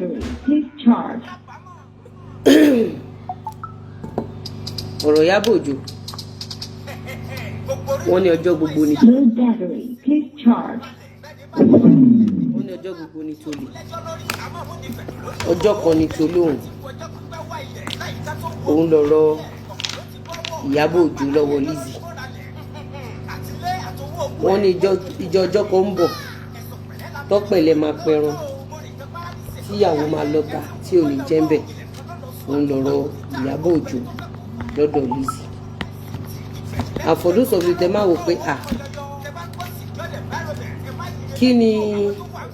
battery, please charge. Ọ̀rọ̀ Iyabo Ojo. Wọ́n ní ọjọ́ gbogbo ni. Low battery, please charge. Wọ́n ní ọjọ́ gbogbo ni tolè. Ọjọ́ kan ni tolóhùn. Òun lọ̀rọ̀ Iyabo Ojo lọ́wọ́ Lizzy. Wọ́n ní ìjọ ọjọ́ kan ń bọ̀ tọ́pẹ̀lẹ̀ máa pẹran tíyàwó máa lọ́ta tí ò ní jẹ́ ń bẹ̀. Òun lọ̀rọ̀ Iyabo Ojo lọ́dọ̀ Lizzy. And for those of you tẹ́ máa wò pé kí ni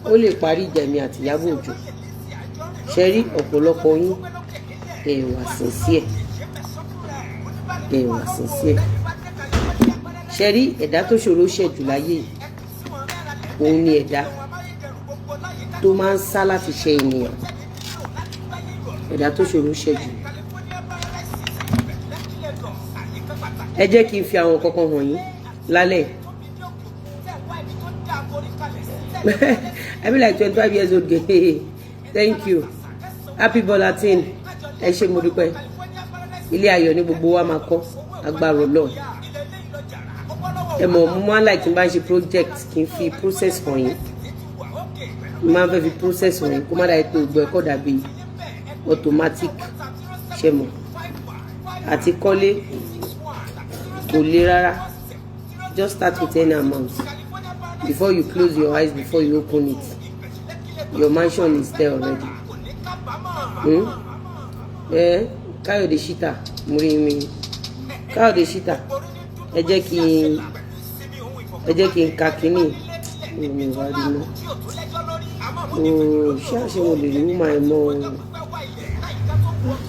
ó lè parí ìjà mi àti Iyabo Ojo? Ṣé rí ọ̀pọ̀lọpọ̀ yín ẹ̀wà sincere ẹ̀wà sincere. Ṣé rí ẹ̀dá tó ṣòro ṣẹ̀jù láyé yìí òun ni ẹ̀dá tó máa ń sá láti ṣe ènìyàn. Ẹ̀dá tó ṣòro ṣẹ̀jù. Ẹ jẹ́ kí n fi àwọn kankan hàn yín lálẹ́. I be like 25 years old girl. Thank you. Happy Bolatin. Ẹ ṣé mo dúpẹ́. Ilé ayọ̀ ni gbogbo wa máa kọ́ agbára Ọlọ́run. Ẹ mọ̀ mo máa like n bá ṣe project kí n fi process hàn yín. Mo máa fẹ́ fi process hàn yín kó má dà pé gbogbo ẹ̀kọ́ dàbí automatic ṣe mọ̀. Àti kọ́lé kò le rárá. Just start with any amount. Before you close your eyes, before you open it, your mansion is there already. Káyọ̀dé Ṣítà múrí mi. Káyọ̀dé Ṣítà ẹ jẹ́ kí n ka kínní mi wá rí mọ́. Ṣé mo lè rí wúmà ẹ̀ mọ́?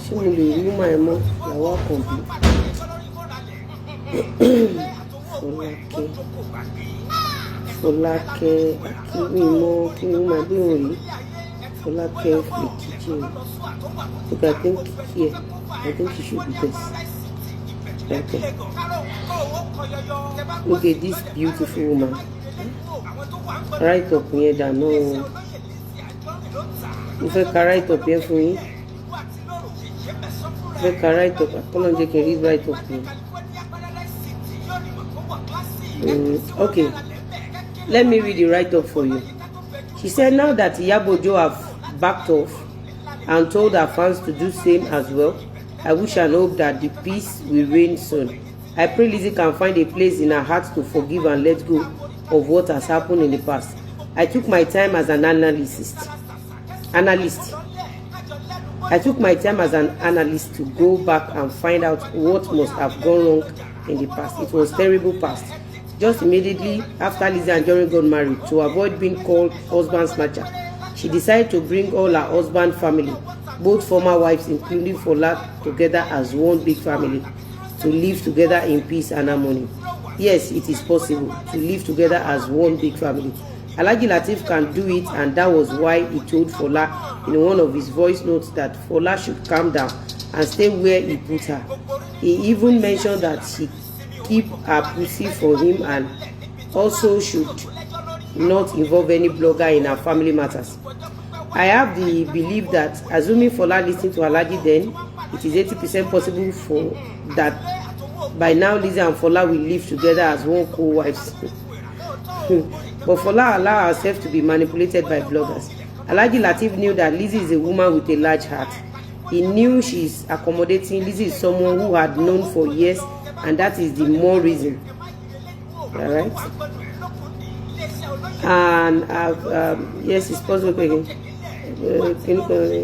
Ṣé mo lè rí wúmà ẹ̀ mọ́? Làwọn àkànbí. Fọlákẹ́ Akínwímọ́ kí ni máa bí òun rí? Fọlákẹ́ Fìkìjì. Okay, I think here. I think she should be this. Okay. Look at this beautiful woman. Right up here, that no. If I can right up here for me. If I can right up, I can read right up here. Okay. Let me read the write-up for you. She said now that Iyabo Ojo have backed off and told her fans to do same as well, I wish and hope that the peace will reign soon. I pray Lizzy can find a place in her heart to forgive and let go of what has happened in the past. I took my time as an analyst. I took my time as an analyst to go back and find out what must have gone wrong in the past. It was terrible past. Just immediately after Lizzy and Johnny got married, to avoid being called husband snatcher, she decided to bring all her husband family, both former wives including Fola, together as one big family, to live together in peace and harmony. Yes, it is possible to live together as one big family. Alhaji Lateef can do it, and that was why he told Fola in one of his voice notes that Fola should calm down and stay where he put her. He even mentioned that she keep her pussy for him and also should not involve any blogger in her family matters. I have the belief that, assuming Fola listened to Alhaji then, it is 80% possible for that by now Lizzy and Fola will live together as one co-wives. But Fola allowed herself to be manipulated by bloggers. Alhaji Lateef knew that Lizzy is a woman with a large heart. He knew she is accommodating. Lizzy is someone who had known for years, and that is the more reason. Alright? And yes, it's possible again.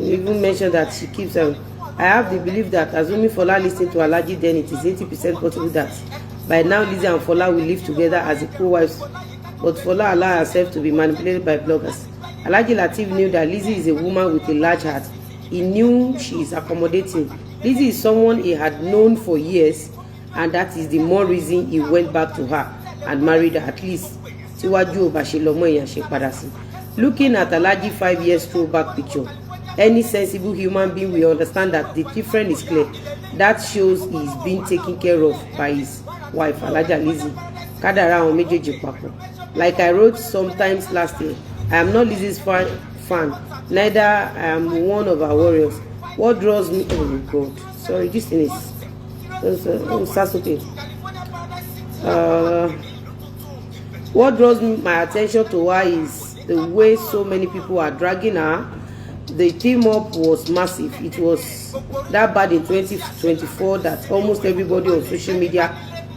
Even mentioned that she keeps I have the belief that, assuming Fola listened to Alhaji then, it is 80% possible that by now Lizzy and Fola will live together as a co-wives. But Fola allowed herself to be manipulated by bloggers. Alhaji Lateef knew that Lizzy is a woman with a large heart. He knew she is accommodating. Lizzy is someone he had known for years, and that is the more reason he went back to her and married her, at least. Looking at Alhaji 5 years throwback picture, any sensible human being will understand that the difference is clear. That shows he is being taken care of by his wife, Alhaja Lizzy. Like I wrote sometimes last year, I am not Lizzy's fan, neither am one of our warriors. What draws me, oh God, sorry, this thing is okay. What draws my attention to her is the way so many people are dragging her. The team up was massive. It was that bad in 2024 that almost everybody on social media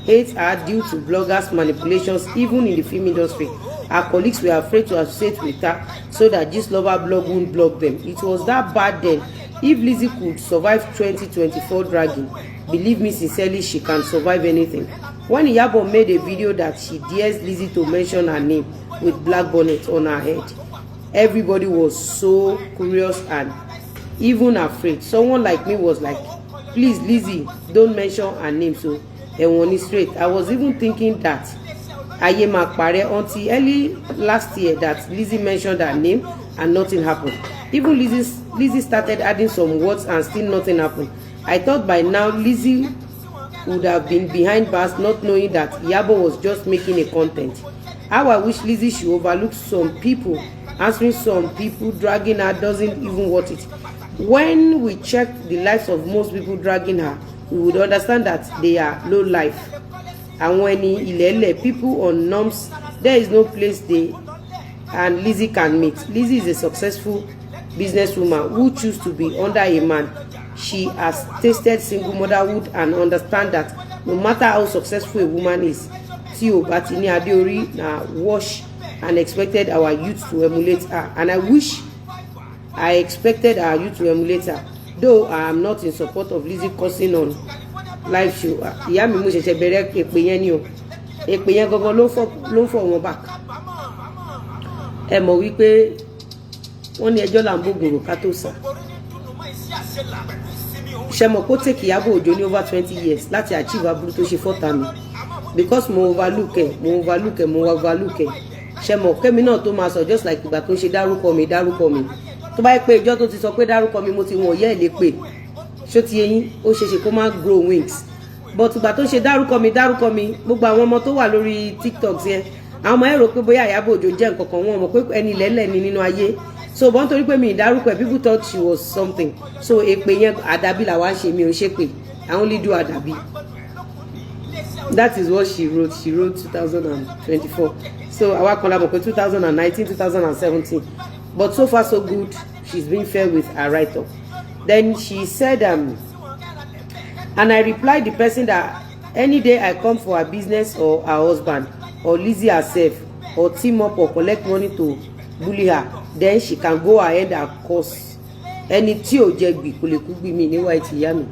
hates her due to bloggers' manipulations, even in the film industry. Her colleagues were afraid to associate with her so that this lover blog won't block them. It was that bad then. If Lizzie could survive 2024 dragging, believe me sincerely, she can survive anything. When Iyabo made a video that she dares Lizzie to mention her name with black bonnet on her head, everybody was so curious and even afraid. Someone like me was like, please Lizzie, don't mention her name, so ẹ̀wọ̀n ni straight. I was even thinking that ayé máa parẹ́ until early last year that Lizzie mentioned her name and nothing happened. Even Lizzie started adding some words and still nothing happened. I thought by now Lizzie would have been behind bars, not knowing that Iyabo was just making a content. How I wish Lizzie should overlook some people, answering some people, dragging her doesn't even worth it. When we check the lives of most people dragging her, we would understand that they are low life. And when ilele people on norms, there is no place they and Lizzie can meet. Lizzie is a successful businesswoman who chooses to be under a man. She has tasted single motherhood and understand that no matter how successful a woman is, tí ó bá ti ní adé orí na wash, and expected our youth to emulate her. And I expected our youth to emulate her. Though I am not in support of Lizzie cursing on live show. Ìyá mi mo ṣẹ̀ṣẹ̀ bẹ̀rẹ̀ èpè yẹn ni o. Èpè yẹn gangan ló ń fọ́ wọn back. Ẹ mọ̀ wípé wọ́n ní ẹjọ́ là ń bògòrò ká tó sà. Ṣé mọ̀ kó take Iyabo Ojo ní over 20 years láti achieve aburú tó ṣe fọ́ta mi. Because mo overlook ẹ̀. Ṣé mọ̀ kẹ́mi náà tó máa sọ just like ìgbà tó ṣe dárúkọ mi. Tó bá yẹ pé ìjọ́ tó ti sọ pé dárúkọ mi mo ti wọ̀n yẹ́ ẹ̀ lè pè. Ṣó ti yẹyin ó ṣeéṣe kó má grow wings. But ìgbà tó ṣe dárúkọ mi gbogbo àwọn ọmọ tó wà lórí TikTok yẹn àwọn ọmọ ẹ̀ rò pé bóyá Iyabo Ojo jẹ́ nǹkan kan wọn mọ̀ pé ẹni lẹ́lẹ̀ ni nínú ayé. So bọ́n torí pé mi ìdárúkọ ẹ̀ people thought she was something. So èpè yẹn àdàbí làwa ṣe mi ò ṣe pé I only do àdàbí. That is what she wrote. She wrote 2024. So àwa kan la mọ̀ pé 2019, 2017. But so far so good. She's been fair with her write-up. Then she said, and I replied the person that any day I come for her business or her husband or Lizzie herself or team up or collect money to bully her, then she can go ahead and curse. Ẹni tí ò jẹ gbì kò lè kú gbì mí ní white ìyá mi.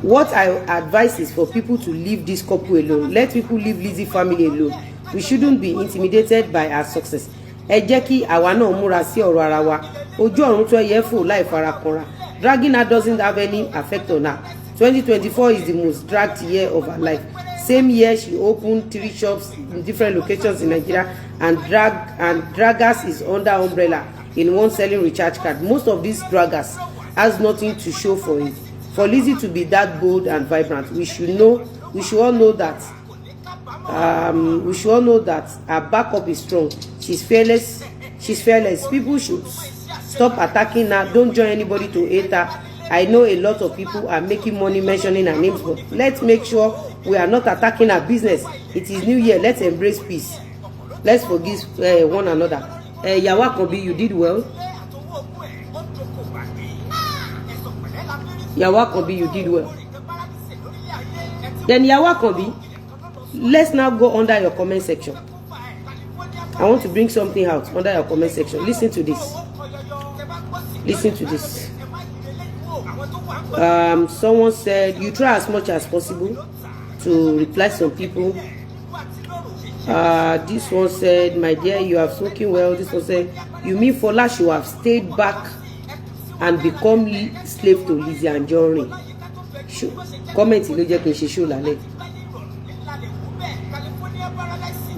What I advise is for people to leave this couple alone. Let people leave Lizzie family alone. We shouldn't be intimidated by her success. Ẹ jẹ́ kí àwa náà múra sí ọ̀rọ̀ ara wa. Ojú ọ̀run tó yẹ fò láì farakanra. Dragging her doesn't have any effect on her. 2024 is the most dragged year of her life. Same year she opened 3 shops in different locations in Nigeria, and draggers is under umbrella in one selling recharge card. Most of these draggers has nothing to show for it. For Lizzie to be that bold and vibrant, we should all know that her backup is strong. She's fearless. People should stop attacking her. Don't join anybody to hate her. I know a lot of people are making money mentioning her names, but let's make sure we are not attacking her business. It is New Year. Let's embrace peace. Let's forgive one another. Yawa Akanbi, you did well. Yawa Akanbi, you did well. Then Yawa Akanbi, let's now go under your comment section. I want to bring something out under your comment section. Listen to this. Someone said you try as much as possible to reply some people. This one said, my dear, you have spoken well. This one said, you mean Fola should have stayed back and become slave to Lizzie and Johnny. Comment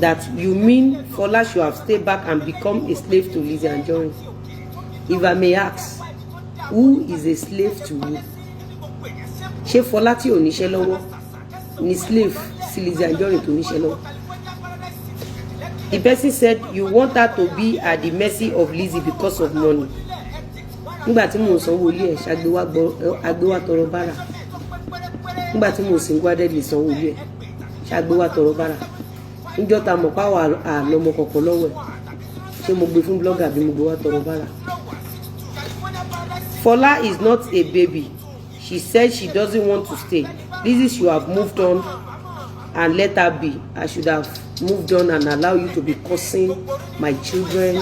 that you mean Fola should have stayed back and become a slave to Lizzie and Johnny. If I may ask, who is a slave to who? Ṣé Fola tí ò níṣẹ́ lọ́wọ́ ni slave sí Lizzie and Johnny tó níṣẹ́ lọ́wọ́? The person said you want her to be at the mercy of Lizzy because of money. Nígbà tí mo sanwó ilé ẹ̀ ṣàgbéwá tọrọ bárà. Nígbà tí mo sì ń gbádẹ́ lè sanwó ilé ẹ̀ ṣàgbéwá tọrọ bárà. Níjọ́ ta mọ̀ páwà àlọ́mọ kọ̀ọ̀kan lọ́wọ́ ẹ̀. Ṣé mo gbé fún blogger bí mo gbé wá tọrọ bárà? Fola is not a baby. She said she doesn't want to stay. Lizzy should have moved on and let her be. I should have moved on and allow you to be cursing my children,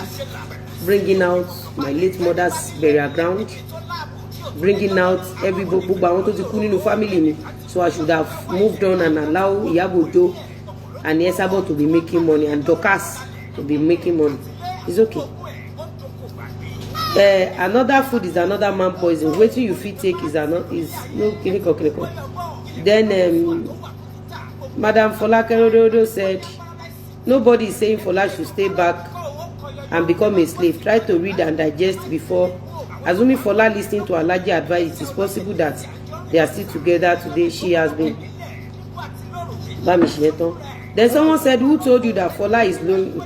bringing out my late mother's burial ground, bringing out everybody gbogbo àwọn tó ti kú nínú family mi. So I should have moved on and allow Iyabo and Esadog to be making money and Dorcas to be making money. It's okay. Another food is another man poison. Wetin you fit take is no clinical. Then Madam Fola Kerododo said, nobody is saying Fola should stay back and become a slave. Try to read and digest before. Assuming Fola listening to Alhaji advice, it is possible that they are still together today. She has been. Then someone said, who told you that Fola is lonely?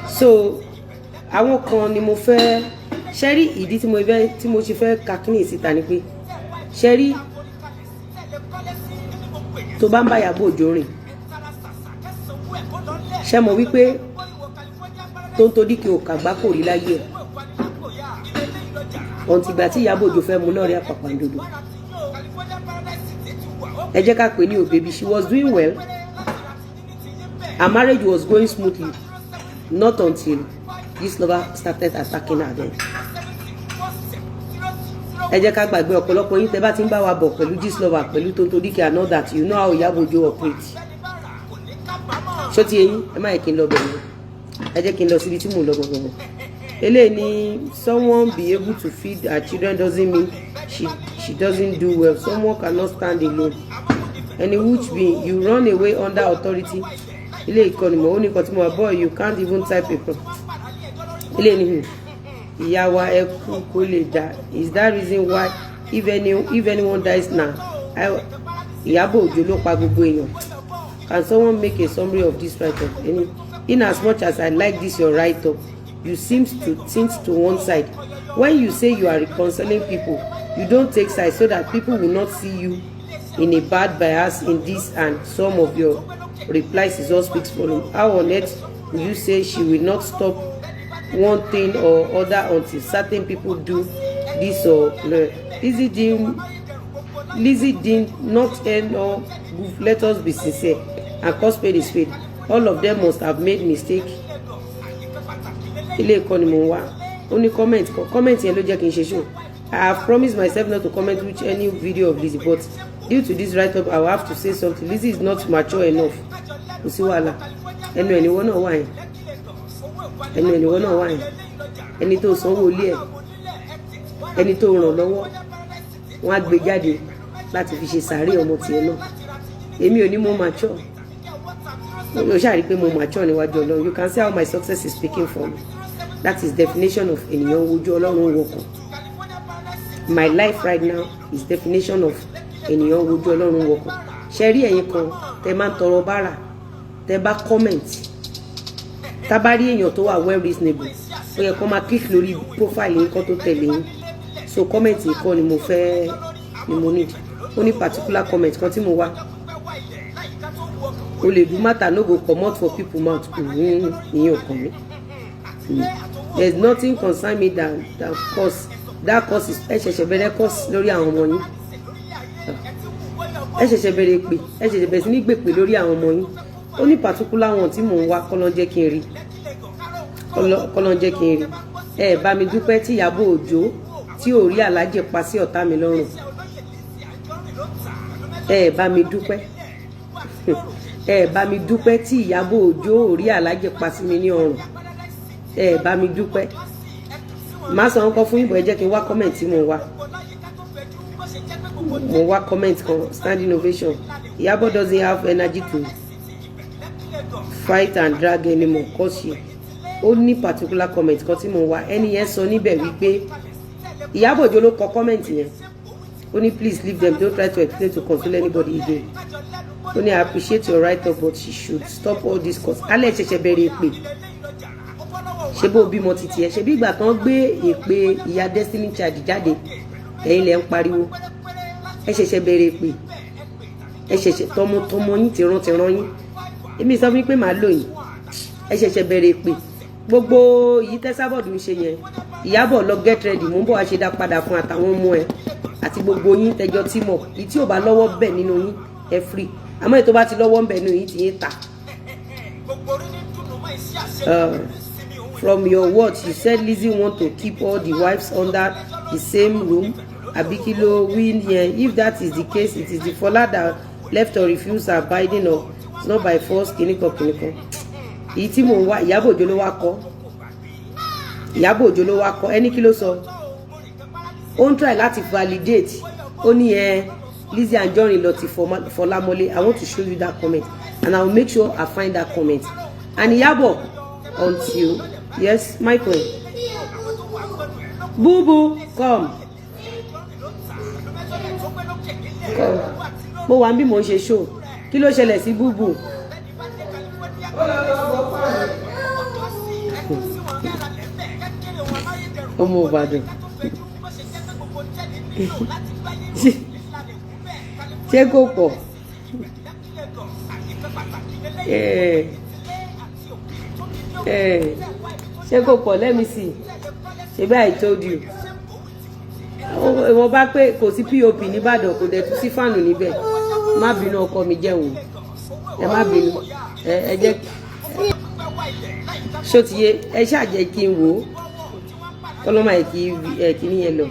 So àwọn kan ni mo fẹ́ ṣẹ́rí ìdí tí mo ṣe fẹ́ kakini síta ni pé ṣẹ́rí tó bá ń bá Iyabo Ojo rìn ṣé mo wí pé tó ń todí kí o kàgbá kò rí láyé ẹ̀ ohun ti gbà tí Iyabo Ojo fẹ́ mú lọ́rẹ́ àpàpàǹdodo ẹ jẹ́ ká pè ní baby. She was doing well. Her marriage was going smoothly. Not until this lover started attacking her then. Ẹ jẹ́ ká gbàgbé ọ̀pọ̀lọpọ̀ yín tẹ́ bá ti ń bá wa bọ̀ pẹ̀lú this lover pẹ̀lú Tontodike and all that, you know how Iyabo Ojo operates. Ṣó ti yín ẹ má yẹ kí n lọ bẹ̀rẹ̀ ẹ jẹ́ kí n lọ síbi tí mò ń lọ gbọ̀ngàn. Eléyìí ni someone be able to feed her children doesn't mean she doesn't do well. Someone cannot stand alone. Any which be you run away under authority. Ilé ìkọ́ni mọ̀ ó ní kọ́tí mo boy you can't even type a pro. Ilé ni ìyá wa ẹ kú kó lè dá. Is that reason why if anyone dies now Iyabo Ojo ló pa gbogbo èèyàn? Can someone make a summary of this write-up? In as much as I like this your write-up, you seem to think to one side. When you say you are reconciling people, you don't take sides so that people will not see you in a bad bias in this, and some of your replies is all speaks for him. How on earth will you say she will not stop one thing or other until certain people do this or Lizzy did not end or let us be sincere and call spade is spade. All of them must have made mistake. Ilé ìkọ́ni mo wá ó ní comment yẹn ló jẹ́ kí n ṣe show. I have promised myself not to comment with any video of Lizzy, but due to this write-up I will have to say something. Lizzy is not mature enough. Kò sí wàhálà ẹnu ẹ̀nìwọ́ náà wà yẹn ẹni tó sanwó ilé ẹ̀ ẹni tó ràn lọ́wọ́ wọ́n á gbé jáde láti fi ṣe sàárè ọmọ tiẹ̀ náà. Èmi ò ní mo mature mo ṣáà rí pé mo mature níwájú Ọlọ́run. You can see how my success is speaking for me. That is definition of ènìyàn wojú Ọlọ́run wọkàn. My life right now is definition of ènìyàn wojú Ọlọ́run wọkàn. Ṣé rí ẹ̀yin kan tẹ́ máa ń tọrọ bárà tẹ́ bá comment tá bá rí èèyàn tó wà well reasonable ó yẹ kó máa click lórí profile yín kó tó tẹ̀lé yín. So comment yìí kọ́ ni mo fẹ́ ni mo need. Ó ní particular comment kan tí mo wá o lè do matter no go comot for people mouth ìyẹn ò kàn mí. There is nothing concern me than cause that cause is ẹ ṣẹ̀ṣẹ̀ bẹ̀rẹ̀ cause lórí àwọn ọmọ yín. Ẹ ṣẹ̀ṣẹ̀ bẹ̀rẹ̀ pé ẹ ṣẹ̀ṣẹ̀ bẹ̀rẹ̀ sí ní gbèpè lórí àwọn ọmọ yín. Ó ní particular one tí mò ń wá kọ́lọ́n jẹ́ kí n rí ẹ bá mi dúpẹ́ tí Iyabo Ojo tí ò rí Alhaji pa sí ọ̀tá mi lọ́rùn. Ẹ bá mi dúpẹ́ ẹ bá mi dúpẹ́ tí Iyabo Ojo ò rí Alhaji pa sí mi ní ọrùn. Ẹ bá mi dúpẹ́. Má sọ nǹkan fún ìbò ẹ jẹ́ kí n wá comment tí mo wá comment kan standing ovation. Iyabo doesn't have energy to fight and drag anymore cause she ó ní particular comment kan tí mo wá ẹni yẹn sọ níbẹ̀ wípé Iyabo Ojo ló kọ comment yẹn. Ó ní please leave them, don't try to explain to console anybody again. Ó ní I appreciate your right up, but she should stop all this cause. Alẹ́ ṣẹ̀ṣẹ̀ bẹ̀rẹ̀ èpè. Ṣé bó bímọ títí ẹ? Ṣé bí ìgbà kan gbé èpè ìyá Destiny Child jáde, ẹ̀yin lẹ ń pariwo. Ẹ ṣẹ̀ṣẹ̀ bẹ̀rẹ̀ èpè. Ẹ ṣẹ̀ṣẹ̀ tọmọ yín tìran yín. Èmi sọ fún yín pé màá lò yín. Ẹ ṣẹ̀ṣẹ̀ bẹ̀rẹ̀ èpè. Gbogbo yìí tẹ́sábọ̀dù ń ṣe yẹn. Iyabo lọ get ready, mò ń bọ̀ wá ṣe dá padà fún àtàwọn ọmọ ẹ àti gbogbo yín tẹjọ tí mọ̀. Èyí tí ò bá lọ́wọ́ bẹ̀ nínú yín ẹ free. Àmọ́ èyí tó bá ti lọ́wọ́ ń bẹ̀ nínú yín ti yín ta. From your words, you said Lizzy want to keep all the wives under the same room. Abikilo win here. If that is the case, it is the Fola that left or refused abiding or it's not by force. Kiniko. Èyí tí mò ń wá Iyabo Ojo ló wá kọ. Iyabo Ojo ló wá kọ. Ẹni kí ló sọ? Ó ń try láti validate. Ó ní Lizzy Anjorin lọ ti Fola mọ́lé. I want to show you that comment and I will make sure I find that comment. And Iyabo until yes, my queen. Boo boo, come. Mo wá ń bí mo ṣe show. Kí ló ṣẹlẹ̀ sí boo boo? Ọmọ Ìbàdàn. Ṣé kò pọ̀? Ṣé kò pọ̀? Let me see. Ṣebí I told you. Wọ́n bá pé kò sí POP ní Ìbàdàn, kò dẹ̀ tún sí fáànù níbẹ̀. Má bínú ọkọ mi jẹun. Ẹ má bínú. Ẹ jẹ́ ṣó ti yé, ẹ ṣáà jẹ́ kí n wò ó. Kọ́lọ́mà kí ní yẹn lọ.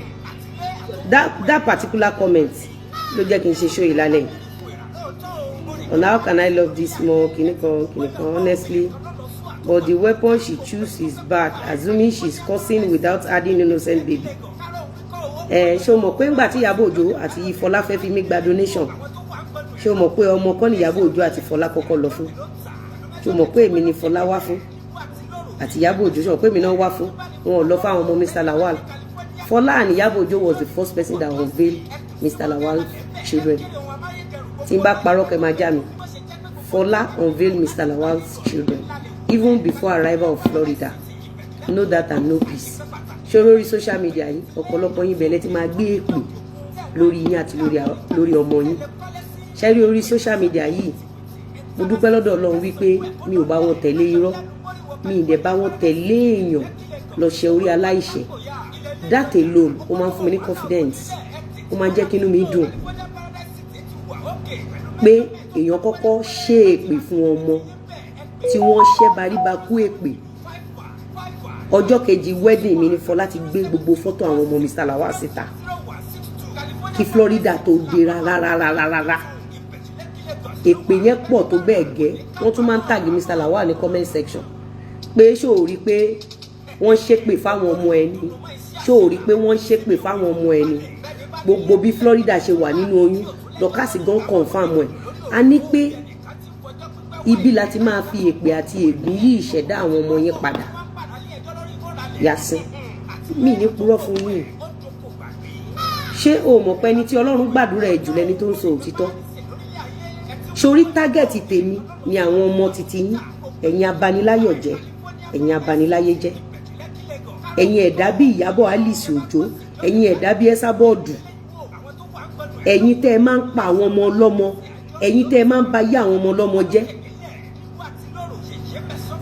That particular comment ló jẹ́ kí n ṣe show yìí lálẹ́. And how can I love this more? Kìnìkan, honestly. But the weapon she choose is bad, assuming she's cursing without adding innocent baby. Ṣé o mọ̀ pé ńgbà tí Iyabo Ojo àti Fola fẹ́ fi mí gba donation? Ṣé o mọ̀ pé ọmọ kan ní Iyabo Ojo àti Fola kọ́kọ́ lọ fún? Ṣé o mọ̀ pé èmi ni Fola wá fún? Àti Iyabo Ojo, ṣé o mọ̀ pé èmi náà wá fún? Wọn ò lọ fáwọn ọmọ Mr. Lawal. Fola and Iyabo Ojo was the first person that unveiled Mr. Lawal's children. Tí n bá parọ́ kẹ́ máa já mi. Fola unveiled Mr. Lawal's children even before arrival of Florida. Know that and know peace. Ṣé lórí social media yìí ọ̀pọ̀lọpọ̀ yín bẹ̀lẹ̀ tí máa gbé èpè lórí yín àti lórí ọmọ yín. Ṣé rí orí social media yìí mo dúpẹ́ lọ́dọ̀ Ọlọ́run wípé mi ò bá wọn tẹ̀lé irọ́, mi ì dẹ̀ bá wọn tẹ̀lé èèyàn lọ ṣe orí aláìṣẹ̀. That alone ó máa ń fún mi ní confidence, ó máa ń jẹ́ kí inú mi dùn pé èèyàn kọ́kọ́ ṣe èpè fún ọmọ tí wọ́n ṣẹ́ baríbakú èpè. Ọjọ́ kejì wedding mi ní Fola ti gbé gbogbo fọ́tò àwọn ọmọ Mr. Lawal síta kí Florida tó dé rárá. Èpè yẹn pọ̀ tó bẹ́ẹ̀ gẹ́, wọ́n tún máa ń tag Mr. Lawal ní comment section pé ṣó o rí pé wọ́n ṣépè fáwọn ọmọ ẹni, ṣó o rí pé wọ́n ṣépè fáwọn ọmọ ẹni. Gbogbo bí Florida ṣe wà nínú oyún lọ́kàsí gan confam ẹ̀. A ní pé ibi láti máa fi èpè àti ègún yí ìṣẹ̀dá àwọn ọmọ yẹn padà. Yàsín mi ní purọ́ fún yín. Ṣé o mọ̀ pé ẹni tí Ọlọ́run gbàdúrà ẹ̀ jù lẹ́ni tó ń sọ òtítọ́? Sórí tágẹ́ẹ̀tì tèmi ni àwọn ọmọ titi yín, ẹ̀yin abaniláyọ̀ jẹ́, ẹ̀yin abaniláyé jẹ́. Ẹ̀yin ẹ̀dá bí Iyabo Alice Ojo, ẹ̀yin ẹ̀dá bí Esadog, ẹ̀yin tẹ́ ẹ máa ń pa àwọn ọmọ ọlọ́mọ, ẹ̀yin tẹ́ ẹ máa ń ba yé àwọn ọmọ ọlọ́mọ jẹ́.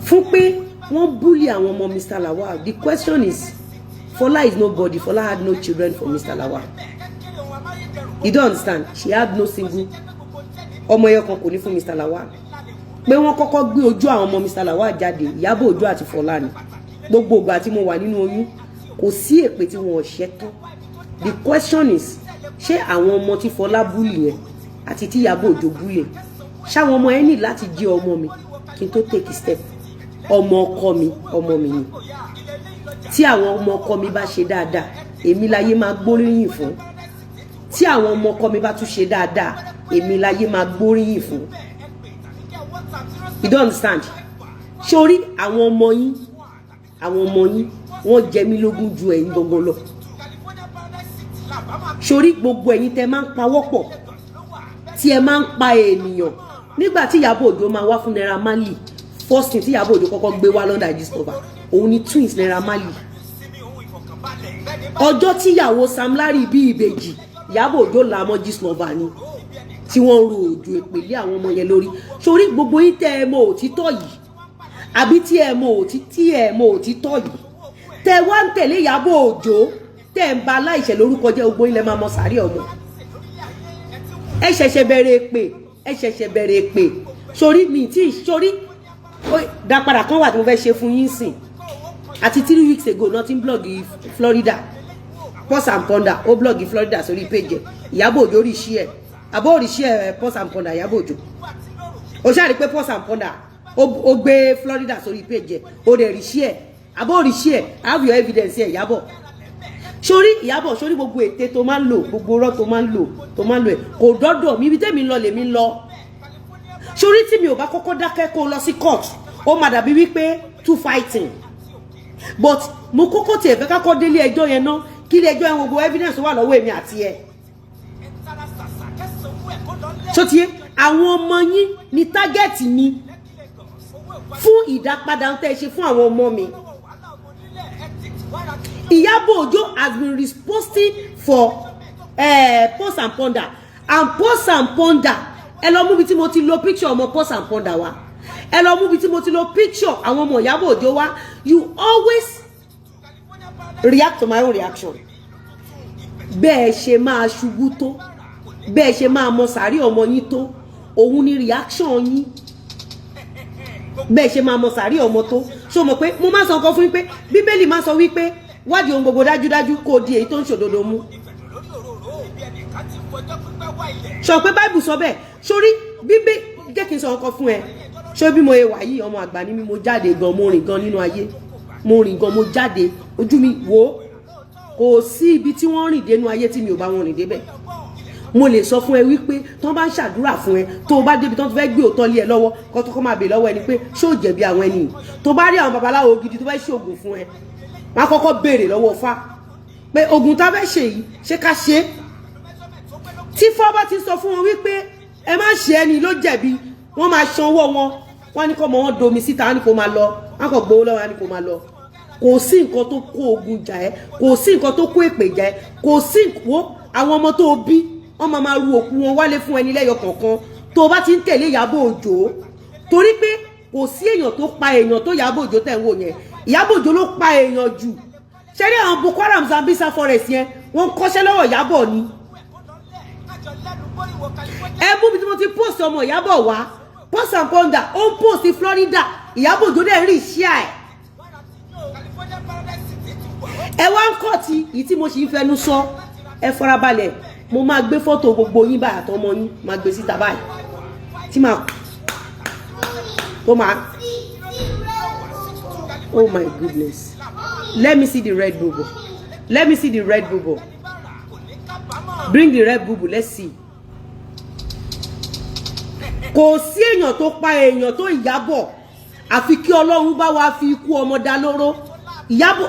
Fún pé wọ́n bully àwọn ọmọ Mr. Lawal. The question is, Fola is nobody. Fola had no children for Mr. Lawal. You don't understand? She had no single ọmọ ẹyọ kan kò ní fún Mr. Lawal. Pé wọ́n kọ́kọ́ gbé ojú àwọn ọmọ Mr. Lawal jáde, Iyabo Ojo àti Fola ni. Gbogbo ìgbà tí mo wà nínú oyún kò sí èpè tí wọ́n ṣẹ́ tán. The question is, ṣé àwọn ọmọ tí Fola bully yẹn àti tí Iyabo Ojo bully, ṣá àwọn ọmọ ẹ ní láti jẹ́ ọmọ mi kí n tó take a step? Ọmọ ọkọ mi ni. Tí àwọn ọmọ ọkọ mi bá ṣe dáadáa, èmi láyé máa gbóríyìn fún. Tí àwọn ọmọ ọkọ mi bá tún ṣe dáadáa, èmi láyé máa gbóríyìn fún. You don't understand? Sórí àwọn ọmọ yín wọ́n jẹ mí lógún ju ẹ̀yin gangan lọ. sórí gbogbo ẹ̀yin tẹ́ máa ń pawọ́pọ̀ tí ẹ máa ń pa ènìyàn nígbà tí Iyabo Ojo máa wá fún Naira Marley first thing tí Iyabo Ojo kọ́kọ́ gbé wá lọ́dà Gistlover òun ni twins Naira Marley ọjọ́ tí ìyàwó Sam Larry bí ìbejì Iyabo Ojo là mọ́ Gistlover ni tí wọ́n ro òjò ìpèlé àwọn ọmọ yẹn lórí sórí gbogbo yín tẹ́ ẹ mọ òtítọ́ yìí àbí tí ẹ mọ òtítọ́ yìí tẹ́ wá ń tẹ̀lé Iyabo Ojo tẹ́ ń ba aláìṣẹ̀ lórúkọ jẹ́ gbogbo ilẹ̀ máa mọ sàárè ọmọ ẹ ṣẹ̀ṣẹ̀ bẹ̀rẹ̀ pé sórí mi tí sórí dá padà kan wà tí mo fẹ́ ṣe fún yín sìn àti 3 weeks ago náà ti ń blog Florida Pause and Ponder ó blog Florida sórí page Iyabo Ojo rí share àbó rí share Pause and Ponder Iyabo Ojo ó ṣáà rí pé Pause and Ponder ó gbé Florida sórí page ó dẹ̀ rí share àbó rí share have your evidence here Iyabo Iyabo sórí gbogbo ète tó máa ń lò gbogbo ọ̀rọ̀ tó máa ń lò ẹ̀ kò dọ́dọ̀ mi ibi tẹ́mi ń lọ lèmi ń lọ sórí tí mi ò bá kọ́kọ́ dákẹ́ kó lọ sí court ó máa dàbí wípé two fighting but mo kọ́kọ́ tiẹ̀ fẹ́ kákọ́ délé ẹjọ́ yẹn náà kí ilé ẹjọ́ yẹn gbogbo evidence wà lọ́wọ́ èmi àti ẹ̀ sotie àwọn ọmọ yín ní tágẹ́ẹ̀tì mi fún ìdápadà ń tẹ́ ṣe fún àwọn ọmọ mi. Iyabo Ojo has been reposting for Pause and Ponder and Pause and Ponder ẹ lọ mú bí tí mo ti lo picture ọmọ Pause and Ponder wa ẹ lọ mú bí tí mo ti lo picture àwọn ọmọ Iyabo Ojo wa you always react to my own reaction bẹ́ẹ̀ ṣe máa ṣubú tó bẹ́ẹ̀ ṣe máa mọ sàárì ọmọ yín tó òun ni reaction yín bẹ́ẹ̀ ṣe máa mọ sàárì ọmọ tó ṣó mọ̀ pé mo máa sọ nǹkan fún yín pé Bíbélì máa sọ wípé wádìí ohun gbogbo dájúdájú kó di èyí tó ń ṣòdodo mú sọ pé Bible sọ bẹ́ẹ̀ sórí Bíbélì jẹ́ kí n sọ nǹkan fún ẹ ṣó bí mo ṣe wà yìí ọmọ àgbà ni mi mo jáde gan mo rìn gan nínú ayé mo rìn gan mo jáde ojú mi wò kò sí ibi tí wọ́n rìn dénú ayé tí mi ò bá wọn rìn débẹ̀ mo lè sọ fún ẹ wípé tó bá ń ṣàdúrà fún ẹ tó bá débi tó fẹ́ gbé òótọ́ lé ẹ lọ́wọ́ kó tó kọ́ máa bè lọ́wọ́ ẹni pé ṣó jẹ̀bi àwọn ẹni tó bá rí àwọn babaláwo gidi tó fẹ́ ṣe oògùn fún ẹ wọ́n á kọ́kọ́ béèrè lọ́wọ́ Ifá pé oògùn tá fẹ́ ṣe yìí ṣé ká ṣe tí Ifá bá ti sọ fún wọn wípé ẹ má ṣe ẹni ló jẹ̀bi wọ́n máa sanwó wọn wọ́n ní kó mọ wọn domi síta wọ́n ní kó máa lọ wọ́n kò gbowó lọ́wọ́ wọ́n ní kó máa lọ kò sí nǹkan tó kó ogun jà ẹ́ kò sí nǹkan tó kó èpè jà ẹ́ kò sí àwọn ọmọ tó bí wọ́n máa ru òkú wọn wálé fún ẹni lẹ́yọ kọ̀ọ̀kan tó bá ti ń tẹ̀lé Iyabo Ojo torí pé kò sí èèyàn tó pa èèyàn tó Iyabo Ojo tẹ̀ ń wò yẹn Iyabo Ojo ló pa èèyàn jù ṣé ní àwọn Boko Haram Sambisa forest yẹn wọ́n kọ́ṣẹ́ lọ́wọ́ Iyabo ni ẹ bú mi tí mo ti post ọmọ Iyabo wá Pause and Ponder ó ń post Florida Iyabo Ojo dẹ̀ rí iṣẹ́ ẹ wá ń kọ́ ti ìyí tí mo sì ń fẹnu sọ ẹ farabalẹ̀ mo máa gbé fọ́tò gbogbo yín báyìí àtọmọ yín máa gbé síta báyìí tí máa tó máa oh my goodness let me see the red bubble let me see the red bubble bring the red bubble let's see kò sí èèyàn tó pa èèyàn tó Iyabo àfi kí Ọlọ́run bá wa fi ikú ọmọ dá lóró Iyabo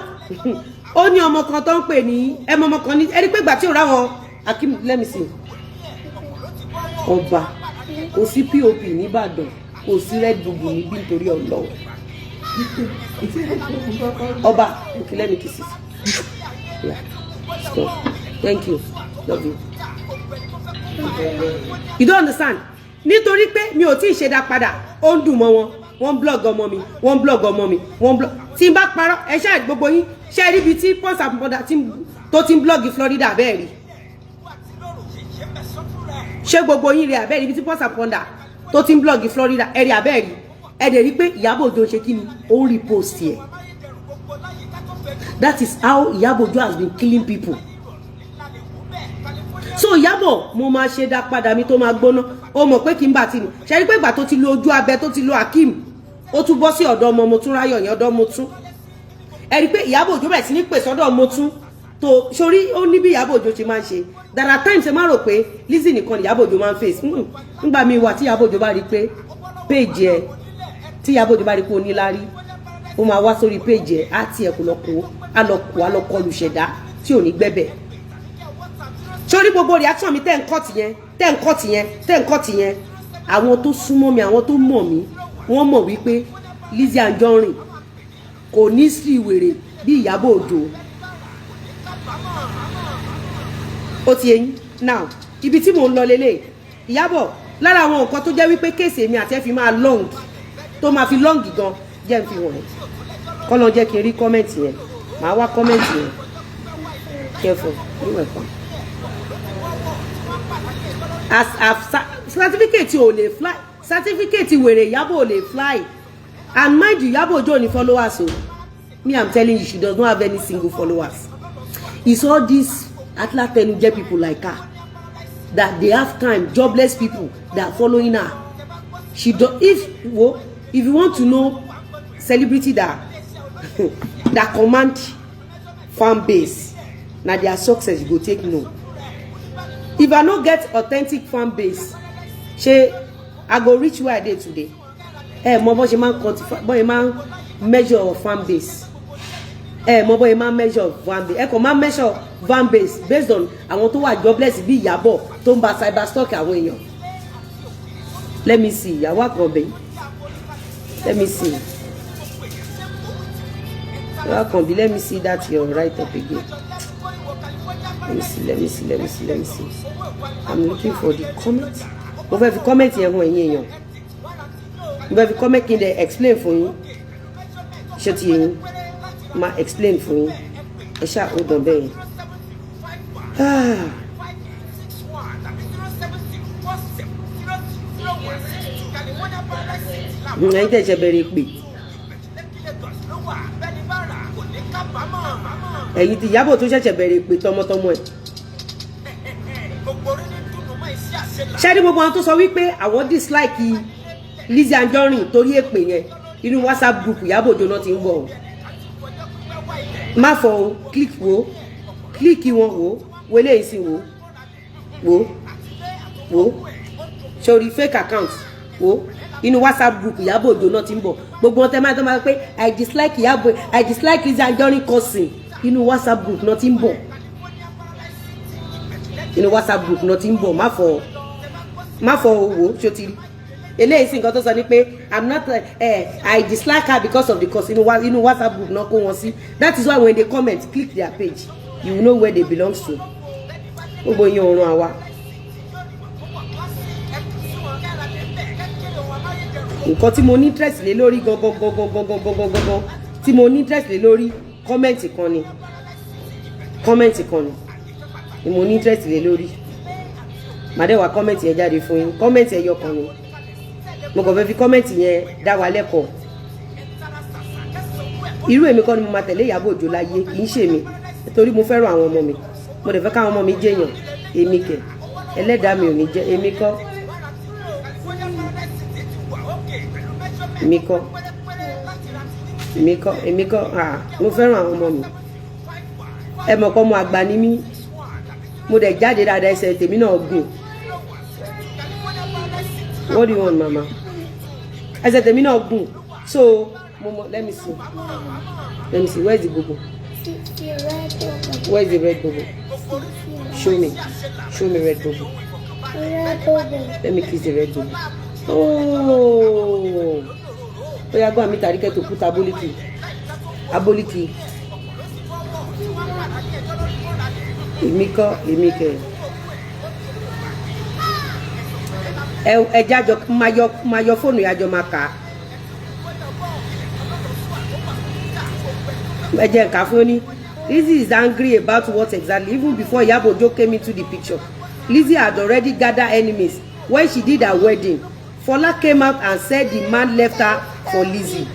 ó ní ọmọ kan tó ń pè ní ọmọ kan ní ẹni pé ìgbà tí ò ráwọn Akim let me see ọba kò sí POP nìbàdàn kò sí red bubble níbí nítorí Ọlọ́run ọba okay let me kiss it yeah stop thank you love you you don't understand nítorí pé mi ò tí ì ṣe dá padà ó ń dùn mọ́ wọn wọ́n blog ọmọ mi wọ́n blog ọmọ mi wọ́n blog tí n bá parọ́ ẹ ṣáà gbogbo yín ṣe rí ibi tí Pause and Ponder tó ti ń blog Florida bẹ́ẹ̀ rí ṣé gbogbo yín rí abẹ́ẹ̀ rí ibi tí Pause and Ponder tó ti ń blog Florida ẹ rí abẹ́ẹ̀ rí ẹ dẹ̀ rí pé Iyabo Ojo ṣe kí ni ó ń repost yẹ that is how Iyabo Ojo has been killing people so Iyabo mo máa ṣe dá padà mi tó máa gbóná ó mọ̀ pé kí n bá ti ní ṣe rí pé ìgbà tó ti lo ojú abẹ tó ti lo Akim ó tún bọ́ sí ọ̀dọ̀ ọmọ mo tún ráyọ̀ yẹn ọ̀dọ̀ mo tún ẹ rí pé Iyabo Ojo bẹ̀rẹ̀ sí ní pèsè ọ̀dọ̀ mo tún tó sórí ó ní bí Iyabo Ojo ṣe máa ń ṣe there are times ẹ máa rò pé Lizzy nìkan Iyabo Ojo máa ń face nígbà mi wà tí Iyabo Ojo bá rí pé page ẹ tí Iyabo Ojo bá rí pé ó níláárí ó máa wá sórí page ẹ á tiẹ̀ kó lọ kó á lọ kọlù ṣẹ̀dá tí ò ní gbẹ́bẹ̀ sórí gbogbo reaction mi ten cut yẹn àwọn tó súnmọ́ mi àwọn tó mọ̀ mí wọ́n mọ̀ wípé Lizzy Anjorin kò ní sí wèrè bí Iyabo Ojo ó ti yẹn now ibi tí mò ń lọ lélẹ̀ Iyabo lára àwọn nǹkan tó jẹ́ wípé kéèsì èmi àti ẹ fi máa long tó máa fi long gan jẹ́ n fi wọ̀n kọ́ lọ jẹ́ kí n rí kọ́mẹ̀ntì yẹn màá wá kọ́mẹ̀ntì yẹn careful you welcome as certificate ò lè fly certificate wèrè Iyabo ò lè fly and mind you Iyabo Ojo ní followers so me I'm telling you she does not have any single followers. It's all these atlatenuje people like her that they have time, jobless people that are following her. She do if you want to know celebrity that that command fan base, now their success you go take no. If I no get authentic fan base, I go reach where I did today. Mo bo se man quantify, boy man measure fan base. Mo boy man measure fan base. Ko man measure fan base based on àwọn tó wà jobless bí Iyabo tó ń ba cyber stalk àwọn èèyàn. Let me see. Yawa kan be. Let me see. Yawa kan be. Let me see that your right up again. Let me see. I'm looking for the comment. Mo fẹ́ fi comment yẹn hàn ẹ̀yin èèyàn. Mo fẹ́ fi comment kí n dẹ̀ explain fún yín. Ṣé ti yín ma explain fún yín. Ẹ ṣáà hold on bẹ́ẹ̀. Ẹ̀yin tẹ̀ ṣe bẹ̀rẹ̀ pé. Ẹ̀yin tí Iyabo tó ṣẹ̀ṣẹ̀ bẹ̀rẹ̀ pé tọmọtọmọ ẹ̀. Ṣé gbogbo àwọn tó sọ wípé àwọn dislike Lizzy Anjorin torí èpè yẹn inú WhatsApp group Iyabo Ojo náà ti ń bọ̀ má fọ o click wọn wo eléyìí sí wo sórí fake account wo inú WhatsApp group Iyabo Ojo náà ti ń bọ̀ gbogbo wọn tẹ́ máa pé I dislike Lizzy Anjorin cousin inú WhatsApp group náà ti ń bọ̀ inú WhatsApp group náà ti ń bọ̀ má fọ owó ṣó ti rí eléyìí sí nǹkan tó sọ ní pé I'm not I dislike her because of the cause inú WhatsApp group náà kó wọn sí. That is why when they comment click their page you will know where they belong to. Gbogbo yín ọ̀run àwa nǹkan tí mo ní interest lé lórí gangan tí mo ní interest lé lórí comment kan ni mo ní interest lé lórí màdẹ́wà comment yẹn jáde fún yín comment yẹn yọkan ni mo kàn fẹ́ fi comment yẹn dá wa lẹ́kọ̀ọ́ irú èmi kọ́ ni mo máa tẹ̀lé Iyabo Ojo láyé kì í ṣe mi nítorí mo fẹ́ràn àwọn ọmọ mi mo dẹ̀ fẹ́ káwọn ọmọ mi jẹ́yàn èmi kẹ̀ ẹlẹ́dàá mi ò ní jẹ́ èmi kọ́ mo fẹ́ràn àwọn ọmọ mi ẹ mọ̀ pé mo àgbà ni mí mo dẹ̀ jáde dáadáa ẹsẹ̀ tèmi náà gùn. What do you want, mama? Ẹsẹ̀ tèmi náà gùn. So let me see. Where's the bobo? Where's the red bobo? Show me red bobo. Let me kiss the red bobo. Oh, oya go and meet Arike to put aboliki. Èmi kẹ. Ẹ jájọ máa yọ fóònù yájọ máa kà á. Ẹ jẹ́ nǹkan fún ní. Lizzy is angry about what exactly? Even before Iyabo Ojo came into the picture, Lizzy had already gathered enemies when she did her wedding. Fola came out and said the man left her for Lizzy.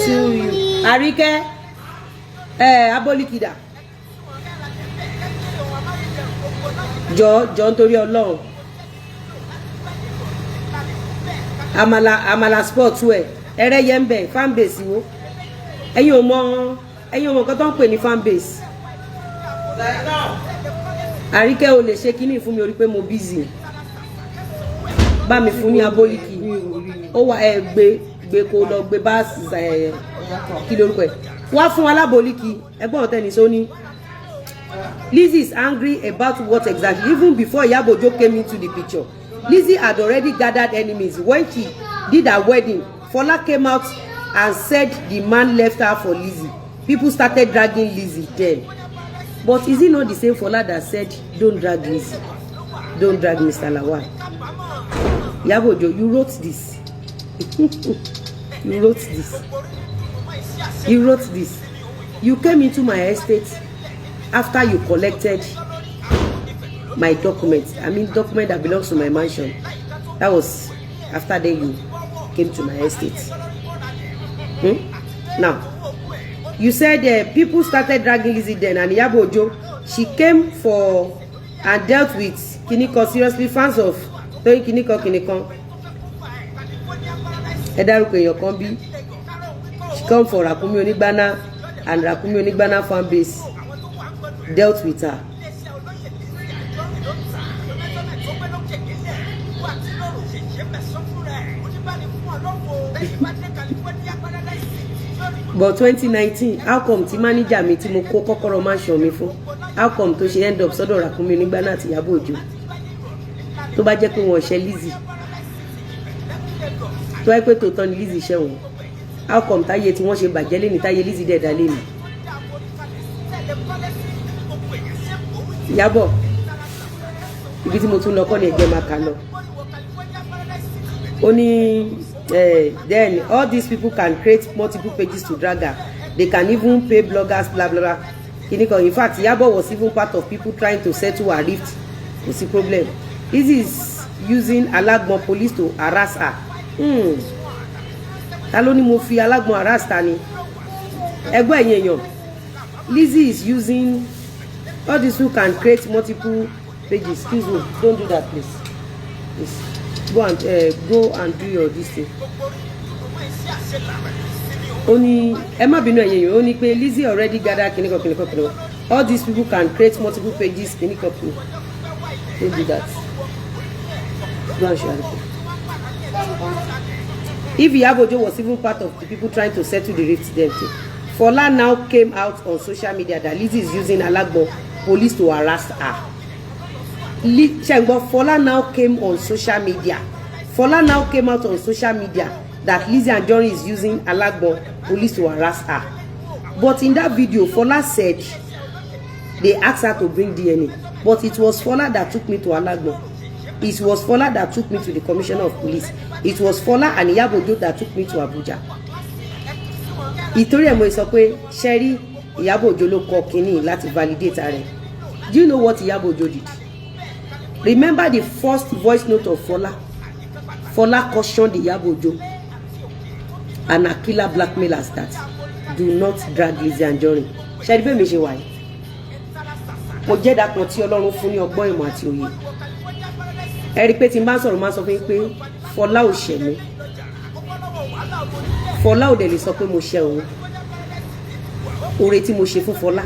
To you. Arike, abolikida. Jọ nítorí Ọlọ́run. Amala sport we. Ere yembe fan base wo. Ẹ̀yin ò mọ̀ nǹkan tó ń pè ní fan base. Arike ò lè ṣe kíní fún mi orí pé mo busy. Bá mi fún ní aboliki. Ó wà gbé kó lọ gbé bá kí lórúkọ ẹ̀ wá fún alábòlíkì ẹgbọ́n tẹ́ni sóní. Lizzy is angry about what exactly? Even before Iyabo came into the picture, Lizzy had already gathered enemies. When she did her wedding, Fola came out and said the man left her for Lizzy. People started dragging Lizzy then. But is it not the same Fola that said, don't drag Lizzy? Don't drag Mr. Lawal. Iyabo, you wrote this. You wrote this. You wrote this. You came into my estate after you collected my documents. I mean, document that belongs to my mansion. That was after then you came to my estate. Now, you said people started dragging Lizzy then, and Iyabo, she came for and dealt with Kiniko. Seriously, fans of Kiniko. She come for Rakumi Onigbana, and Rakumi Onigbana fan base dealt with her. But 2019, how come the manager mi tí mo kó kọ́kọ́rọ́ mansion mi fún? How come tó ṣe end up sọ́dọ̀ Rakumi Onigbana àti Iyabo Ojo? Tó bá jẹ́ pé wọ́n ṣe Lizzy. Tó bá jẹ́ pé tòótọ́ ni Lizzy ṣe wọ́n. How come táyé tí wọ́n ṣe bàjẹ́ lé ní táyé Lizzy dẹ̀ dá lé ní? Iyabo, ibi tí mo tún lọ kọ́ ni ẹgbẹ́ máa kà lọ. Ó ní then all these people can create multiple pages to drag her. They can even pay bloggers, blah blah blah. In fact, Iyabo was even part of people trying to settle her rift. What's the problem? Lizzy is using Alagbon police to harass her. Ta ló ní mo fi Alagbon harass ta ni? Ẹgbẹ́ ẹ̀yin èèyàn. Lizzy is using all these who can create multiple pages. Excuse me, don't do that, please. Please. Go and do your this thing. Only Emma Bino and you only pay Lizzy already gathered Kiniko. All these people can create multiple pages. Kiniko. Don't do that. Go and share it. If Iyabo was even part of the people trying to settle the rift, then Fola now came out on social media that Lizzy is using Alagbon police to harass her. Fola now came on social media. Fola now came out on social media that Lizzy Anjorin is using Alagbon police to harass her. But in that video, Fola said they asked her to bring DNA. But it was Fola that took me to Alagbon. It was Fola that took me to the Commissioner of Police. It was Fola and Iyabo that took me to Abuja. Ìtorí ẹ̀ mo sọ pé Sherry Iyabo ló kọ kíní láti validate her. Do you know what Iyabo did? Remember the first voice note of Fola? Fola cautioned Iyabo and a killer blackmailers that do not drag Lizzy Anjorin. Sherry be me ṣe wà yìí. Mo jẹ́ dàpọ̀ tí Ọlọ́run fún ní ọgbọ́n ìmọ̀ àti òye. Ẹ rí pé tí n bá sọ̀rọ̀ máa sọ fún yín pé Fola ò ṣẹ̀ mí. Fola ò dẹ̀ lè sọ pé mo ṣẹ̀ òun. Oore tí mo ṣe fún Fola.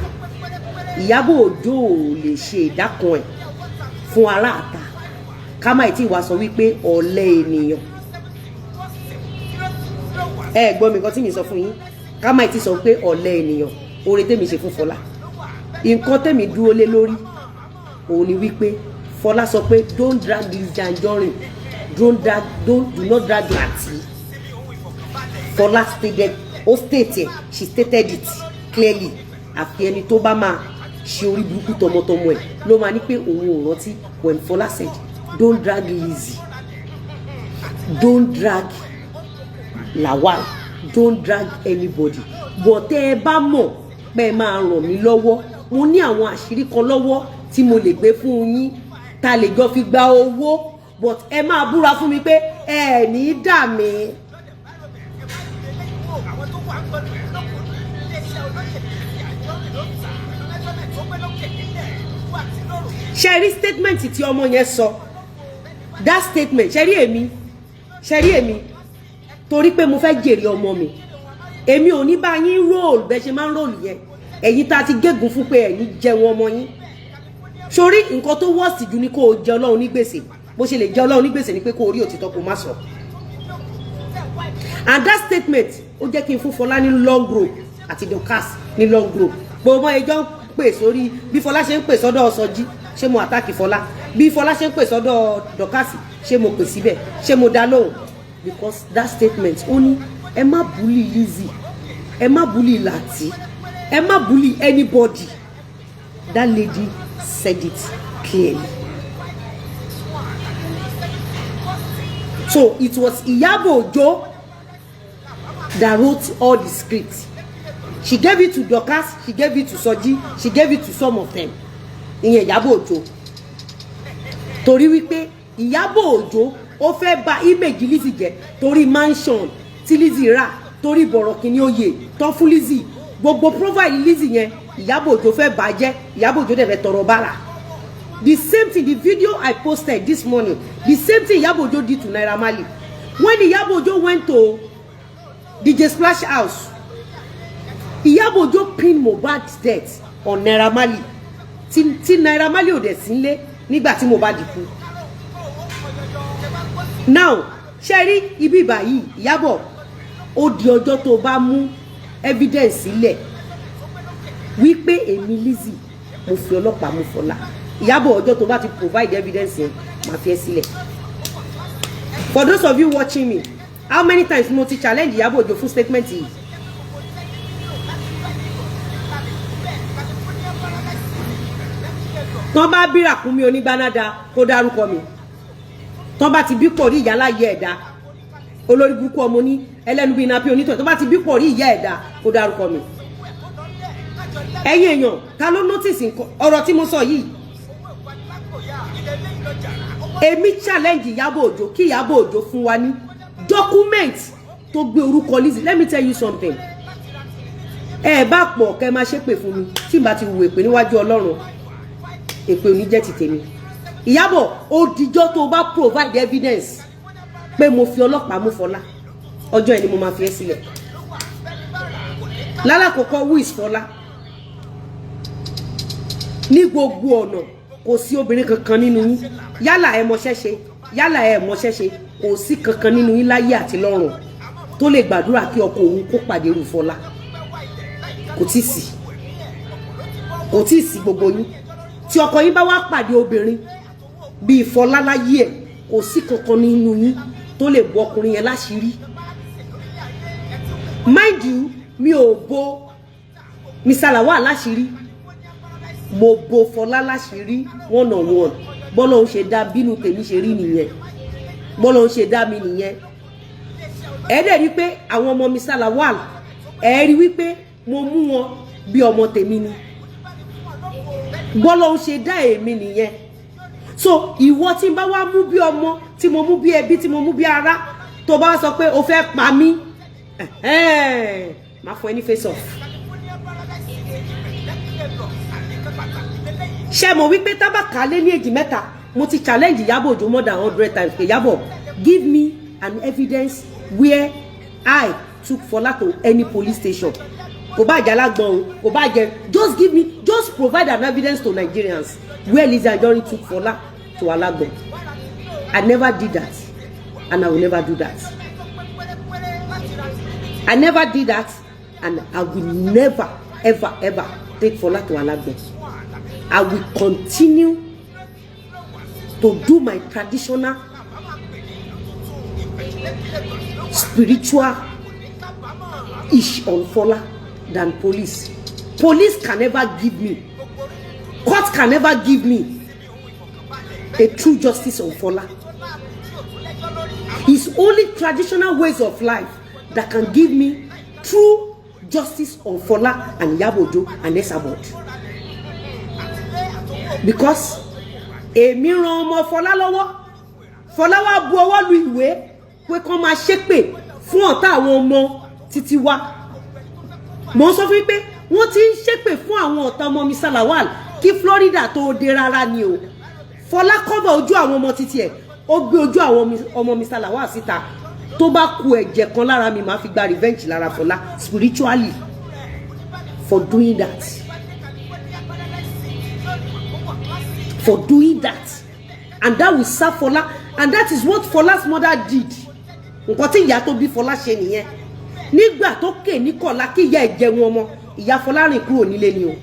Iyabo ò lè ṣe ìdákan ẹ̀ fún ará àta. Ká má tí wá sọ wípé ọ̀lẹ ènìyàn. Ẹ gbọ́ mi nǹkan tí mi sọ fún yín. Ká má tí sọ pé ọ̀lẹ ènìyàn. Oore tèmi ṣe fún Fola. Nǹkan tèmi dúró lé lórí òun ni wípé Fola sọ pé don't drag Lizzy Anjorin. Do not drag Lati. Fola stated, she stated it clearly. Àfi ẹni tó bá máa ṣe orí burúkú tọmọtọmọ ẹ̀ ló máa ní pé òun ò rántí when Fola said don't drag Lizzy, don't drag Lawal, don't drag anybody. But tẹ́ ẹ bá mọ̀ pé ẹ máa ràn mí lọ́wọ́, mo ní àwọn àṣírí kan lọ́wọ́ tí mo lè gbé fún yín tá lè jọ fi gba owó, but ẹ máa búra fún mi pé ẹ ní dà mí. Sherry statement tí ọmọ yẹn sọ, that statement Sherry èmi torí pé mo fẹ́ jèrè ọmọ mi, èmi ò ní bá yín roll bẹ́ẹ̀ ṣe máa ń roll yẹn, ẹ̀yin tá ti gégùn fún pé ẹ̀yin jẹun ọmọ yín. Sórí nǹkan tó worst jù ni kó o jẹ Ọlọ́run ní gbèsè, bó ṣe lè jẹ Ọlọ́run ní gbèsè ni pé kó o rí òtítọ́ kó má sọ. And that statement ó jẹ́ kí n fún Fola ní long rope àti Dorcas ní long group gbogbo ẹjọ́ ń pè sórí bí Fọlá ṣe ń pè sọ́dọ̀ Sọjí ṣé mo àtàkì Fọlá bí Fọlá ṣe ń pè sọ́dọ̀ Dorcas ṣé mo pè síbẹ̀ ṣé mo dá lóhùn because that statement ó ní ẹ má bully Lizzy ẹ má bully Lati ẹ má bully anybody. That lady said it clearly. So it was Iyabo Ojo that wrote all the scripts. She gave it to Dorcas, she gave it to Soji, she gave it to some of them. Ìyẹn Iyabo Ojo. Torí wípé Iyabo Ojo ó fẹ́ bà image Lizzy jẹ́ torí mansion tí Lizzy rà torí borokini oyè tó fún Lizzy gbogbo profile Lizzy yẹn Iyabo Ojo fẹ́ bàjẹ́ Iyabo Ojo dẹ̀ fẹ́ tọrọ bárà. The same thing, the video I posted this morning, the same thing Iyabo Ojo did to Naira Marley. When Iyabo Ojo went to DJ Splash House, Iyabo Ojo pinned Mohbad's death on Naira Marley. Tí Naira Marley ò dẹ̀ sí nílé nígbà tí Mohbad kú. Now, ṣẹ́rí ibi báyìí Iyabo ó di ọjọ́ tó bá mú evidence sílẹ̀ wípé èmi Lizzy mo fi ọlọ́pàá mú Fọlá. Iyabo ọjọ́ tó bá ti provide evidence yẹn máa fi ẹ́ sílẹ̀. For those of you watching me, how many times mo ti challenge Iyabo Ojo fún statement yìí? Tán bá bí Ràkúnmí onígbánádá kó dárúkọ mi. Tán bá ti bí pọ̀ rí ìyá láyé ẹ̀dá olórí burúkú ọmọ ní ẹlẹ́nu bíi napi onítọ̀. Tán bá ti bí pọ̀ rí ìyá ẹ̀dá kó dárúkọ mi. Ẹ̀yin èèyàn ta ló notice nǹkan ọ̀rọ̀ tí mo sọ yìí? Èmi challenge Iyabo Ojo kí Iyabo Ojo fún wa ní document tó gbé orúkọ Lizzy. Let me tell you something. Ẹ bá pọ̀ kẹ́ máa ṣépè fún mi tí n bá ti wù èpè níwájú Ọlọ́run èpè ò ní jẹ́ ti tèmi. Iyabo ó dijọ́ tó bá provide evidence pé mo fi ọlọ́pàá mú Fọlá ọjọ́ ẹni mo máa fi ẹ́ sílẹ̀. Lálàkọ́kọ́ who is Fọlá? Ní gbogbo ọ̀nà kò sí obìnrin kankan nínú yín yálà ẹ mọṣẹ́ ṣe yálà ẹ mọṣẹ́ ṣe kò sí kankan nínú yín láyé àti lọ́run tó lè gbàdúrà kí ọkọ òun kó pàdé irú Fọlá. Kò tí sí gbogbo yín tí ọkọ yín bá wá pàdé obìnrin bíi Fọlá láyé ẹ̀ kò sí kankan nínú yín tó lè bo ọkùnrin yẹn láṣìírí. Mind you, mi ò bo Mr. Lawal láṣìírí, mo bo Fọlá láṣìírí one on one. Bọ́lọ̀ ń ṣe dá bínú tèmi ṣe rí nìyẹn, bọ́lọ̀ ń ṣe dá mi nìyẹn. Ẹ dẹ̀ rí pé àwọn ọmọ Mr. Lawal ẹ rí wípé mo mú wọn bí ọmọ tèmi ni, bọ́lọ̀ ń ṣe dá èmi nìyẹn. So ìwọ tí n bá wá mú bí ọmọ, tí mo mú bí ẹbí, tí mo mú bí ará, tó bá sọ pé o fẹ́ pa mí, máa fún ẹ ní face off. Ṣé mo wí pé tábàkà lé ní èjì mẹ́ta mo ti challenge Iyabo Ojo more than 100 times pé Iyabo, give me an evidence where I took Fola to any police station. Kò bá jẹ́ alágbọ̀n, kò bá jẹ́, just give me, just provide an evidence to Nigerians where Lizzy Anjorin took Fola to Alagbon. I never did that, and I will never do that. I never did that, and I will never, ever, ever take Fola to Alagbon. I will continue to do my traditional, spiritual ish on Fola than police. Police can never give me, court can never give me a true justice on Fola. It's only traditional ways of life that can give me true justice on Fola and Iyabo Ojo and Esadog. Because èmi ràn ọmọ Fola lọ́wọ́, Fola wá bu ọwọ́ lu ìwé pé kán máa ṣépè fún ọ̀tá àwọn ọmọ títí wá. Mo sọ fún pé wọ́n ti ń ṣépè fún àwọn ọ̀tá ọmọ Mr. Lawal kí Florida tó dé rárá ni o. Fola cover ojú àwọn ọmọ títí ẹ̀, ó gbé ojú àwọn ọmọ Mr. Lawal síta. Tó bá ku ẹ̀jẹ̀ kan lára mi máa fi gba revenge lára Fola spiritually for doing that. For doing that, and that will serve Fola, and that is what Fola's mother did. Nǹkan tí ìyá tó bí Fola ṣe nìyẹn. nígbà tó kè ní kọ̀lá kí ìyá ẹ̀ jẹun ọmọ ìyá Fọlá rìn kúrò nílé ni o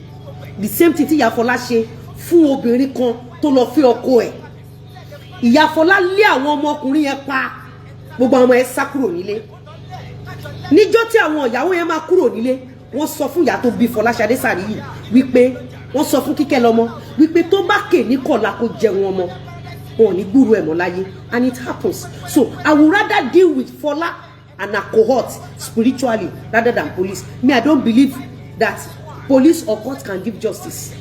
the same thing tí ìyá Fọlá ṣe fún obìnrin kan tó lọ fẹ́ ọkọ ẹ̀ ìyá Fọlá lé àwọn ọmọkùnrin yẹn pa gbogbo àwọn ẹ̀ sá kúrò nílé níjọ́ tí àwọn ìyàwó yẹn máa kúrò nílé wọ́n sọ fún ìyá tó bí Fọláṣadé Sàríyì wípé wọ́n sọ fún Kíkẹ́ lọ́mọ wípé tó bá kè ní kọ̀lá kó jẹun ọmọ wọn ò ní gbúrú ẹ̀ mọ́ láyé and it happens so I would rather deal with Fola and her cohort spiritually rather than police. Me, I don't believe that police or court can give justice.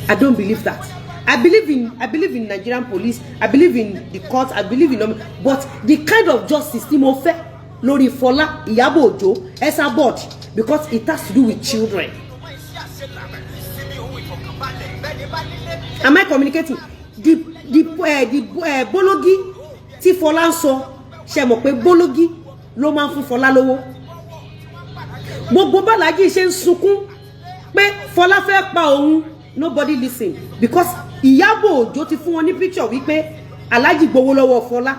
I don't believe that. I believe in Nigerian police. I believe in the court. I believe in them. But the kind of justice tí mo fẹ́ lórí Fola, Iyabo Ojo, Esadog, because it has to do with children. Am I communicating? The bologi tí Fola ń sọ ṣe mọ̀ pé bólógì ló máa ń fún Fọlá lówó gbogbo bàlájì ṣe ń sunkún pé Fọlá fẹ́ pa òun nobody listen because Iyabo Ojo ti fún wọn ní picture wípé Aláàjì gbowó lọ́wọ́ Fọlá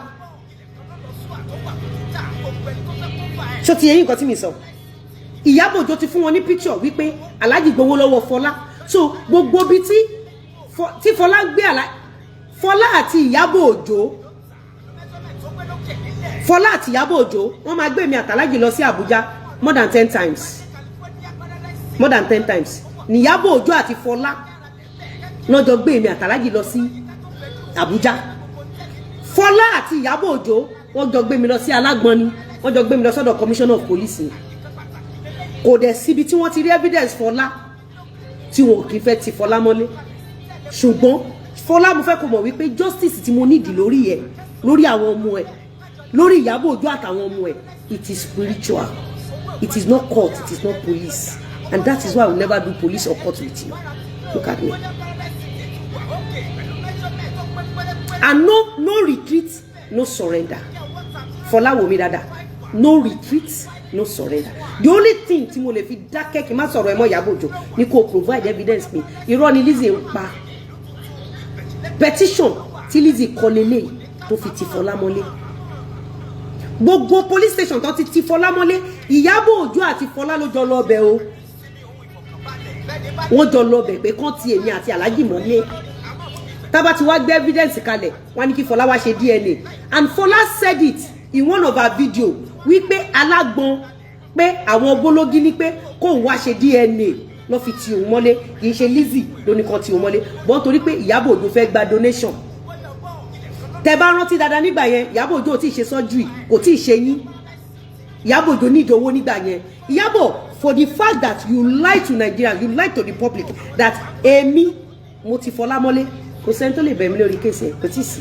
ṣó ti yẹn nǹkan tí mi sọ Iyabo Ojo ti fún wọn ní picture wípé Aláàjì gbowó lọ́wọ́ Fọlá so gbogbo bí tí Fọlá gbé Fọlá àti Iyabo Ojo Fola àti Iyabo Ojo wọ́n máa gbé mi àtàlájì lọ sí Abuja more than 10 times ni Iyabo Ojo àti Fola náà jọ gbé mi àtàlájì lọ sí Abuja Fola àti Iyabo Ojo wọ́n jọ gbé mi lọ sí Alágbọn ni wọ́n jọ gbé mi lọ sọ́dọ̀ commissioner of police ni kò dẹ̀ síbi tí wọ́n ti rí evidence Fola tí wọn kì í fẹ́ ti Fola mọ́lé ṣùgbọ́n Fola mo fẹ́ kó mọ̀ wípé justice tí mo nídìí lórí ẹ̀ lórí àwọn ọmọ ẹ̀ lórí Iyabo Ojo àtàwọn ọmọ ẹ̀ it is spiritual it is not court it is not police and that is why I will never do police or court with you look at me and no retreat no surrender Fola wo mi dada no retreat no surrender the only thing tí mo lè fi dákẹ́ kí n má sọ̀rọ̀ ẹ̀ mọ́ Iyabo Ojo ni kò provide evidence pé irọ́ ni Lizzy ń pa petition tí Lizzy kọ lélẹ̀ tó fi ti Fola mọ́lé gbogbo police station tó ti Fola mọ́lé Iyabo Ojo àti Fola ló jọ lọ bẹ̀ o wọ́n jọ lọ bẹ̀ pé kán ti èmi àti Aláàjì mọ́lé tá bá ti wá gbé evidence kalẹ̀ wọ́n ní kí Fola wá ṣe DNA and Fola said it in one of her video wípé Alágbọn pé àwọn bólógì ní pé kóun wá ṣe DNA ló fi ti òun mọ́lé kì í ṣe Lizzy ló ní kan ti òun mọ́lé bọ́n torí pé Iyabo Ojo fẹ́ gba donation tẹ́ bá rántí dáadáa nígbà yẹn Iyabo Ojo ò tí ì ṣe surgery kò tí ì ṣe yín Iyabo Ojo ní ìdòwò nígbà yẹn Iyabo for the fact that you lie to Nigeria you lie to the public that èmi mo ti Fola mọ́lé kò sẹ́ni tó lè bẹ̀ mí lórí kéèsì kò tí ì sí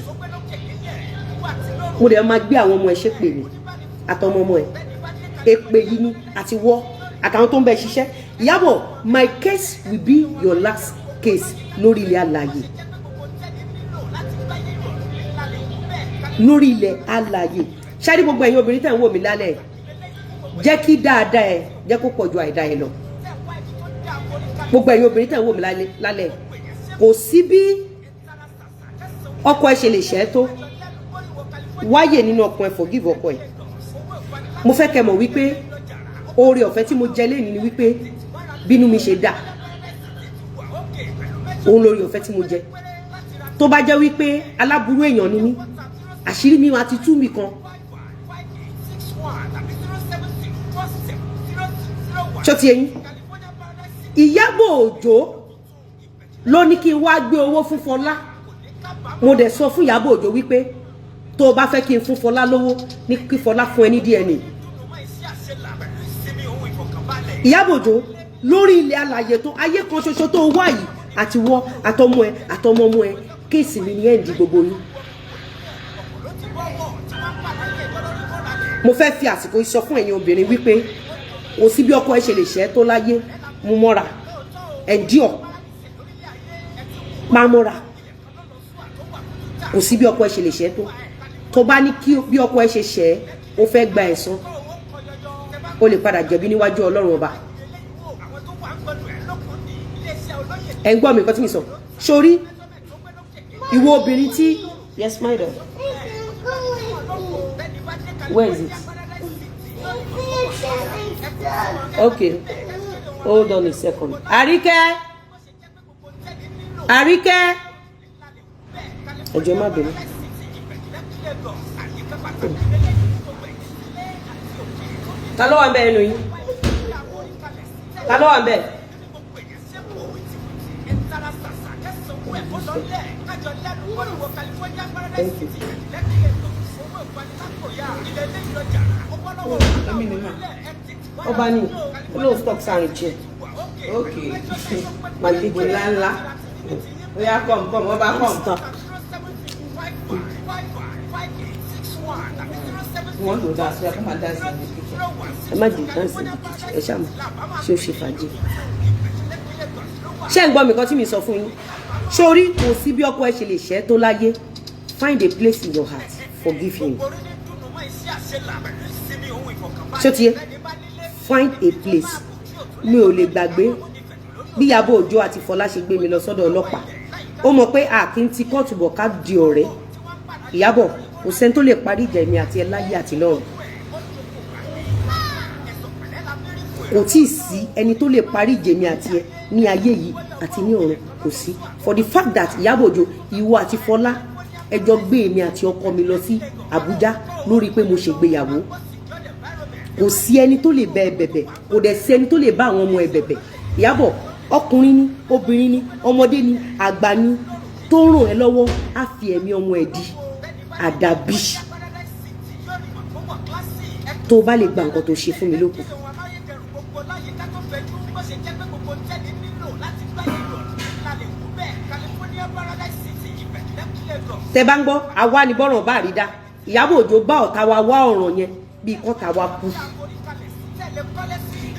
mo dẹ̀ máa gbé àwọn ọmọ ẹ̀ ṣépè mi àtọmọ ọmọ ẹ̀ èpè yìí ni àti wọ́ àtàwọn tó ń bẹ ṣiṣẹ́ Iyabo my case will be your last case lórí ilẹ̀ alààyè lórí ilẹ̀ alààyè ṣáàrí gbogbo ẹ̀yin obìnrin tẹ̀ ń wò mí lálẹ́ jẹ́ kí dáadáa ẹ jẹ́ kó pọ̀ ju àìdá ẹ lọ gbogbo ẹ̀yin obìnrin tẹ̀ ń wò mí lálẹ́ kò sí bí ọkọ ẹ ṣe lè ṣẹ́ tó wáyè nínú ọkọ ẹ forgive ọkọ ẹ mo fẹ́ kẹ́ mọ̀ wípé oore ọ̀fẹ́ tí mo jẹ lẹ́ni ni wípé bínú mi ṣe dà òun lórí ọ̀fẹ́ tí mo jẹ tó bá jẹ́ wípé aláburú èèyàn ni mí àṣírí mi wá ti tú mi kan ṣó ti ẹ̀yin Iyabo Ojo ló ní kí n wá gbé owó fún Fola mo dẹ̀ sọ fún Iyabo Ojo wípé tó bá fẹ́ kí n fún Fola lówó ní kí Fola fún ẹ ní DNA Iyabo Ojo lórí ilẹ̀ alààyè tó ayé kan ṣoṣo tó wá yìí àti wọ́ àtọmọ ẹ àtọmọ ọmọ ẹ kéèsì mi ní ẹ̀ǹdì gbogbo yín mo fẹ́ fi àsìkò sọ fún ẹ̀yin obìnrin wípé kò sí bí ọkọ ẹ ṣe lè ṣẹ́ tó láyé mú mọ́ra endure máa mọ́ra kò sí bí ọkọ ẹ ṣe lè ṣẹ́ tó bá ní kí bí ọkọ ẹ ṣe ṣẹ́ ó fẹ́ gba ẹ̀san ó lè padà jẹ̀bi níwájú Ọlọ́run ọba ẹ̀ ń gbọ́ mi nǹkan tí mi sọ sórí ìwọ obìnrin tí yes my daughter where is it Okay, hold on a second. Arike, ẹjọ́ má bínú. Ta ló wà ńbẹ̀ nínú yín? Ta ló wà ńbẹ̀? Thank you. Ọba ni olóò stop sáàrin chair. Okay. Màlejò ńláńlá. Oya come ọba come. Wọ́n lò dá sí ẹ kó máa dá sí ẹ ní kíkẹ́. Ẹ má jẹ́ dáǹsì ní kíkẹ́ ẹ ṣàmù ṣé ó ṣe fàájì. Ṣé ń gbọ́ mi kan tí mi sọ fún yín? Sórí kò sí bí ọkọ ẹ ṣe lè ṣẹ́ tó láyé. Find a place in your heart. Forgive him. Ṣé ti yé? Find a place. Mi ò lè gbàgbé bí Iyabo Ojo àti Fola ṣe gbé mi lọ sọ́dọ̀ ọlọ́pàá. Ó mọ̀ pé a kì í ti kóòtù bọ̀ ká di ọ̀rẹ́. Iyabo kò sẹ́ni tó lè parí ìjà èmi àti ẹ láyé àti lọ́run. Kò tí ì sí ẹni tó lè parí ìjà èmi àti ẹ ní ayé yìí àti ní ọ̀run kò sí. For the fact that Iyabo Ojo ìwọ àti Fola ẹjọ́ gbé èmi àti ọkọ mi lọ sí Abuja lórí pé mo ṣègbéyàwó. Kò sí ẹni tó lè bẹ ẹ bẹ̀bẹ̀, kò dẹ̀ sí ẹni tó lè bá àwọn ọmọ ẹ bẹ̀bẹ̀. Iyabo ọkùnrin ni, obìnrin ni, ọmọdé ni, àgbà ni tó ràn ẹ́ lọ́wọ́ á fi ẹ̀mí ọmọ ẹ̀ di àdàbí. Tó bá lè gba nǹkan tó ṣe fún mi lókun. Tẹ́ bá ń gbọ́ àwa ni bọ́ràn bá rí dá. Iyabo Ojo bá ọ̀tá wa wá ọ̀ràn yẹn bí kọ́ta wa kú.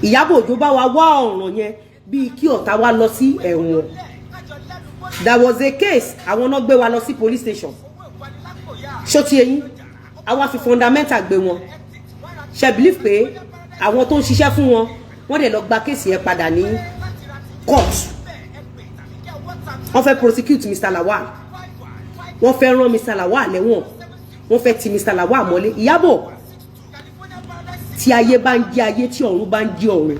Iyabo Ojo bá wa wá ọ̀ràn yẹn bí kí ọ̀tá wa lọ sí ẹ̀wọ̀n. There was a case àwọn náà gbé wa lọ sí police station. Ṣó ti eyín àwa fi fundamental gbé wọn. Ṣé believe pé àwọn tó ń ṣiṣẹ́ fún wọn wọ́n dẹ̀ lọ gba kéèsì yẹn padà ní court. Wọ́n fẹ́ prosecute Mr. Lawal. Wọ́n fẹ́ rán Mr. Lawal lẹ́wọ̀n. Wọ́n fẹ́ ti Mr. Lawal mọ́lé. Iyabo tí ayé bá ń jẹ́ ayé tí ọ̀run bá ń jẹ́ ọ̀run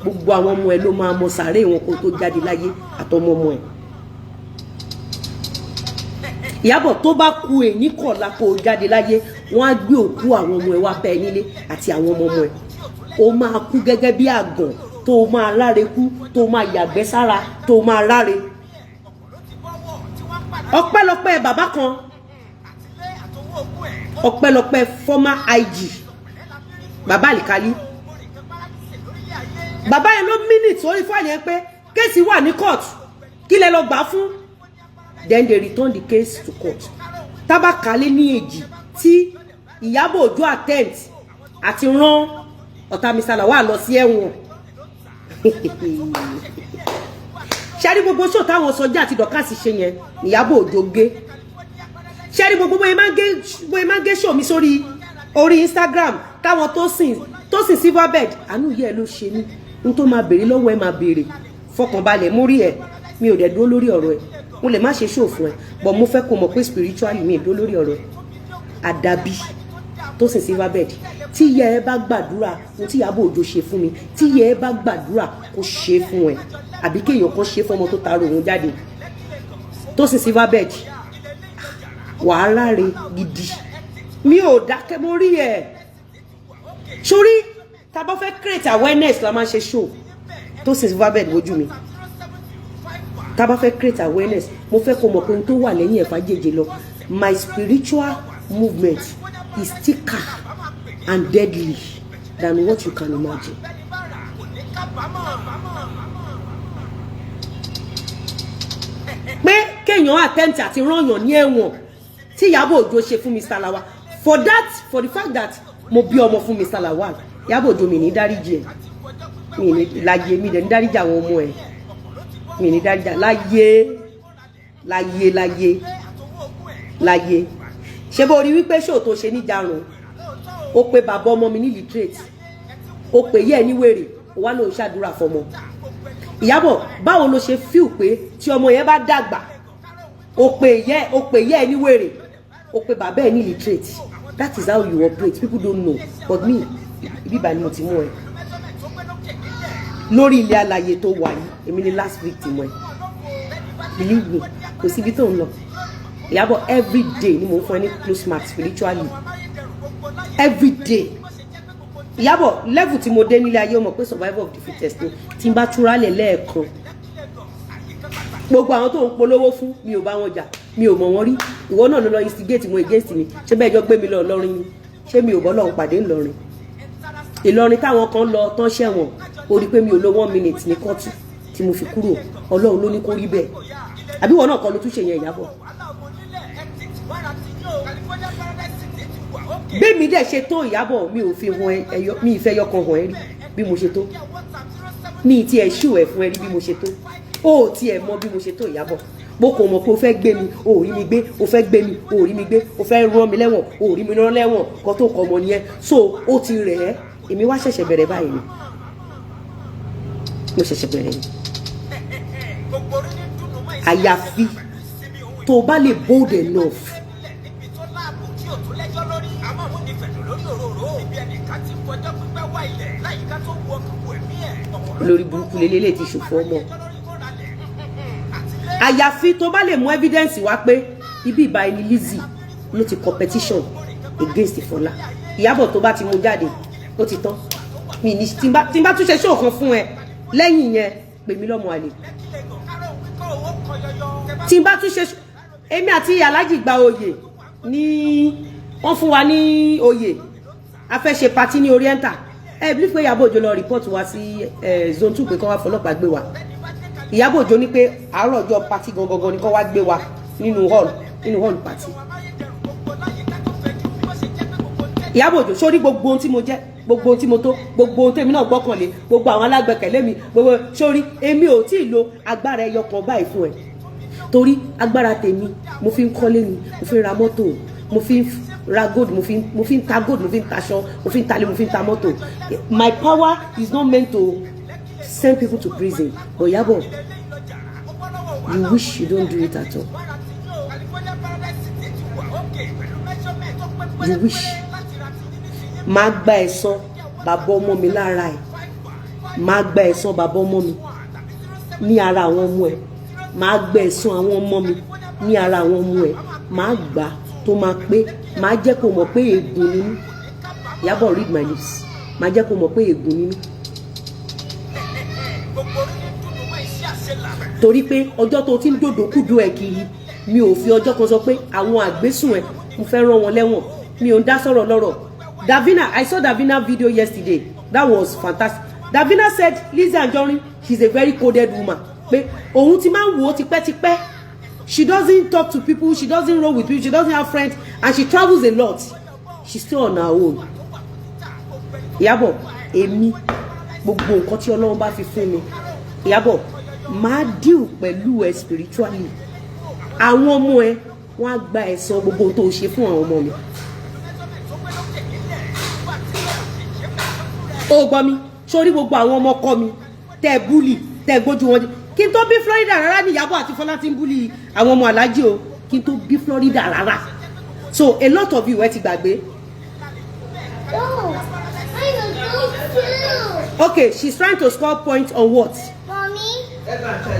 gbogbo àwọn ọmọ ẹ ló máa mọ sàárè wọn kó tó jáde láyé àtọmọ ọmọ ẹ. Iyabo tó bá kú ẹ ní kọ̀ọ̀la kó jáde láyé wọ́n á gbé òkú àwọn ọmọ ẹ wá bá ẹ nílé àti àwọn ọmọ ọmọ ẹ. Ó máa kú gẹ́gẹ́ bí àgàn tó máa ráre kú tó máa yàgbẹ́ sára tó máa ráre. Ọpẹ́lọpẹ́ bàbá kan, ọpẹ́lọpẹ́ former IG bàbá Alikali. Bàbá yẹn ló minute orí fáìlì yẹn pé kéèsì wà ní court kí lẹ lọ gbà fún. Then they return the case to court. Tabakale ní èjì tí Iyabo Ojo attempt àti rán ọ̀tá Mr. Lawal lọ sí ẹ̀wọ̀n. Ṣẹ́rí gbogbo ṣó táwọn sọjá àti dọ̀kásì ṣe yẹn ni Iyabo Ojo gé. Ṣẹ́rí gbogbo bóyá máa ń gé ṣó mi sórí Instagram táwọn tó sìn silverbed àánú yẹ ló ṣe ní n tó máa béèrè lọ́wọ́ ẹ máa béèrè fọkànbalẹ̀ mórí ẹ mi ò dẹ̀ dúró lórí ọ̀rọ̀ ẹ mo lè má ṣe ṣó fún ẹ but mo fẹ́ kó mọ̀ pé spiritually mi ò dúró lórí ọ̀rọ̀ ẹ àdàbí tó sìn silverbed tí ìyá ẹ bá gbàdúrà fún tí Iyabo Ojo ṣe fún mi tí ìyá ẹ bá gbàdúrà kó ṣe fún ẹ àbí kéèyàn kan ṣe fọmọ tó taaro òun jáde tó sìn silverbed wàhálà rẹ gidi mi ò dákẹ́ mo rí ẹ sórí tá bá fẹ́ create awareness la máa ṣe show tó sìn silverbed wojú mi tá bá fẹ́ create awareness mo fẹ́ kó mọ̀ pé n tó wà lẹ́yìn ẹ̀fà jèjì lọ my spiritual movement is thicker and deadly than what you can imagine. Pé kéèyàn attempt àti rányàn ní ẹ̀wọ̀n tí Iyabo Ojo ṣe fún Mr. Lawal for the fact that mo bí ọmọ fún Mr. Lawal Iyabo Ojo mi ní dáríjì ẹ mi ní láyé mi dẹ̀ ní dáríjì àwọn ọmọ ẹ mi ní dáríjì láyé ṣé bó rí wípé ṣó tó ṣe ní jarun ó pé bàbá ọmọ mi ní literate ó pé yẹ ní wèrè ó wá lóun ṣàdúrà fọmọ Iyabo báwo ló ṣe feel pé tí ọmọ yẹn bá dàgbà ó pé yẹ ní wèrè ó pé bàbá ẹ ní literate. That is how you operate. People don't know. But me, ibi ba ni mo ti mú ẹ. lórí ilé alàyè tó wà yìí èmi ni last victim ẹ believe me kò síbi tó ń lọ Iyabo every day ni mo ń fún ẹ ní close mark spiritually every day Iyabo level tí mo dé nílé ayé ọmọ pé survival of the fittest ni tí n bá túra lẹ̀ lẹ́ẹ̀kan gbogbo àwọn tó ń polówó fún mi ò bá wọn jà mi ò mọ̀ wọ́n rí ìwọ náà ló lọ instigate wọn against mi ṣé bẹ́ẹ̀ jọ gbé mi lọ Ìlọrin ni ṣé mi ò bọ́ lọ́hùn pàdé Ìlọrin Ìlọrin táwọn kan lọ tán ṣẹ̀wọ̀n ó rí pé mi ò lo 1 minute ní kóòtù tí mo fi kúrò Ọlọ́run ló ní kó rí bẹ́ẹ̀ àbí ìwọ náà kọ́ ló tún ṣe yẹn Iyabo bí mi dẹ̀ ṣe tó Iyabo mi ò fi hàn ẹyọ mi ìfẹ́ yọkan hàn ẹ́ rí bí mo ṣe tó mi ti ẹ̀ ṣù ẹ̀ fún ẹ rí bí mo ṣe tó ó ti ẹ̀ mọ bí mo ṣe tó Iyabo mo kò mọ̀ pé o fẹ́ gbé mi o rí mi gbé o fẹ́ gbé mi o rí mi gbé o fẹ́ rán mi lẹ́wọ̀n o rí mi rán lẹ́wọ̀n kan tó kọ ọmọ nìyẹn so ó ti rẹ̀ ẹ́ èmi wá ṣẹ̀ṣẹ̀ bẹ̀rẹ̀ báyìí ni mo ṣẹ̀ṣẹ̀ bẹ̀rẹ̀ ni àyàfi tó bá lè bold enough lórí burúkú lélẹ́lẹ́ ti ṣòfò ọmọ àyàfi tó bá lè mú evidence wá pé ibi ìbá ẹni Lizzy ló ti competition against Fola Iyabo tó bá ti mú jáde ó ti tán mi ní tí n bá tún ṣe show kan fún ẹ lẹ́yìn yẹn pè mí lọ́mọ àlè tí n bá tún ṣe èmi àti Alhaji gba oyè ní wọ́n fún wa ní oyè a fẹ́ ṣe party ní Oriental bí pé Iyabo Ojo lọ report wa sí zone 2 pé kó wá fọlọ́pàá gbé wa Iyabo Ojo ní pé àárọ̀ ọjọ́ party gangan ni kó wá gbé wa nínú hall party Iyabo Ojo sórí gbogbo ohun tí mo jẹ́ gbogbo ohun tí mo tó gbogbo ohun tèmi náà gbọ́kànlé gbogbo àwọn alágbẹ̀kẹ̀lé mi gbogbo sórí èmi ò tí ì lo agbára ẹyọ kan báyìí fún ẹ torí agbára tèmi mo fi ń kọ́lé ni mo fi ń ra mọ́tò mo fi ń ra gold mo fi ń ta gold mo fi ń taṣọ mo fi ń talé mo fi ń ta mọ́tò my power is not meant to send people to prison but Iyabo you wish you don't do it at all you wish máa gba ẹ̀san bàbá ọmọ mi lára ẹ̀ máa gba ẹ̀san bàbá ọmọ mi ní ara àwọn ọmọ ẹ̀ máa gba ẹ̀san àwọn ọmọ mi ní ara àwọn ọmọ ẹ̀ máa gbà tó máa pé máa jẹ́ kó mọ̀ pé ègún ni mí Iyabo read my lips máa jẹ́ kó mọ̀ pé ègún ni mí torí pé ọjọ́ tó ti ń dòdò kúdò ẹ̀ kiri mi ò fi ọjọ́ kan sọ pé àwọn àgbésùn ẹ̀ mo fẹ́ rán wọn lẹ́wọ̀n mi ò ń dá sọ̀rọ̀ lọ́rọ̀ Davina, I saw Davina video yesterday. That was fantastic. Davina said Lizzy Anjorin, she's a very coded woman. Pé òun ti máa ń wò ó tipẹ́tipẹ́. She doesn't talk to people, she doesn't roll with people, she doesn't have friends, and she travels a lot. She's still on her own. Iyabo, èmi gbogbo nǹkan tí Ọlọ́run bá fi fún mi. Iyabo, máa deal pẹ̀lú ẹ spiritually. Àwọn ọmọ ẹ wọ́n á gba ẹ̀san gbogbo tó ṣe fún àwọn ọmọ mi. Ó gbọ́ mi sórí gbogbo àwọn ọmọ ọkọ mi tẹ́ búlì tẹ́ gbójú wọn kí n tó bí Florida rárá ní Iyabo àti Fola ti ń búlì àwọn ọmọ Alhaji o kí n tó bí Florida rárá so a lot of you ẹ ti gbàgbé. Okay, she's trying to score points on what? Mommy.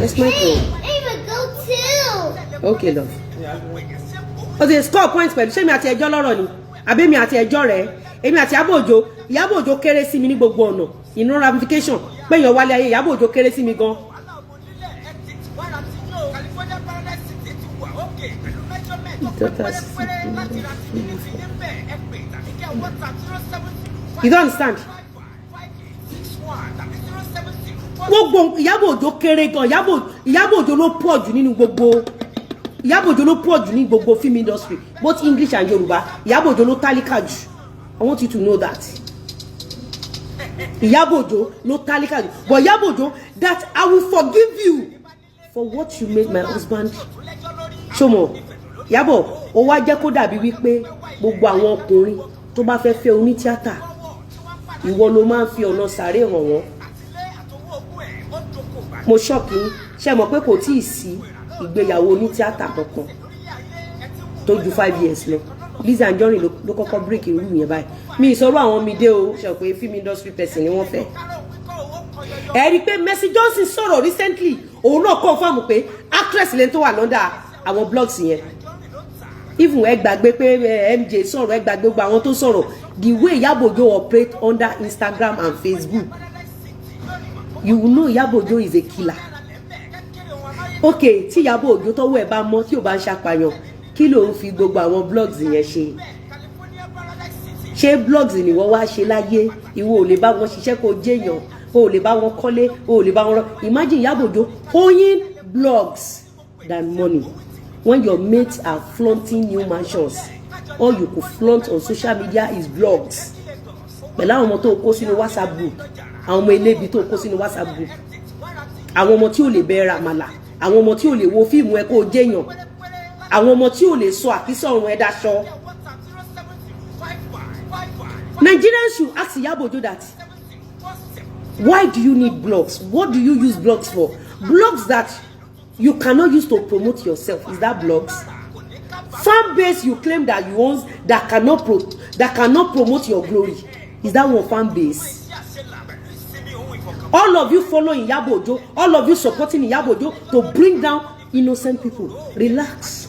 Let's make it. I will go too. Okay, love. Okay, score points pẹ̀lú ṣé mi àti ẹjọ́ lọ́rọ̀ ni àbí mi àti ẹjọ́ rẹ̀ èmi àti Iyabo Ojo kéré sí mi ní gbogbo ọ̀nà inú ramification pé èèyàn wálé ayé Iyabo Ojo kéré sí mi gan. You don't understand? Gbogbo Iyabo Ojo kéré gan Iyabo Ojo ló pọ̀ jù nínú gbogbo Iyabo Ojo ló pọ̀ jù ní gbogbo film industry both English and Yoruba Iyabo Ojo ló tálíkà jù. I want you to know that. Iyabo Ojo no tálíkà jù but Iyabo Ojo that I will forgive you for what you made my husband. Ṣọmọ Iyabo ó wá jẹ́ kó dàbí wípé gbogbo àwọn ọkùnrin tó bá fẹ́ fẹ́ oní tíátà ìwọ ló máa ń fi ọ̀nà sàárè hàn wọ́n. Mo ṣọ́ọ̀kì ṣe mọ̀ pé kò tíì sí ìgbéyàwó oní tíátà kankan tó ju 5 years lọ. Lizzy Anjorin ló kọ́kọ́ break irú yẹn báyìí mi ìsọ̀rọ̀ àwọn mi dé o ṣe pé film industry person ni wọ́n fẹ́ ẹ rí pé Mercy Johnson sọ̀rọ̀ recently òun náà confirm pé actress lẹ́ni tó wà lọ́dà àwọn blogs yẹn even ẹ gbàgbé pé MJ sọ̀rọ̀ ẹ gbàgbé gbogbo àwọn tó sọ̀rọ̀ the way Iyabo Ojo operate under Instagram and Facebook you know Iyabo Ojo is a killer. Okay, tí Iyabo Ojo tọ́wọ́ ẹ̀ bá mọ́ tí ò bá ń ṣàpàyàn kí ló ń fi gbogbo àwọn blogs yẹn ṣe blogs ni wọ́n wá ṣe láyé ìwọ ò lè bá wọn ṣiṣẹ́ kó jẹ́yàn o ò lè bá wọn kọ́lé o ò lè bá wọn rọ imagine Iyabo Ojo owning blogs than money when your mates are flaunting new mansions all you could flaunt on social media is blogs pẹ̀lú àwọn ọmọ tó kó sínú WhatsApp group àwọn ọmọ elébi tó kó sínú WhatsApp group àwọn ọmọ tí ò lè bẹ̀rẹ̀ àmàlà àwọn ọmọ tí ò lè wo fíìmù ẹ kó jẹ́yàn àwọn ọmọ tí ò lè sọ àkísọ̀rùn ẹ dáṣọ. Nigerians should ask Iyabo Ojo that why do you need blogs? What do you use blogs for? Blogs that you cannot use to promote yourself, is that blogs? Fan base you claim that you own that cannot promote your glory, is that one fan base? All of you following Iyabo Ojo, all of you supporting Iyabo Ojo to bring down innocent people. Relax.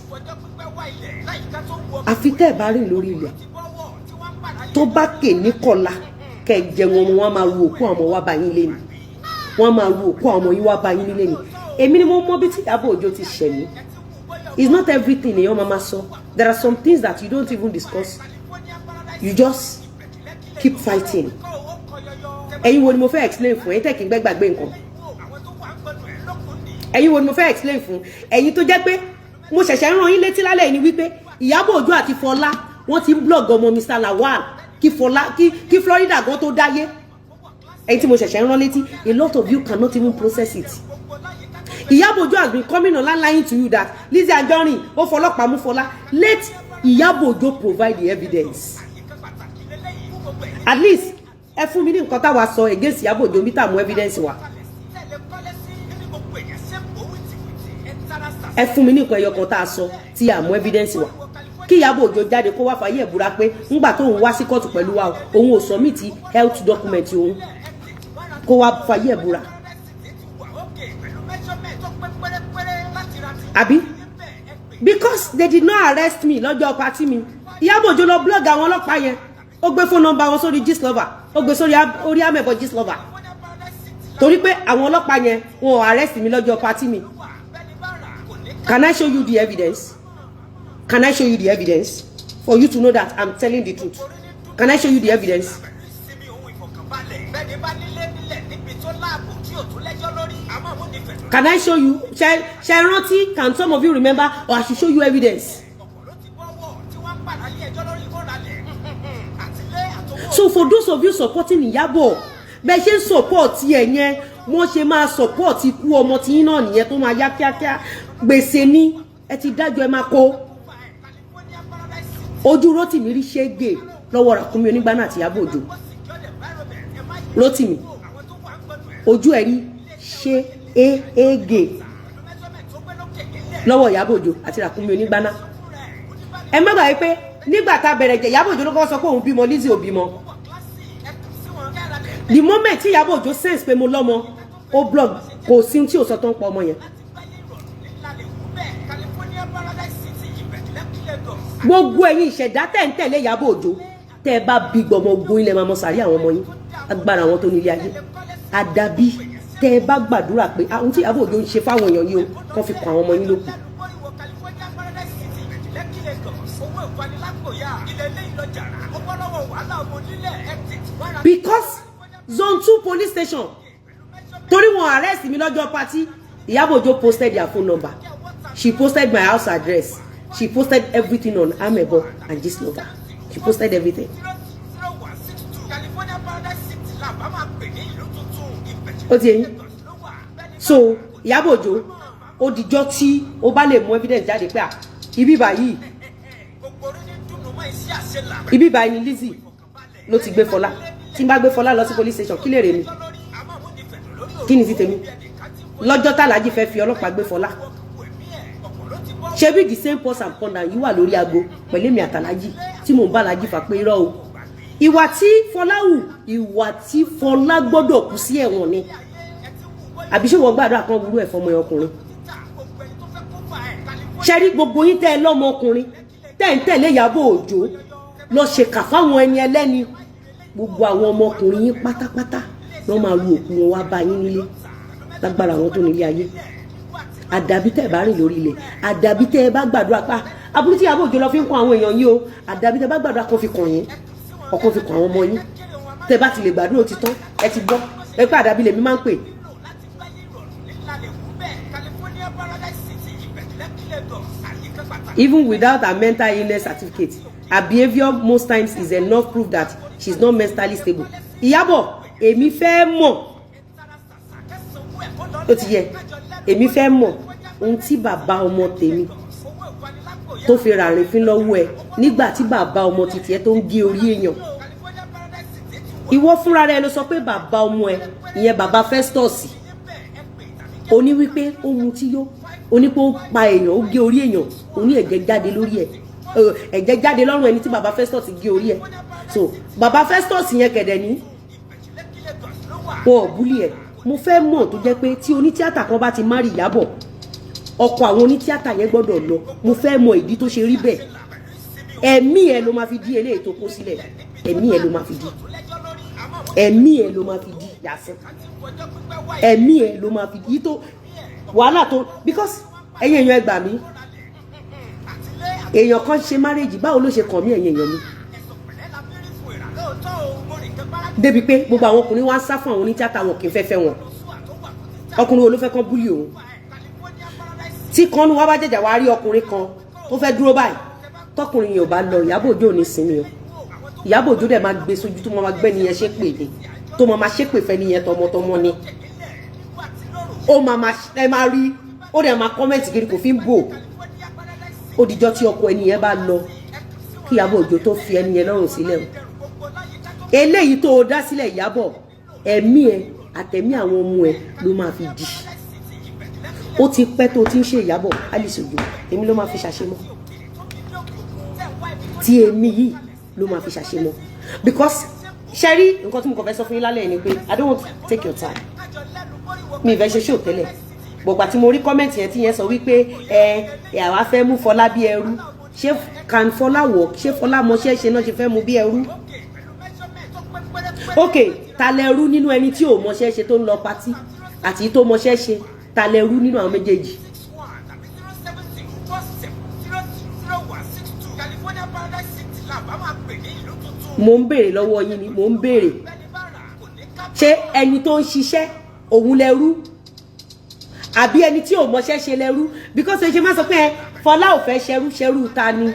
Afite bari lórí ilẹ̀. Tó bá ké ní kọlá ke jẹ wọn máa ru òkú ọmọ wa bá yín lé ni. Wọ́n máa ru òkú ọmọ yín wá bá yín nílé ni. Èmi ni mo mọ̀ bí tí Iyabo Ojo ti ṣe mí. It's not everything your mama saw. There are some things that you don't even discuss. You just keep fighting. Ẹ̀yin wo ni mo fẹ́ explain fún ẹ̀yin tẹ́ kí n gbàgbé nǹkan. Ẹ̀yin wo ni mo fẹ́ explain fún ẹ̀yin tó jẹ́ pé mo ṣẹ̀ṣẹ̀ rán yín létí lálẹ́ ni wípé Iyabo Ojo àti Fola wọ́n ti blog ọmọ Mr. Lawal kí Fola kí Florida gan tó dáyé. Ẹ̀yin tí mo ṣẹ̀ṣẹ̀ rán létí, a lot of you cannot even process it. Iyabo Ojo has been coming online lying to you that Lizzy Anjorin ó fọlọ́pàá mú Fola. Let Iyabo Ojo provide the evidence. At least ẹ fún mi ní nǹkan tá wá sọ against Iyabo Ojo bí tá mú evidence wá. Ẹ fún mi ní nǹkan ẹyọ kan tá sọ tí a mú evidence wá. Kí Iyabo Ojo jáde kó wá fàyè búra pé ńgbà tó ń wá sí court pẹ̀lú wa òun ò submit health document òun. Kó wá fàyè búra. Abi because they did not arrest me lọ́jọ́ party mi. Iyabo Ojo lọ blog àwọn ọlọ́pàá yẹn. Ó gbé phone number wọn sórí Gistlover. Ó gbé sórí orí amebo Gistlover. Torí pé àwọn ọlọ́pàá yẹn wọ́n arrest mi lọ́jọ́ party mi. Can I show you the evidence? Can I show you the evidence for you to know that I'm telling the truth? Can I show you the evidence? Can I show you? Sharonti, can some of you remember, or I should show you evidence? So for those of you supporting Iyabo, be ṣe support yẹn wọ́n ṣe máa support ikú ọmọ tí yín náà nìyẹn tó máa yá kíákíá gbèsè ní ẹ ti dájọ́ ẹ máa kó ojú Rótìmí rí ṣégè lọ́wọ́ Ràkúnmí Onígbáná àti Iyabo Ojo. Rótìmí ojú ẹ rí ṣe ege lọ́wọ́ Iyabo Ojo àti Ràkúnmí Onígbáná. Ẹ má gbàgbé pé nígbà tá bẹ̀rẹ̀ jẹ́ Iyabo Ojo ló kọ́ sọ pé òun bímọ, Lizzy ò bímọ. The moment tí Iyabo Ojo sense pé mo lọ́mọ ó blog kò sí tí ò sọ tó ń pa ọmọ yẹn. Gbogbo ẹ̀yin ìṣẹ̀dá tẹ́ ń tẹ̀lé Iyabo Ojo tẹ́ bá bí gbọmọ ogun ilẹ̀ máa mọ sàrí àwọn ọmọ yín agbára àwọn tó nílé ayé àdàbí tẹ́ bá gbàdúrà pé àwọn tí Iyabo Ojo ń ṣe fáwọn èèyàn yìí ó kàn fi kàn àwọn ọmọ yín lókun. Because Zone 2 police station torí wọ́n arrest mi lọ́jọ́ party, Iyabo Ojo posted their phone number, she posted my house address, she posted everything on Amebo and Gistlover, she posted everything. So Iyabo Ojo ó dijọ́ tí ó bá lè mú evidence jáde pé ibi báyìí ni Lizzy ló ti gbé Fola. Tí n bá gbé Fola lọ sí police station kí lè rè mí? Kí ni ti tèmi? Lọ́jọ́ tàlájì fẹ́ fi ọlọ́pàá gbé Fola. Ṣé bí the same person and ponder yìí wà lórí ago pẹ̀lú mi àtàlájì tí mò ń bá lájì fà pé irọ́ o. Ìwà tí Fola hù, ìwà tí Fola gbọ́dọ̀ kú sí ẹ̀wọ̀n ni. àbí ṣé wọ́n gbàdúrà kan burú ẹ̀ fọmọ ọkùnrin ṣẹ́rí gbogbo yín tẹ́ ẹ lọ́mọ ọkùnrin tẹ́ ń tẹ̀lé Ìyábọ̀ Òjó lọ ṣèkà fáwọn ẹni ẹlẹ́ni gbogbo àwọn ọmọkùnrin yín pátápátá ló máa lu òkú wọn wá bá yín nílé lágbára àwọn tó nílé ayé àdàbí tẹ́ ẹ bá rìn lórí ilẹ̀ àdàbí tẹ́ ẹ bá gbàdúrà pa aburú tí Ìyábọ̀ Òjó lọ fi ń kọ́ àwọn èèyàn yìí o àdàbí tẹ́ ẹ bá gbàdúrà kan fi kàn yín ọkàn fi kàn àwọn ọmọ yín tẹ́ ẹ bá ti lè gbàdúrà ó ti tán ẹ ti gbọ́ ẹ pé àdàbí lèmi máa ń pè. Even without her mental illness certificate, her behaviour most times is enough proof that she's not mentally stable. Iyabo, èmi fẹ́ mọ̀. Ó ti yẹ, èmi fẹ́ mọ̀ ohun tí bàbá ọmọ tèmi tó fi ràrìn fín lọ́wọ́ ẹ nígbà tí bàbá ọmọ títí ẹ tó ń gé orí èèyàn. Ìwọ fúnra rẹ ló sọ pé bàbá ọmọ ẹ ìyẹn bàbá Festus ó ní wípé ó mutí yó ó ní pé ó pa èèyàn ó gé orí èèyàn ó ní ẹ̀jẹ̀ jáde lórí ẹ̀ ẹ̀jẹ̀ jáde lọ́rùn ẹni tí bàbá Festus gé orí ẹ̀ so bàbá Festus yẹn kẹ̀dẹ̀ ní wọn ò búlì ẹ̀ mo fẹ́ mọ̀ tó jẹ́ pé tí onítíátà kan bá ti márì Ìyábọ̀ ọkọ àwọn onítíátà yẹn gbọ́dọ̀ lọ mo fẹ́ mọ̀ ìdí tó ṣe rí bẹ́ẹ̀ ẹ̀mí ẹ̀ ló máa fi dí eléyìí tó kó sílẹ̀ ẹ̀mí ẹ̀ ló máa fi dí ẹ̀mí ẹ̀ ló máa fi dí yàsẹ́ ẹ̀mí ẹ̀ ló máa fi dí tó wàhálà tó because ẹ̀yin èèyàn ẹ gbà mí èèyàn kan ṣe marriage báwo ló ṣe kàn mí ẹ̀yin èèyàn mi débi pé gbogbo àwọn ọkùnrin wá ń sá fún àwọn onítíátà wọn kì í fẹ́ wọn ọkùnrin wo ló fẹ́ kán búlì òun tí kan ní wọ́n bá jẹ̀jà wá rí ọkùnrin kan tó fẹ́ dúró báyìí tọkùnrin yẹn ò bá lọ Ìyábọ̀ Òjó ò ní sinmi o Ìyábọ̀ Òjó dẹ̀ máa gbé sójú tó máa gbẹ́ nìyẹn ṣépè ni tó máa ṣépè fẹ́ nìyẹn tọmọtọmọ ni ó máa rí ó dẹ̀ máa kọ́mẹ̀ntì kiri kò fi ń bò ó dijọ́ tí ọkọ ẹni yẹn bá lọ kí Ìyábọ̀ Òjó tó fi ẹni yẹn lọ́rùn sílẹ̀ o eléyìí tó o dá sílẹ̀ Ìyábọ̀ ẹ̀mí ẹ àtẹ̀mí àwọn ọmọ ẹ ló máa fi di ó ti pẹ́ tó ti ń ṣe Ìyábọ̀ Alice Òjó èmi ló máa fi ṣàṣemọ́ tí èmi yìí ló máa fi ṣàṣemọ́ because ṣẹ́rí nǹkan tí mo kàn fẹ́ sọ fún yín lálẹ́ ni pé I don't want to take your time mi ìfẹ́ ṣe ṣó tẹ́lẹ̀ gbọ̀gbà tí mo rí kọ́mẹ̀ntì yẹn tí yẹn sọ wípé àwa fẹ́ mú Fọlá bí ẹrú ṣé can Fọlá wọ̀ ṣé Fọlá mọṣẹ́ ṣe náà ṣe fẹ́ mú bí ẹrú ok ta lẹ́rú nínú ẹni tí ò mọṣẹ́ ṣe tó ń lọ patí àti tó mọṣẹ́ ṣe ta lẹ́rú nínú àwọn méjèèjì. mo ń béèrè lọ́wọ́ yín ni mo ń béèrè ṣé ẹni tó ń ṣiṣẹ́ òun lẹ́rú àbí ẹni tí ò mọṣẹ́ ṣe lẹ́rú because ẹ ṣe máa sọ pé Fọlá ò fẹ́ ṣerú ta ni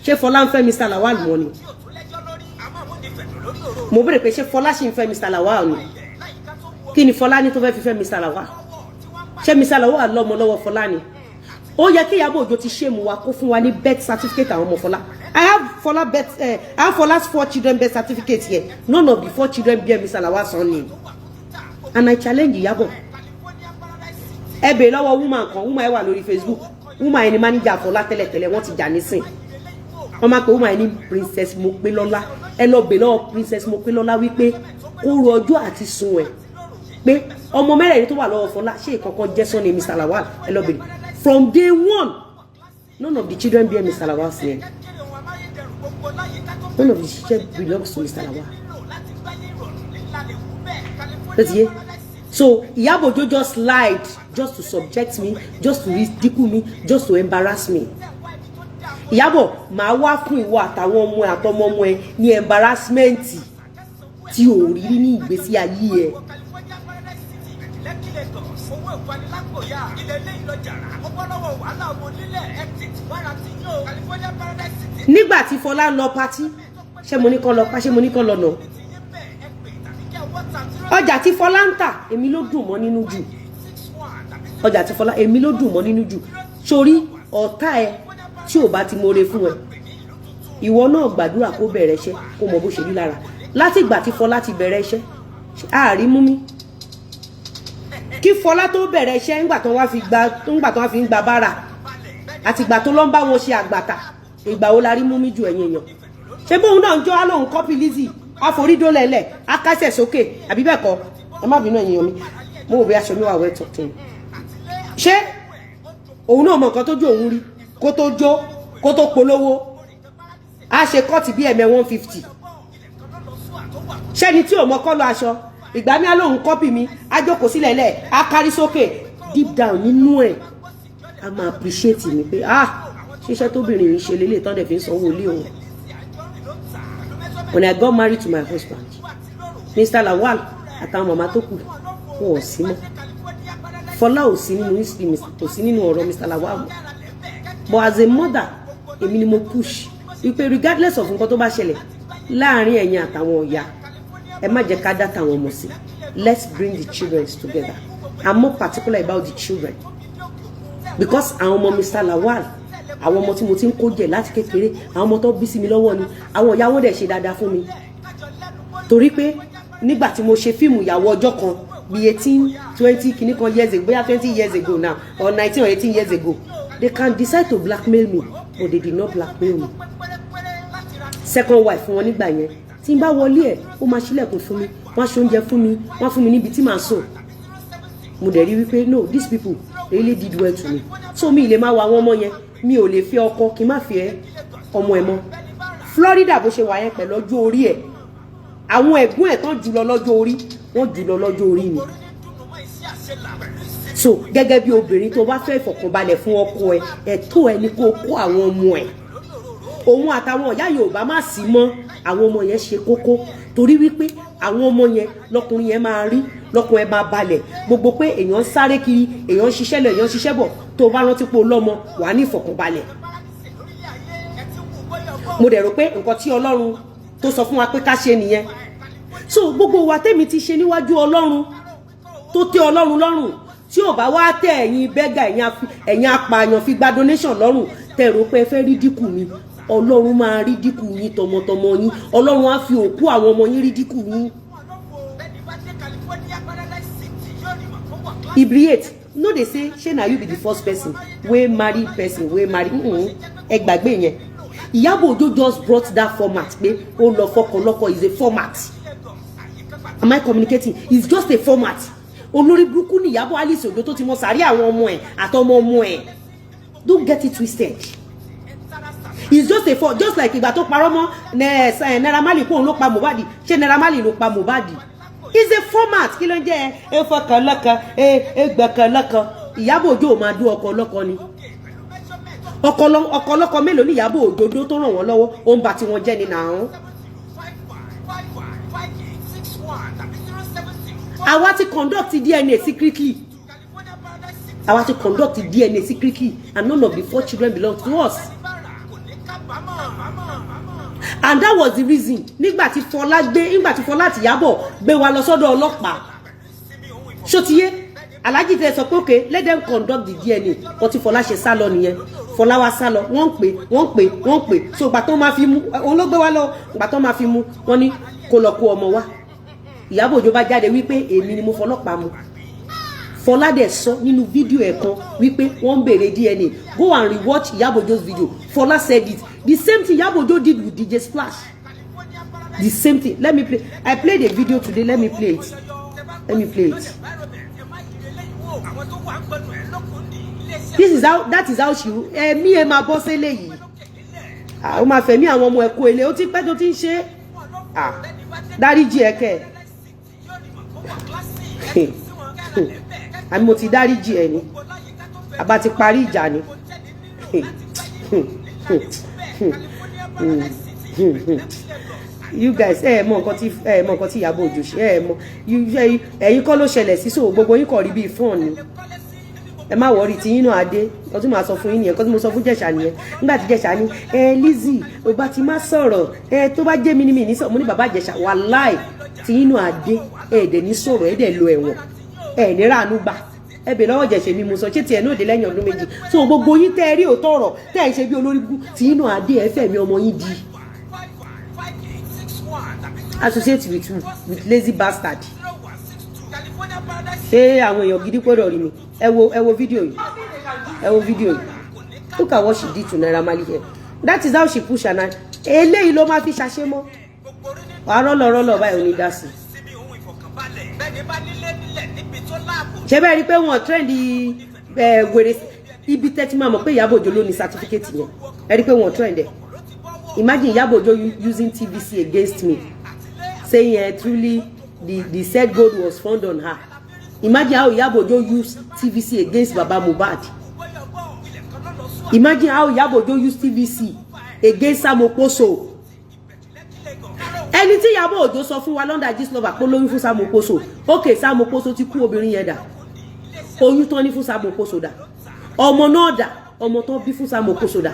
ṣé Fọlá ń fẹ́ Mr. Lawal mọ́ ni mo béèrè pé ṣé Fọlá ṣì ń fẹ́ Mr. Lawal ni kí ni Fọlá ní tó fẹ́ fi fẹ́ Mr. Lawal ṣé Mr. Lawal lọ́mọ lọ́wọ́ Fọlá ni ó yẹ kí Ìyábọ̀ Òjó ti ṣe mu wa kó fún wa ní birth certificate àwọn ọmọ Fọlá I have Fola's 4 children birth certificate here none of the 4 children bear Mr. Lawal's son name and I challenge Ìyábọ̀ ẹ bèèrè lọ́wọ́ woman kan woman ẹ wà lórí Facebook woman ẹni manager Fọlá tẹ́lẹ̀tẹ́lẹ̀ wọ́n ti jà nísìn wọ́n máa pe woman ẹni Princess Mopelola ẹ lọ bèèrè lọ́wọ́ Princess Mopelola wípé kó ro ọjọ́ àti sun ẹ̀ pé ọmọ mẹ́rẹ̀ẹ̀rin tó wà lọ́wọ́ Fọlá ṣé ìkọ̀kọ̀ jẹ́ sọ́ni Mr. Lawal ẹ lọ bèèrè from day one none of the children bear Mr. Lawal's name none of the children belongs to Mr. Lawal. So Iyabo Ojo just lied just to subject me, just to ridicule me, just to embarrass me. Iyabo, màá wá fún ìwọ àtàwọn ọmọ ẹ àtọmọ ọmọ ẹ ní embarrassment tí ò rí ní ìgbésí ayé ẹ. Nígbà tí Fọlá lọ party, ṣé mo ní kó lọ pa, ṣé mo ní kó lọ nà. Ọjà tí Fọlá ń tà, èmi ló dùn mọ́ nínú jù. Ọjà tí Fọlá, èmi ló dùn mọ́ nínú jù. Sórí ọ̀tá ẹ tí ò bá ti more fún ẹ. Ìwọ náà gbàdúrà kó bẹ̀rẹ̀ iṣẹ́, kó mọ bó ṣe rí lára. Láti ìgbà tí Fọlá ti bẹ̀rẹ̀ iṣẹ́, àárí mú mi. Kí Fọlá tó bẹ̀rẹ̀ iṣẹ́ ńgbà tó wá fi ń gba bára. Àti ìgbà tó lọ ń bá wọn ṣe àgbàtà. Ìgbà wo la rí mú mi ju ẹ̀yin èèyàn. Ṣé bóun náà ń jọ á lóun copy Lizzy. Àforídólẹ̀lẹ̀ akásẹ̀ sókè àbí bẹ́ẹ̀ kọ́ ẹ má bínú ẹ̀yin mi mo be aṣọ mi wà well tucked in ṣé òun náà mọ nǹkan tó jó òun rí kó tó jó kó tó polówó a ṣe cut bí ẹ̀mẹ́ 150 ṣẹ́ni tí ò mọ kọ́lọ̀ aṣọ ìgbà mi á lóun copy mi á jókòó sílẹ̀ lẹ̀ á kárí sókè deep down nínú ẹ̀ a máa appreciate mi pé ṣiṣẹ́ tóbìnrin yìí ṣe lélẹ̀ tán dẹ̀ fi ń sanwó ilé òun. When I got married to my husband, Mr. Lawal àtàwọn màmá tó kù wọn ò sí mọ́. Fola ò sí nínú history kò sí nínú ọ̀rọ̀ Mr. Lawal. But as a mother, èmi ni mo push wípé regardless of nǹkan tó bá ṣẹlẹ̀ láàrin ẹ̀yin àtàwọn ọ̀yà ẹ má jẹ́ ká dá tàwọn ọmọ sí. Let's bring the children together. I'm more particular about the children because àwọn ọmọ Mr. Lawal àwọn ọmọ tí mo ti ń kó jẹ láti kékeré àwọn ọmọ tó bí sí mi lọ́wọ́ ni àwọn ìyá wọn dẹ̀ ṣe dáadáa fún mi torí pé nígbà tí mo ṣe fíìmù ìyàwó ọjọ́ kan bí 18-20 kìíní kan years ago bóyá 20 years ago now or 19 or 18 years ago they can decide to blackmail me but they did not blackmail me. Second wife fún wọn nígbà yẹn tí n bá wọlé ẹ̀ ó máa ṣílẹ̀kùn fún mi wọ́n á ṣe oúnjẹ fún mi wọ́n á fún mi níbi tí màá sùn mo dẹ̀ rí wípé no these people really did well to me so mi lè máa wá àwọn ọmọ yẹn mi ò lè fi ọkọ kí n má fi ọmọ ẹ̀ mọ́ Florida bó ṣe wà yẹn pẹ̀lú ọjọ́ orí ẹ̀ àwọn ẹ̀gbọ́n ẹ̀ tán jùlọ lọ́jọ́ orí wọ́n jùlọ lọ́jọ́ orí ni so gẹ́gẹ́ bí obìnrin tó bá fẹ́ ìfọ̀kànbalẹ̀ fún ọkọ ẹ̀ ẹ̀tọ́ ẹ̀ ni kó kó àwọn ọmọ ẹ̀ òun àtàwọn ìyá Yorùbá má sí mọ́ àwọn ọmọ yẹn ṣe kókó torí wípé àwọn ọmọ yẹn lọkùnrin yẹn máa rí lọkùnrin ẹ̀ máa balẹ̀ gbogbo pé èèyàn ń sáré kiri èèyàn ń ṣiṣẹ́ lọ èèyàn ń ṣiṣẹ́ bọ̀ tó bá rántí pé lọ́mọ wà ní ìfọ̀kànbalẹ̀ mo dẹ̀ rò pé nǹkan tí Ọlọ́run tó sọ fún wa pé ká ṣe nìyẹn so gbogbo wa tèmi ti ṣe níwájú Ọlọ́run tó tẹ́ Ọlọ́run lọ́rùn tí ò bá wá tẹ́ ẹ̀yin bẹ́gà ẹ̀yin apààyàn fi gba donation lọ́rùn tẹ́ rò pé ẹ fẹ́ rí dínkù mi Ọlọ́run máa rí dínkù yín tọmọtọmọ yín Ọlọ́run á fi òkú àwọn ọmọ yín rí dínkù yín. Ibriate no dey say shey na you be the first person wey marry ẹ gbàgbé yẹn Iyabo Ojo just brought that format pé ó lọ fọkànlọ́kọ is a format am I communicating it's just a format olórí burúkú ni Iyabo Alice Ojo tó ti mọ sàrí àwọn ọmọ ẹ̀ àtọmọ ọmọ ẹ̀ don't get it twisted it's just a format just like ìgbà tó parọ́ mọ́ Naira Marley kó òun ló pa Mohbad ṣé Naira Marley ló pa Mohbad it's a format kí ló ń jẹ́ ẹ fọkàn lọ́kàn ẹ gbọ̀kàn lọ́kàn Iyabo Ojo máa dún ọkọ lọ́kọ ni ọkọ lọ́kọ mélòó ní Iyabo Ojo tó ràn wọ́n lọ́wọ́ ó ń bà tí wọ́n jẹ́ ni nàá. àwa ti conduct DNA secretly and none of the 4 children belong to us. And that was the reason nígbà tí Fola àti Iyabo gbé wa lọ sọ́dọ̀ ọlọ́pàá ṣótiyé Alhaji tẹ sọ pé okay let them conduct the DNA but tí Fola ṣe sá lọ nìyẹn Fola wá sá lọ wọ́n pè so ìgbà tó máa fi mú òun ló gbé wa lọ ìgbà tó máa fi mú wọ́n ní kó lọ kó ọmọ wa Iyabo Ojo bá jáde wípé èmi ni mo fọlọ́pàá mu Fola dẹ̀ sọ nínú fídíò ẹ̀ kan wípé wọ́n ń béèrè DNA go and rewatch Iyabo Ojo's video Fola said it the same thing Iyabo Ojo did with DJ Splash the same thing let me play I played a video today let me play it that is how she mi ẹ máa bọ́ sílé yìí ó máa fẹ̀mí àwọn ọmọ ẹ̀ kó ilé ó ti pẹ́ tó ti ń ṣe dáríjì ẹ kẹ́ àmì mo ti dáríjì ẹ ni àbá ti parí ìjà ni you guys mọ nǹkan tí Iyabo Ojo ṣe mọ ẹ̀yin kọ́ ló ṣẹlẹ̀ sí so gbogbo yín kò rí bíi fún ni ẹ má wọrí tí yín náà adé nǹkan tí mo sọ fún yín nìyẹn nǹkan tí mo sọ fún Jẹ̀ṣà nìyẹn nígbà tí Jẹ̀ṣà ní Lizzy ó bá ti má sọ̀rọ̀ tó bá jẹ́ mi ní mi ní sọ mo ní bàbá Jẹ̀ṣà wàláì tí yín náà adé dẹ̀ ní sọ̀rọ̀ dẹ̀ lo ẹ̀wọ̀n ní ràánú gbà bẹ̀ lọ́wọ́ Jẹ̀ṣà mi mo sọ ṣé tiẹ̀ náà dé lẹ́yìn ọdún méjì so gbogbo yín tẹ́ rí òótọ́ ọ̀rọ̀ tẹ́ ẹ̀ ṣe bí olórí bú tí yín náà adé ẹ̀fẹ̀ mi ọmọ yín di associate with lazy bastard àwọn èèyàn gidi gbọ́dọ̀ rí mi ẹ wo fídíò yìí look at what she did to Naira Marley here that is how she push her now eléyìí ló máa fi ṣàṣe mọ́ wàá rọ́lọ̀ báyìí ò ní dá sí ṣé bẹ́ẹ̀ rí pé wọ́n trend wèrè ibi tẹ́tí máa mọ̀ pé Iyabo Ojo ló ní certificate yẹn ẹ rí pé wọ́n trend ẹ̀. Imagine Iyabo Ojo using TVC against me, saying truly the said gold was found on her. Imagine how Iyabo Ojo used TVC against Baba Mohbad. Imagine how Iyabo Ojo used TVC against Sam Okposo. Anything Iyabo Ojo sọ fún wa London Gistlover pé lóyún fún Sam Okposo. Okay, Sam Okposo ti kú obìnrin yẹn dà. Oyún tán ní fún Sam Okposo dà. Ọmọ náà dà. Ọmọ tán bí fún Sam Okposo dà.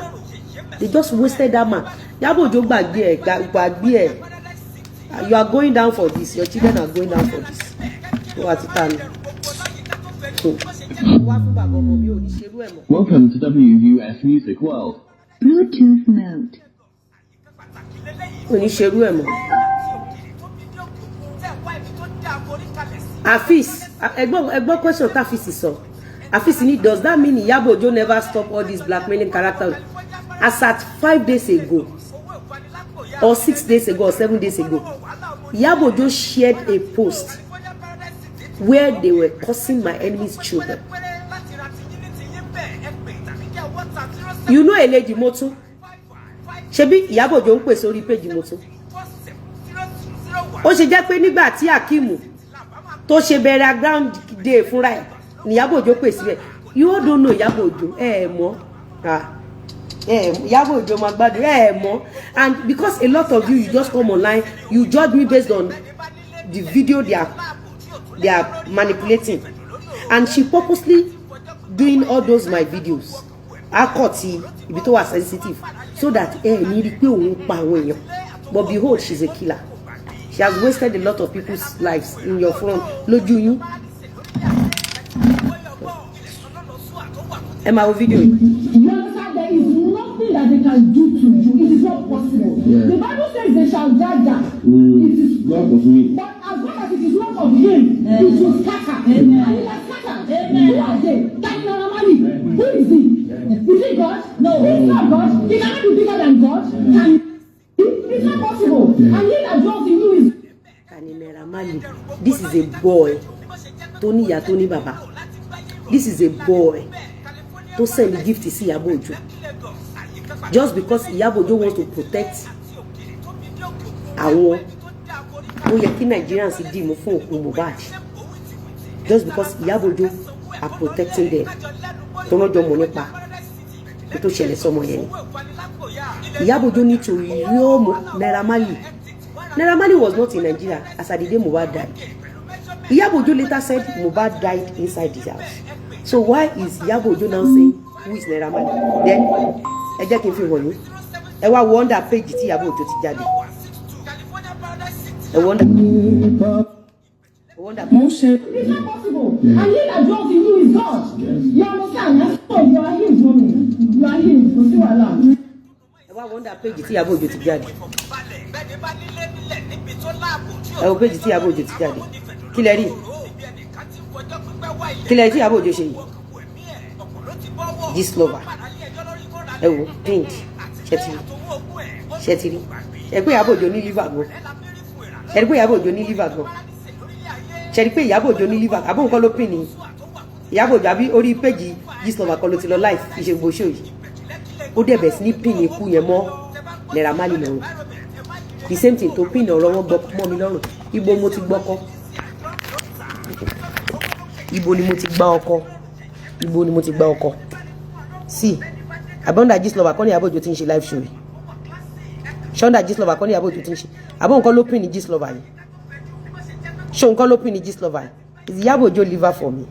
They just wasted that man. Iyabo Ojo gbàgbé ẹ̀. You are going down for this. Your children are going down for this. Welcome to WUF Music World. Bluetooth mode. Afis, ẹgbọ́n question Afis sọ. Afis ni, does that mean Iyabo Ojo never stop all these blackmailing characters? As at 5 days ago, or 6 days ago, or 7 days ago, Iyabo Ojo shared a post where they were cursing my enemy's children. You know Eleji Moto? Ṣebí Iyabo Ojo ń pè sórí page Moto. Ó ṣe jẹ́ pé nígbà tí Akimu tó ṣe bẹ̀rẹ̀ ground day fúnra ẹ̀ ni Iyabo Ojo pè síbẹ̀. You all don't know Iyabo Ojo. Mọ̀. Iyabo Ojo ma gbádùn mọ̀. And because a lot of you just come online, you judge me based on the video they are manipulating. And she purposely doing all those my videos. Akoti ibi tó wà sensitive so that ní rí pé òun pa àwọn èèyàn. But behold, she's a killer. She has wasted a lot of people's lives in your front. Lójú yín. Ẹ máa wo video yìí. You understand there is nothing that they can do to you. It is not possible. Yeah. The Bible says they shall die. It is not of me. But as long as it is not of him, it will scatter. And it has scattered. Who are they? Normally. Who is he? Is he God? No. He is not God. He cannot be bigger than God. It's not possible. And he that dwells in you is. This is a boy. Tony ya Tony Baba. This is a boy. To send the gift to Iyabo Ojo. Just because Iyabo Ojo wants to protect àwọn ó yẹ kí Nigerians dì mú fún òkú Mohbad. Just because Iyabo Ojo are protecting them. Tó náà jọ mọ̀ nípa tó ṣẹlẹ̀ sọmọ yẹn ni. Iyabo Ojo need to real Naira Marley. Naira Marley was not in Nigeria as at the day Mohbad died. Iyabo Ojo later said Mohbad died inside his house. So why is Iyabo Ojo now saying who is Naira Marley? Then ẹ jẹ́ kí n fi hàn yín. Ẹ wá wonder page tí Iyabo Ojo ti jáde. Ẹ wonder. It's not possible. And he that dwells in you is God. You understand? So you are his mommy. You are his. Kò sí wàhálà. Ẹ wá wonder page tí Iyabo Ojo ti jáde. Ẹ wo page tí Iyabo Ojo ti jáde. Kí lẹ rí? Kí lẹ tí Iyabo Ojo ṣe yìí? Gistlover. Ẹ wo pink. Ṣẹ́tìrí. Ẹ pé Iyabo Ojo ní liver gan. Ẹ rí pé Iyabo Ojo ní liver gan. Ṣé rí pé Iyabo Ojo ní liver. Àbọ̀ nǹkan ló pin ni. Iyabo Ojo àbí orí page Gistlover kan ló ti lọ live ìṣe gbogbo show yìí. Ó dẹ̀ bẹ̀ sí ní pin ikú yẹn mọ́ Naira Marley lọ́rùn. The same thing tó pin ọ̀rọ̀ wọn gbọ́ mọ́ mi lọ́rùn. Ibo mo ti gbọ́kọ́. Ibo ni mo ti gba ọkọ. Ibo ni mo ti gba ọkọ. See, Abọ́ndà Gistlover kọ́ ní Iyabo Ojo ti ń ṣe live show yìí. Ṣọ́ndà Gistlover kọ́ ní Iyabo Ojo ti ń ṣe. Àbọ̀ nǹkan ló pin ní Gistlover yìí. Ṣé nǹkan ló pin ní Gistlover yìí? Is Iyabo Ojo liver for me?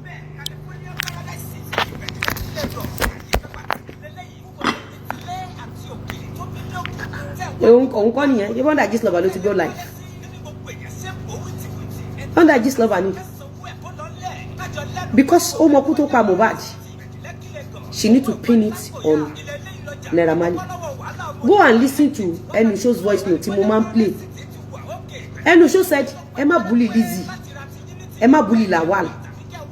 Òun kọ́ nìyẹn. Abọ́ndà Gistlover ló ti go live. Abọ́ndà Gistlover ni. Because ó mọ kú tó pa Mohbad, she need to pin it on Naira Marley. Go and listen to Yeyemesho's voice note tí mo máa ń play. Yeyemesho said, ẹ má bully Lizzy, ẹ má bully Lawal,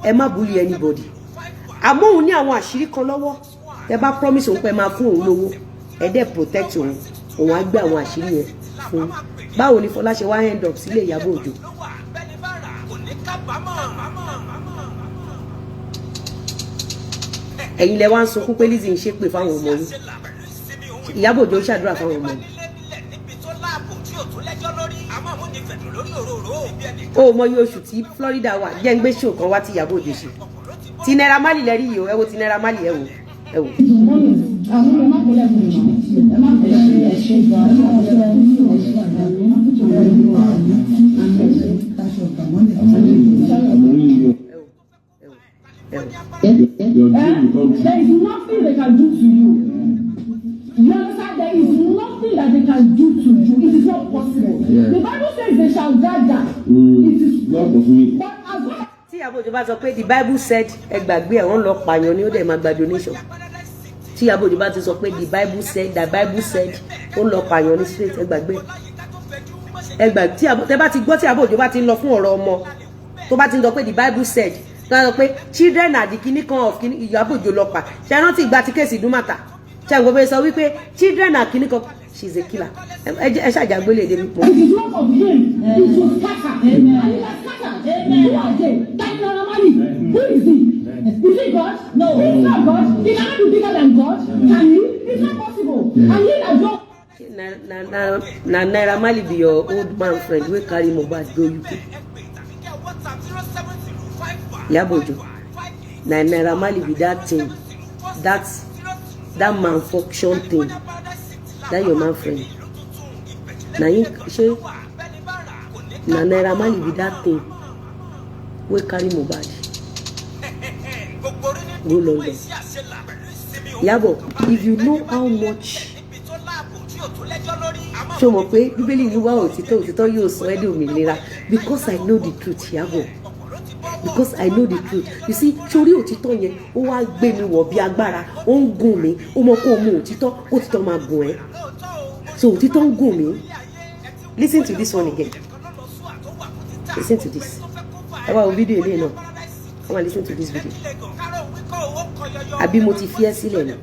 ẹ má bully anybody. Àmọ́ òun ní àwọn àṣírí kan lọ́wọ́. Tẹ́ bá promise òun pé máa fún òun lówó, ẹ dẹ̀ protect òun. Òun á gbé àwọn àṣírí yẹn fún. Báwo ni Fola ṣe wá end up sílé Iyabo Ojo? ẹ̀yin lẹ wá ń sunkún pé Lizzy ń ṣépè fáwọn ọmọ yín. Iyabo Ojo ṣàdúrà fáwọn ọmọ yín. O mọ iye oṣù tí Florida wà jẹ́ ń gbé ṣò kan wá tí Iyabo Ojo ṣe. Ti Naira Marley lẹ rí yìí o, ẹ wo ti Naira Marley ẹ wò. Ẹ wò. There is nothing they can do to you. You understand? There is nothing that they can do to you. It is not possible. Yeah. The Bible says they shall gather. It is not of me. But as well. Tí Iyabo Ojo bá sọ pé the Bible said ẹ gbàgbé ẹ̀ wọ́n lọ pààyàn ni ó dẹ̀ máa gba donation. Tí Iyabo Ojo bá ti sọ pé the Bible said ó lọ pààyàn ní straight ẹ gbàgbé. Ẹ gbà tí tẹ́ bá ti gbọ́ tí Iyabo Ojo bá ti ń lọ fún ọ̀rọ̀ ọmọ tó bá ti ń sọ pé the Bible said sọ pé children are the kini kan of kini Iyabo Ojo lọ pa ṣe rántí ìgbà tí kéèsì Dúmàtà ṣe ń gbọ́ sọ wípé children are kini kan she's a killer ẹ ṣàjàgbélé èdè mi pọ̀. It is not of him. It will scatter. Amen. Who are they? Who is he? Is he God? No. He's not God. He cannot be bigger than God. Can he? It's not possible. And he has not. Na Naira Marley be your old man friend wey carry Mohbad go UK. Iyabo Ojo, na Naira Marley be that thing, that malfunction thing, that your man friend. Na him she, na Naira Marley be that thing wey carry Mohbad go London. Iyabo, if you know how much. Ṣé o mọ̀ pé Bíbélì ní wá òtítọ́ yóò sọ ẹ́ di òmìnira because I know the truth Iyabo. Because I know the truth. You see, sórí òtítọ́ yẹn, ó wá gbé mi wọ̀ bí agbára, ó ń gùn mí, ó mọ̀ kó mú òtítọ́ máa gùn ẹ́. So òtítọ́ ń gùn mí. Listen to this one again. Listen to this. Ẹ wá wo fídíò ilé náà. Come and listen to this video. Àbí mo ti fi ẹ́ sílẹ̀ ni.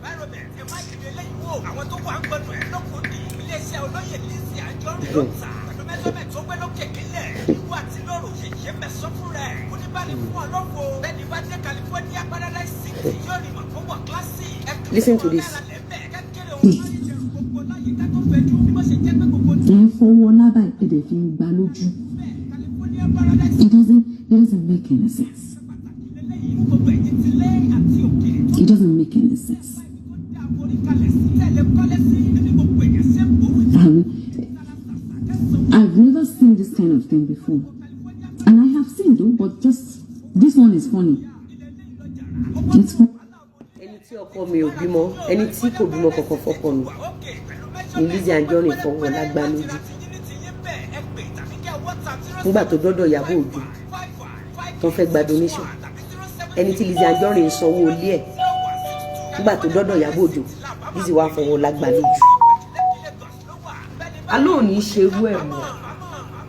Listen to this. It doesn't make any sense. It doesn't make any sense. I've never seen this kind of thing before. And I have seen though, but just this one is funny. It's funny. Ẹni tí ọkọ mi ò bímọ, ẹni tí kò bímọ kankan fọ́kọ mi. Ní Lizzy Anjorin fọwọ́ lágbá lójú. Nígbà tó dọ́dọ̀ Iyabo Ojo tó fẹ́ gba donation. Ẹni tí Lizzy Anjorin sanwó ilé ẹ̀. Nígbà tó dọ́dọ̀ Iyabo Ojo, Lizzy wá fọwọ́ lágbá lójú. Aló ò ní ṣerú ẹ̀ mọ́.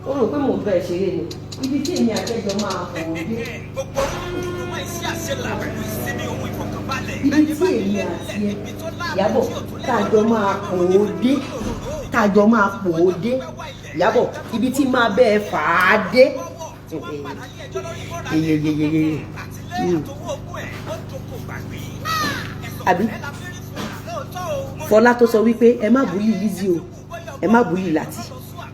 Ó rò pé mò ń bẹ́ẹ̀ ṣeré ni. Ibi tí èmi àtẹ́jọ́ máa fọwọ́ dé. Ibi tí èmi àti Iyabo tájọ máa pò ó dé. Iyabo, ibi tí máa bẹ́ẹ̀ fà á dé. Àbí Fola tó sọ wípé ẹ má bully Lizzy o, ẹ má bully Lati,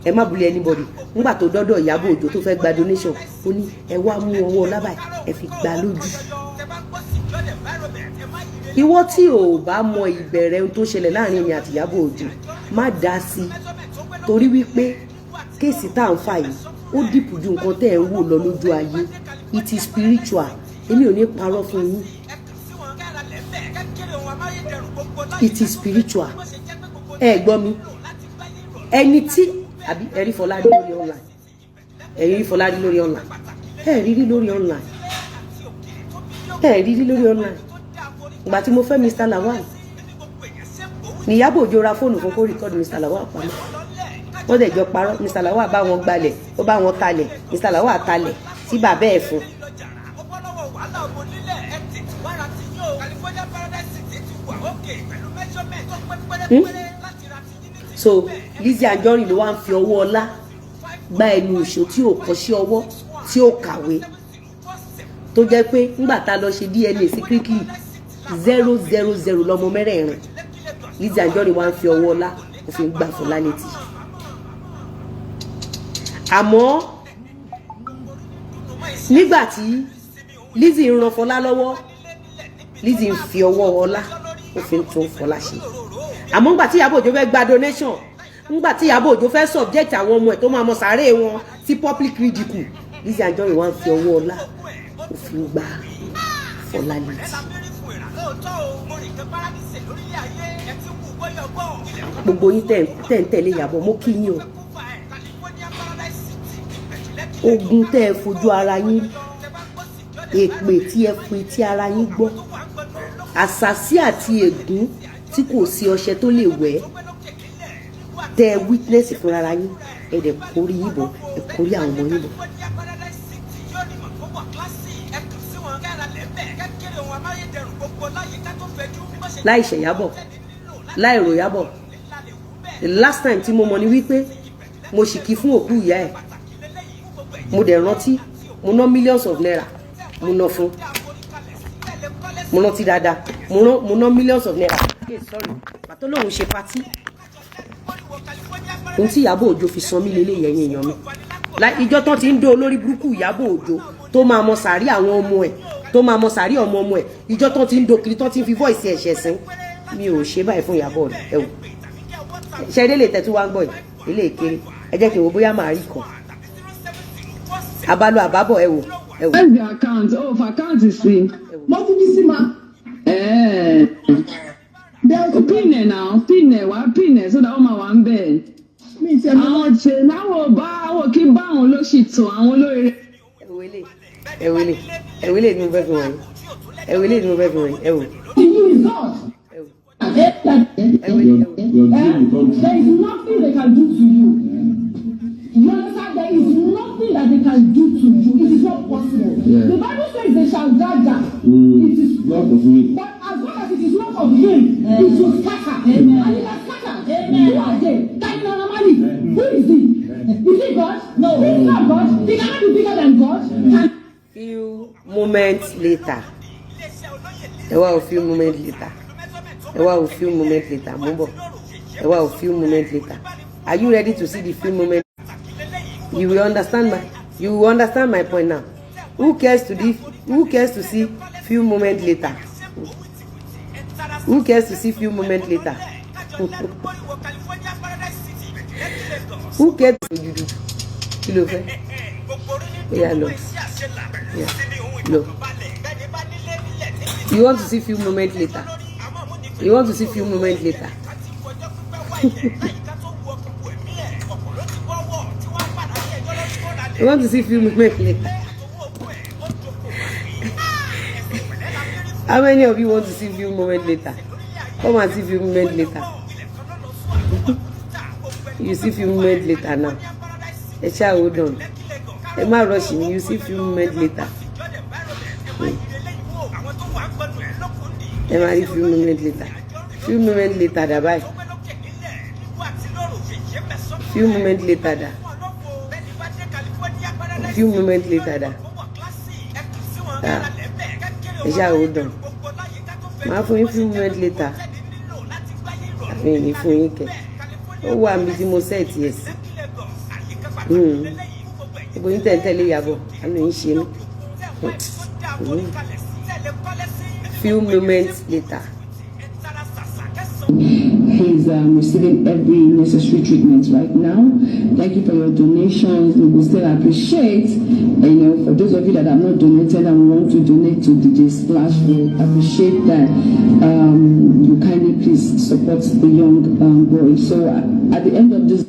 ẹ má bully anybody. Nígbà tó dọ́dọ̀ Iyabo Ojo tó fẹ́ gba donation, ó ní ẹ wá mú ọwọ́ lábàá ẹ fi gbá lójú. Ìwọ tí ò bá mọ ìbẹ̀rẹ̀ ohun tó ṣẹlẹ̀ láàrin mi àti Iyabo Ojo, má dá sí torí wípé kéèsì tá à ń fà yìí ó dìpù ju nǹkan tẹ́ ẹ̀ ń wò lọ lójú ayé. It is spiritual. Èmi ò ní parọ́ fún yín. It is spiritual. Ẹ gbọ́ mi. Ẹni tí àbí ẹ̀rí Fola rí lórí online. Ẹ̀rí Fola rí lórí online. Ẹ̀rí rí lórí online. Ẹ̀rí rí lórí online. Ìgbà tí mo fẹ́ Mr. Lawal ni Iyabo Ojo ra fóònù fún kó record Mr. Lawal pamọ́. Wọ́n dẹ̀ jọ parọ́. Mr. Lawal bá wọn gbalẹ̀, ó bá wọn talẹ̀. Mr. Lawal talẹ̀ sí bàbá ẹ̀ fún. So Lizzy Anjorin ló wá ń fi ọwọ́ ọlá gba ẹnu ìṣó tí ò kọ́ sí ọwọ́ tí ò kàwé tó jẹ́ pé nígbà tá a lọ ṣe DNA secretly 000 lọmọ mẹ́rẹ̀ẹ̀rin. Lizzy Anjorin wá ń fi ọwọ́ ọlá ó fi ń gbà Fọlá létí. Àmọ́ nígbà tí Lizzy ń ran Fọlá lọ́wọ́, Lizzy ń fi ọwọ́ ọlá ó fi ń tún Fọlá ṣe. Àmọ́ nígbà tí Iyabo Ojo fẹ́ gba donation, nígbà tí Iyabo Ojo fẹ́ subject àwọn ọmọ ẹ̀ tó máa mọ sàárè wọn sí public ridicule, Lizzy Anjorin wá ń fi ọwọ́ ọlá ó fi ń gbà Fọlá létí. Gbogbo yín tẹ̀ ń tẹ̀lé Iyabo, mo kí yín o. Ogun tẹ́ ẹ fojú ara yín, èpè tí ẹ pè tí ara yín gbọ́, àṣàsí àti ègún tí kò sí ọṣẹ tó lè wẹ̀, tẹ́ ẹ witness fúnra ara yín, ẹ dẹ̀ kórí yín bọ̀, ẹ kórí àwọn ọmọ yín bọ̀. Láì ṣe Iyabo, láì rò Iyabo, the last time tí mo mọ̀ ni wípé mo sì kí fún òkú ìyá ẹ̀, mo dẹ̀ rántí, mo ná millions of naira, mo ná fún, mo rántí dáadáa, mo ná millions of naira. Sorry, pàtó lòun ṣe party, ohun tí Iyabo Ojo fi san mí lélẹ̀ yẹ̀yìn èèyàn mi. Ìjọ tán ti ń dó olórí burúkú Iyabo Ojo tó máa mọ sàárì àwọn ọmọ ẹ̀, tó máa mọ sàárì ọmọ ẹ̀, ìjọ tán ti ń do kiri tán ti ń fi voice ẹ̀ṣẹ̀ sín, mi ò ṣe báyìí fún Iyabo ẹ wò. Ṣe ilé lè tẹ́tí wá ń gbọ́ yìí, ilé ìkéré, ẹ jẹ́ kí n wo bóyá màá rí kan. Abalo àbábọ̀ ẹ wò. Where's the account? Oh, for account is free. Mo ti bí sí ma. Pin ẹ̀ now, pin ẹ̀ wá pin ẹ̀ so that ó máa wà ń bẹ̀. Àwọn ṣe náwó bá àwọn kí bá àwọn olóṣì tó àwọn olóore. Ẹ̀wílé ni mo fẹ́ fi wọ̀nyí. Ẹ̀wílé ni mo fẹ́ fi wọ̀nyí. Ẹ wò. There is nothing they can do to you. You understand? There is nothing that they can do to you. It is not possible. Yeah. The Bible says they shall gather. It is not of me. But as long as it is not of him, it will scatter. And it has scattered. Who are they? Who is he? Is he God? No. He is not God. He cannot be bigger than God. Few moments later. A few moments later. A few moments later. Mumbo. A few moments later. Are you ready to see the few moments? You will understand my point now. Who cares to see few moments later? Who cares to see few moments later? Who cares to do? Kilo fe? Yeah, look. Yeah, look. You want to see few moments later? You want to see few moments later? You want to see few moments later? How many of you want to see few moments later? Come and see few moments later. You see few moments later now. A child hold on. Am I rushing? You see few moments later. Am I few moments later? Few moments later, da bye. Few moments later, da. Few moments later, da. A child hold on. Ma for a few moments later. I mean, if we can. Oh, I'm busy. Mo said yes. Going to tell Iyabo. I know him. Few moments later. He's receiving every necessary treatment right now. Thank you for your donations. We will still appreciate. For those of you that have not donated and want to donate to DJ Splash, we appreciate that you kindly please support the young boy. So at the end of this,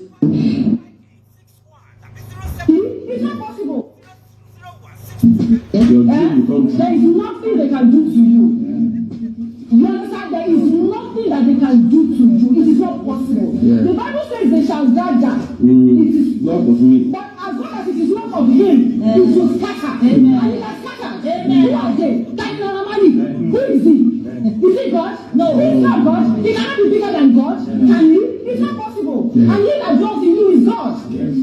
it's not possible. There is nothing they can do to you. You understand? There is nothing that they can do to you. It is not possible. Yeah. The Bible says they shall gather. It is not of me. But as long as it is not of him, it will scatter. Amen. And it has scattered. Who are they? Who is he? Is he God? No. He is not God. He cannot be bigger than God. Can he? It's not possible. Yeah. And he that dwells in you is God. Yes.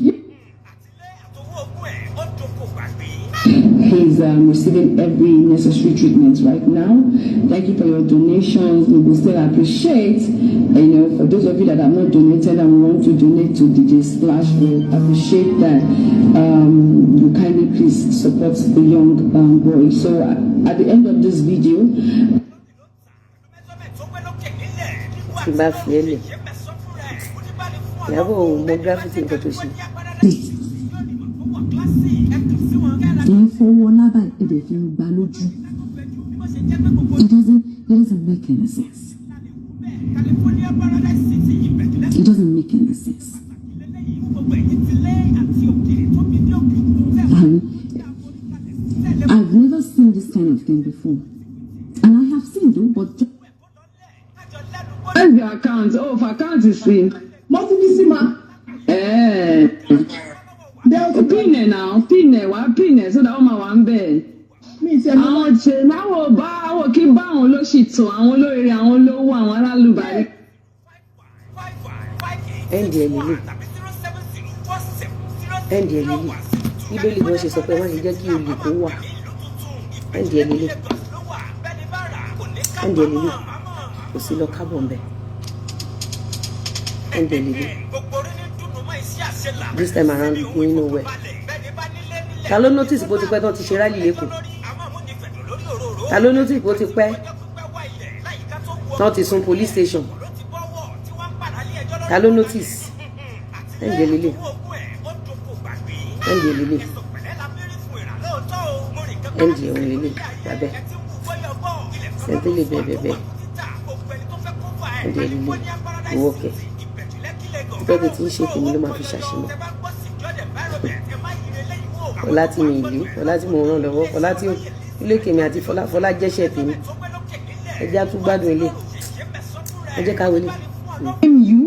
He's receiving every necessary treatment right now. Thank you for your donations. We will still appreciate, for those of you that have not donated and want to donate to DJ Splash, we appreciate that you kindly please support the young boy. So at the end of this video, it doesn't make any sense. It doesn't make any sense. I've never seen this kind of thing before. And I have seen though, but where's your account? Oh, for account is free. Multipissima. Pin now, pin so that woman one bed. Àwọn ṣe náwó bá àwọn kí bá àwọn olóṣìtò àwọn olóríire àwọn olówó àwọn alálùbárí. NDLE Bíbélì gan ṣe sọ pé wọ́n ṣe jẹ́ kí olè kó wà. NDLE kò sí lọ kábọ̀ ń bẹ̀. NDLE this time around going nowhere. Ta ló notice bó ti pẹ́ tán ti ṣe rálì lẹ́kọ̀ọ́? Ta ló notice bó ti pẹ́ tán ti sun police station? Ta ló notice? NDLE babẹ́ sẹ́ńtẹ́lẹ̀ bẹ́ẹ̀ NDLE owó kẹ̀ títọ́ tí ń ṣe tèmi ló máa fi ṣàṣemọ́. Fola tí mi ìlú, Fola tí mo ràn lọ́wọ́, Fola tí ilé kèmí àti Fola jẹ́ṣẹ̀ tèmi. Ẹ jẹ́ tún gbádùn ilé. Ẹ jẹ́ ká wọlé. You?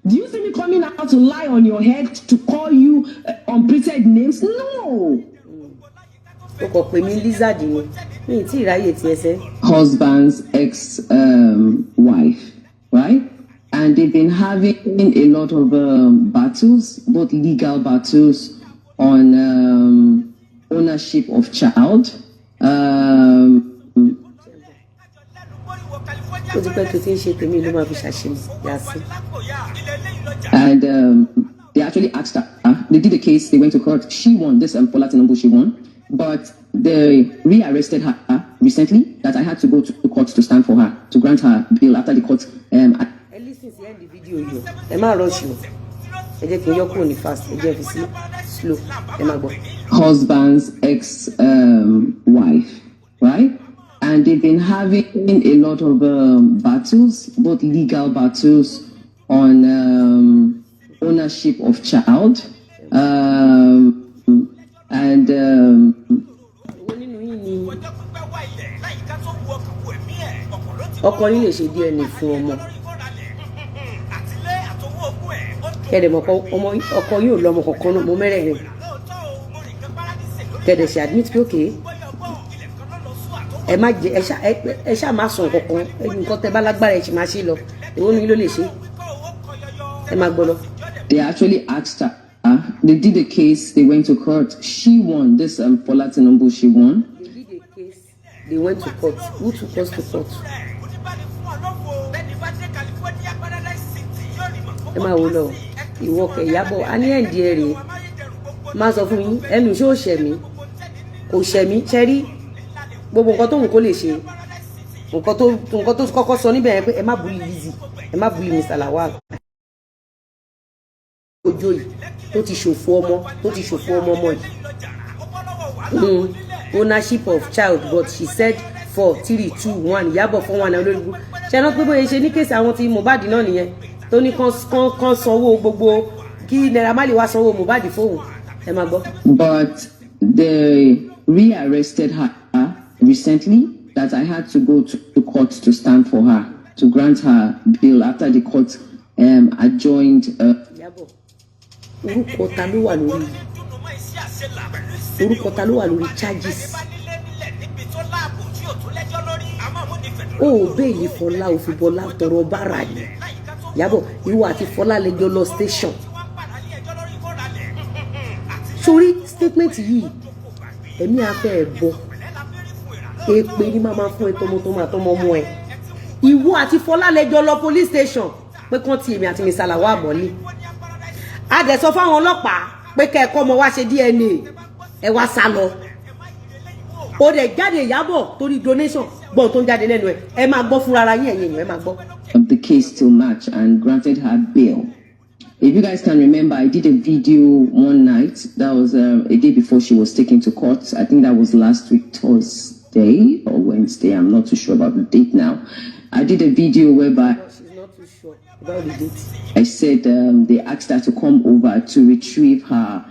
Do you see me coming out to lie on your head to call you unpretended names? No. O kò pè mí lizard ni. Mi ì tí ì ráyè ti ẹsẹ̀. Husband's ex-wife, right? And they've been having a lot of battles, both legal battles on ownership of child. And they actually asked her. They did the case. They went to court. She won. This Fola she won. But they rearrested her recently. That I had to go to court to stand for her, to grant her bail after the court. Listen to the end of the video. Emma rush you. Fast. Slow. Husband's ex-wife, right? And they've been having a lot of battles, both legal battles on ownership of child. Ọkọ yín lè ṣe DNA fún ọmọ. Kẹ̀dẹ̀ mọ̀ ọkọ yín ò lọ́mọ kankan náà mo mẹ́rẹ̀ẹ̀rin. Kẹ̀dẹ̀ ṣe admit pé okay. Ẹ má jẹ ẹ ṣá má sọ kankan nǹkan tẹ́ bá lágbára ẹ ṣì má ṣe lọ. Èwo ni ló lè ṣe? Ẹ má gbọ́ lọ. They actually asked her. They did a case. They went to court. She won. This Fola she won. They did a case. They went to court. Who took us to court? Ẹ má wo lọ. Ìwọ kẹ̀ Iyabo a ní ẹ̀ǹdí ẹ̀ rèé. Má sọ fún yín ẹnu ṣé ò ṣẹ̀ mí? Kò ṣẹ̀ mí ṣẹ́rí gbogbo nǹkan tó ń kó lè ṣe. Nǹkan tó kọ́kọ́ sọ níbẹ̀ yẹn pé ẹ má bully Lizzy. Ẹ má bully Mr. Lawal. Ojo yìí tó ti ṣòfò ọmọ yìí. Ownership of child, but she said 4, 3, 2, 1 Iyabo 4-1 olórígbó. Ṣé náà pé bóyá ṣe ní kéèsì àwọn tí Mohbad náà nìyẹn tó ní kan sanwó gbogbo kí Naira Marley wá sanwó Mohbad fóun. Ẹ má gbọ́. But they rearrested her recently. That I had to go to court to stand for her, to grant her bail after the court adjourned. Iyabo orúkọ ta ló wà lórí charges. Béèlì Fola ò fi Bọ́lá tọrọ bára ni. Iyabo ìwọ àti Fola lè jọ lọ station. Sórí statement yìí èmi afẹ́ ẹ̀bọ èpè ní màmá fún ẹ tọmọtọmọ àtọmọ ọmọ ẹ ìwọ àti Fọlá lẹ́jọ́ lọ police station pé kàn tí èmi àti Mr. Lawal àbọ̀lé a dẹ̀ sọ fáwọn ọlọ́pàá pé kẹ́ẹ̀kọ́ ọmọ wa ṣe DNA ẹ wá sá lọ ó dẹ̀ jáde Ìyábọ̀ torí donation gbọ́n tó ń jáde lẹ́nu ẹ máa gbọ́ fúnra ara yín ẹ̀yin èèyàn ẹ máa gbọ́. Of the case till March and granted her bail. If you guys can remember, I did a video one night. That was a day before she was taken to court. I think that was last week, Thursday or Wednesday. I'm not too sure about the date now. I did a video whereby She's not too sure about the date. I said they asked her to come over to retrieve her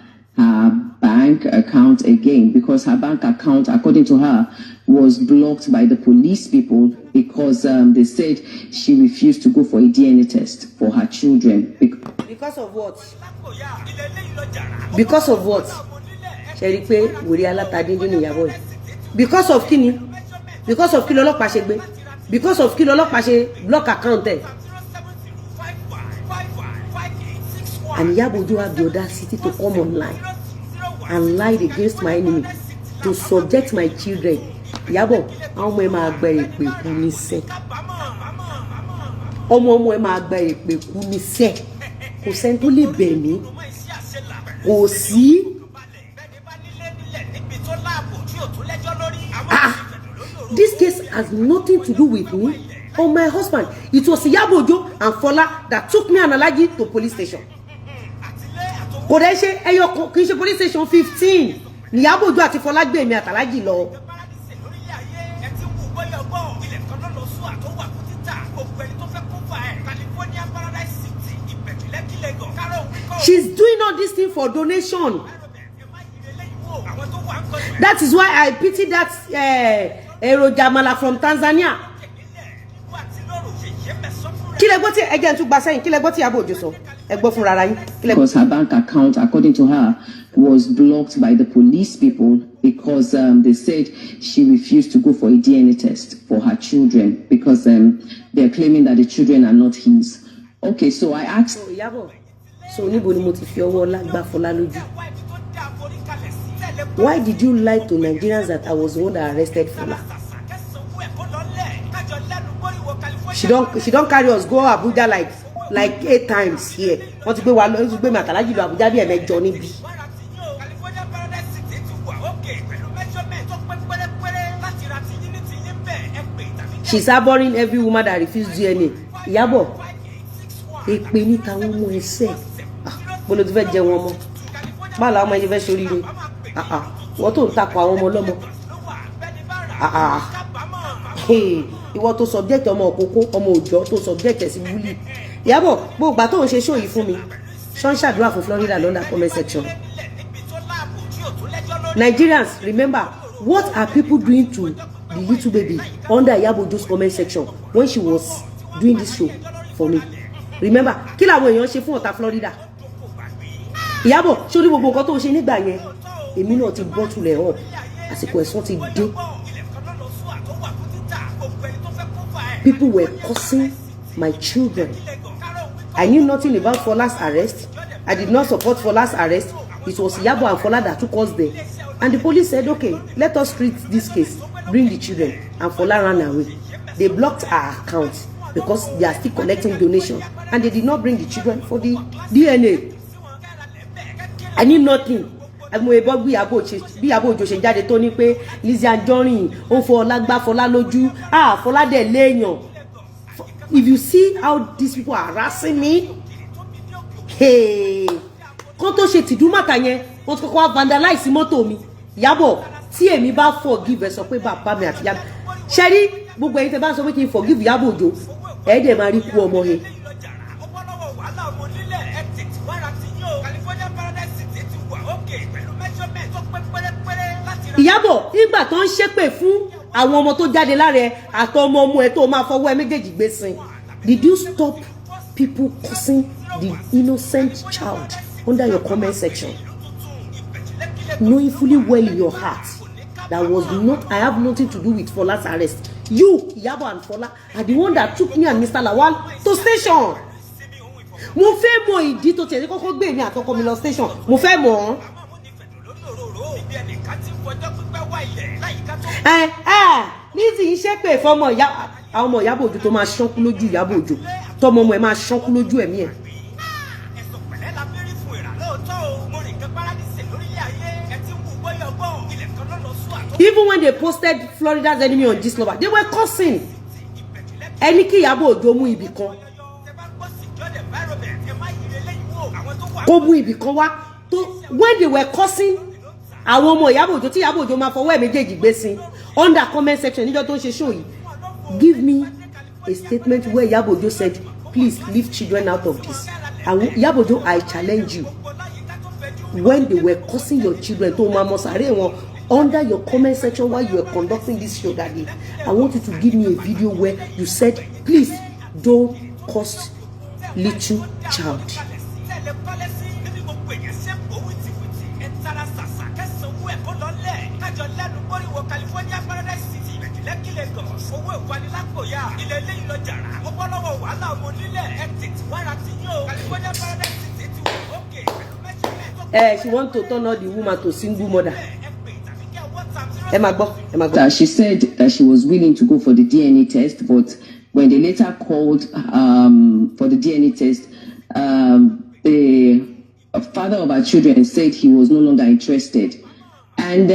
bank account again because her bank account, according to her, was blocked by the police people because they said she refused to go for a DNA test for her children. Because of what? Because of what? Ṣé rí pé wòrí alátadé ní Ìyábọ̀ yìí. Because of kíni? Because of kí lọ́lọ́pàá ṣe gbé. Because of kí lọ́lọ́pàá ṣe block account ẹ̀. And Iyabo do have the audacity to come online and lie against my enemy, to subject my children. Iyabo, àwọn ọmọ ẹ máa gba èpè kú níṣẹ́. Ọmọ ẹ máa gba èpè kú níṣẹ́. Kò sẹ́ni tó lè bẹ̀ mí. Kò sí. This case has nothing to do with me or my husband. It was Iyabo and Fola that took me and Alhaji to police station. Kò dẹ̀ ṣe ẹyọ kì í ṣe police station 15 ni Iyabo àti Fola gbé mi àti Alhaji lọ. She's doing all this thing for donation. That is why I pity that Jamala from Tanzania. Because her bank account, according to her, was blocked by the police people because they said she refused to go for a DNA test for her children because they're claiming that the children are not his. Okay, so I asked. Why did you lie to Nigerians that I was the one that arrested Fola? She don't carry us go Abuja like 8 times here. Want to go Matalaji to Abuja be a Johnny B. She's harboring every woman that refused DNA. Iyabo, èpè ní tàwọn ọmọ ẹsẹ. Bolo ti fẹ́ jẹ wọn mọ́. Ba la ọmọ ẹ fẹ́ sórí ni. Wọ́n tó ń takò àwọn ọmọ lọ́mọ. Ìwọ tó subject ọmọ òkókó, ọmọ òjọ́ tó subject ẹ̀ sí bully. Iyabo, bó gbà tó ń ṣe show yìí fún mi. Ṣọ́n ṣàdúrà fún Florida lọ́nà comment section. Nigerians, remember, what are people doing to the little baby under Iyabo's comment section when she was doing this show for me? Remember, kí làwọn èèyàn ṣe fún ọ̀tá Florida? Iyabo, sórí gbogbo nǹkan tó ṣe nígbà yẹn, èmi náà ti bottle ẹ̀ up. Àsìkò ẹ̀san ti dé. People were cursing my children. I knew nothing about Fola's arrest. I did not support Fola's arrest. It was Iyabo and Fola that took us there. And the police said, okay, let us treat this case. Bring the children. And Fola ran away. They blocked our account because they are still collecting donations. And they did not bring the children for the DNA. I knew nothing. Bí Iyabo ṣe jáde tó ní pé Lizzy Anjorin ó Fola gbá Fola lójú. Fola dẹ̀ léèyàn. If you see how these people are harassing me, hey, kó tó ṣe tìdúmàtà yẹn, wọ́n ti kọ́kọ́ vandalize mọ́tò mi. Iyabo, tí èmi bá forgive ẹ sọ pé bàbá mi àti ìyá mi. Ṣé rí gbogbo ẹ̀yin tẹ́ bá sọ pé kí n forgive Iyabo Ojo, ẹ dẹ̀ máa rí kú ọmọ yẹn. Iyabo, nígbà tó ń ṣépè fún àwọn ọmọ tó jáde lára ẹ àtọmọ ọmọ ẹ tó máa fọwọ́ ẹ méjèèjì gbé sin. Did you stop people cursing the innocent child under your comment section? Knowing fully well in your heart that I have nothing to do with Fola's arrest. You, Iyabo and Fola, are the one that took me and Mr. Lawal to station. Mo fẹ́ mọ̀ ìdí tó tẹ̀lé kọ́kọ́ gbé mi àtọkọ mi lọ station. Mo fẹ́ mọ̀. Lizzy ń ṣépè fọmọ ìyá àwọn ọmọ Iyabo Ojo tó máa ṣánkú lójú Iyabo Ojo tọmọ ọmọ ẹ máa ṣánkú lójú ẹ̀mí ẹ̀. Even when they posted Florida's Enemy on this lover, they were cursing. Ẹni kí Iyabo Ojo mú ibì kan. Kó mú ibì kan wá. When they were cursing, àwọn ọmọ Iyabo Ojo tí Iyabo Ojo máa fọwọ́ ẹ̀ méjèèjì gbé sí under comment section níjọ́ tó ń ṣe show yìí. Give me a statement where Iyabo Ojo said, please leave children out of this. And Iyabo Ojo, I challenge you. When they were cursing your children, to mama sare won under your comment section while you were conducting this show that day, I want you to give me a video where you said, please don't curse little child. She want to turn all the woman to single mother. She said that she was willing to go for the DNA test, but when they later called for the DNA test, the father of her children said he was no longer interested. And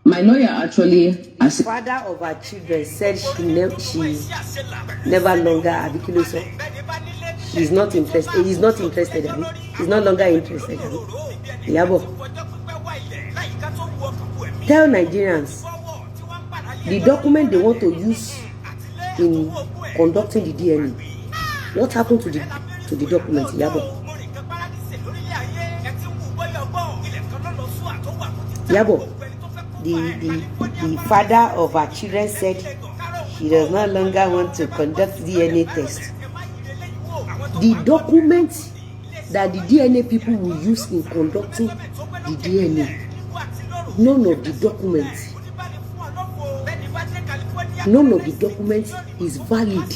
my lawyer actually, as father of her children said she never longer she's not interested. He's not interested. He's no longer interested. Iyabo, tell Nigerians the document they want to use in conducting the DNA. What happened to the document, Iyabo? Iyabo, the father of her children said he does no longer want to conduct DNA test. The document that the DNA people will use in conducting the DNA, none of the documents is valid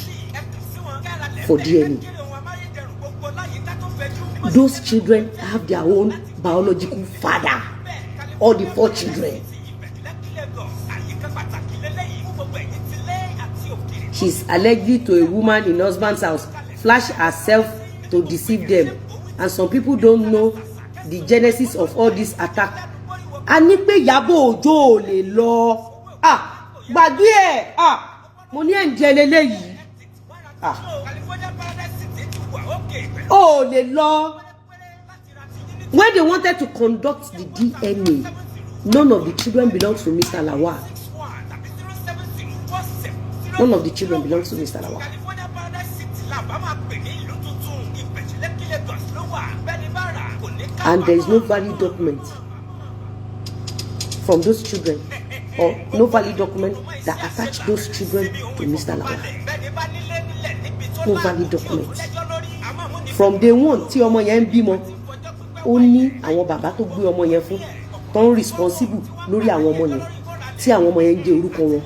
for DNA. Those children have their own biological father, all the 4 children. She's alleged to a woman in husband's house flash herself to deceive them, and some people don't know the genesis of all this attack. Ani pé Iyabo Ojo lè lọ gbàgbé ẹ̀ mo ní ẹ̀ǹjẹ̀ lélẹ́yìí ó lè lọ. When they wanted to conduct the DNA, none of the children belongs to Mr. Lawal. None of the children belongs to Mr. Lawal. And there is no valid document from those children, or no valid document that attach those children to Mr. Lawal. No valid document. From day one, tí ọmọ yẹn bímọ, ó ní àwọn bàbá tó gbé ọmọ yẹn fún, tó responsible lórí àwọn ọmọ yẹn, tí àwọn ọmọ yẹn jẹ́ orúkọ wọn,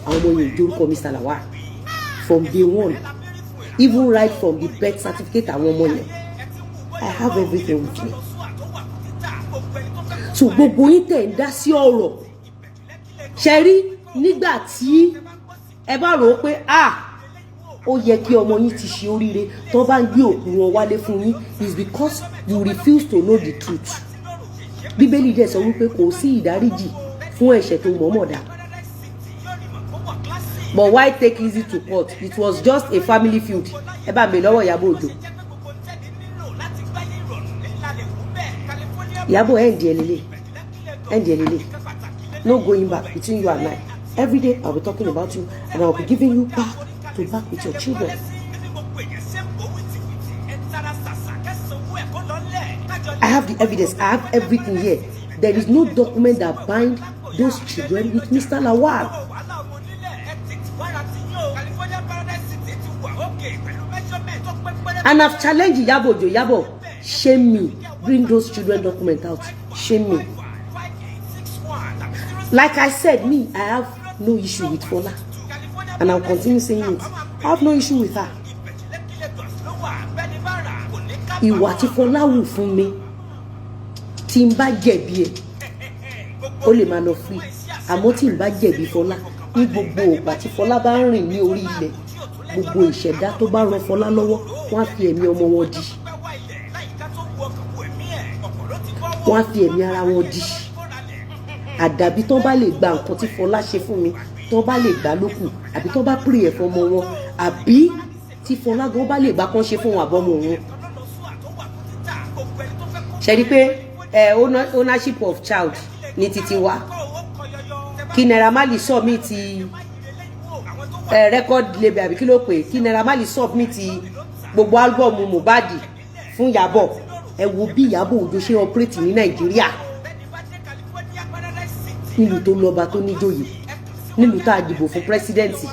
àwọn ọmọ yẹn jẹ́ orúkọ Mr. Lawal. From day one, even right from the birth certificate àwọn ọmọ yẹn, I have everything with me. So gbogbo yín tẹ̀ ń dá sí ọ̀rọ̀ ṣe rí nígbà tí ẹ bá rò ó pé ó yẹ kí ọmọ yín ti ṣe oríire tó bá ń gbé òkú wọn wálé fún yín is because you refuse to know the truth. Bíbélì dẹ̀ sọ wípé kò sí ìdáríjì fún ẹ̀ṣẹ̀ tó mọ̀ọ́mọ̀ dá. But why take Lizzy to court? It was just a family feud. Ẹ bá mi lọ́wọ́ Iyabo Ojo. Iyabo NDLA. No going back between you and I. Every day I'll be talking about you, and I'll be giving you back to back with your children. I have the evidence. I have everything here. There is no document that binds those children with Mr. Lawal. And I've challenged Iyabo Ojo. Iyabo, shame me. Bring those children document out. Shame me. Like I said, me, I have no issue with Fola. And I'll continue saying it. I have no issue with her. Ìwà tí Fola wù fún mi, tí n bá jẹ̀bi ẹ̀, ó lè máa lọ free àmọ́ tí n bá jẹ̀bi Fọlá ní gbogbo ògbà tí Fọlá bá ń rìn ní orí ilẹ̀ gbogbo ìṣẹ̀dá tó bá ran Fọlá lọ́wọ́ wọ́n á fi ẹ̀mí ọmọ wọn di wọ́n á fi ẹ̀mí ara wọn di àdàbí tó bá lè gba nǹkan tí Fọlá ṣe fún mi tó bá lè gbà lókù àbí tó bá pèrè ẹ̀fọ́ ọmọ wọn àbí tí Fọlá gan bá lè gbà kán ṣe fún wọn àbọ̀mọ̀ wọn. ṣe rí pé ownership of child ní títí wa kí Naira Marley submit record label àbí kí ló pè kí Naira Marley submit gbogbo álbọ̀mù Mohbad fún Iyabo ẹ wo bí Iyabo Ojo ṣe operate ní Nàìjíríà nílùú tó lọ́ba tó níjòyè nílùú tá a dìbò fún pírẹsidẹ́ǹtì.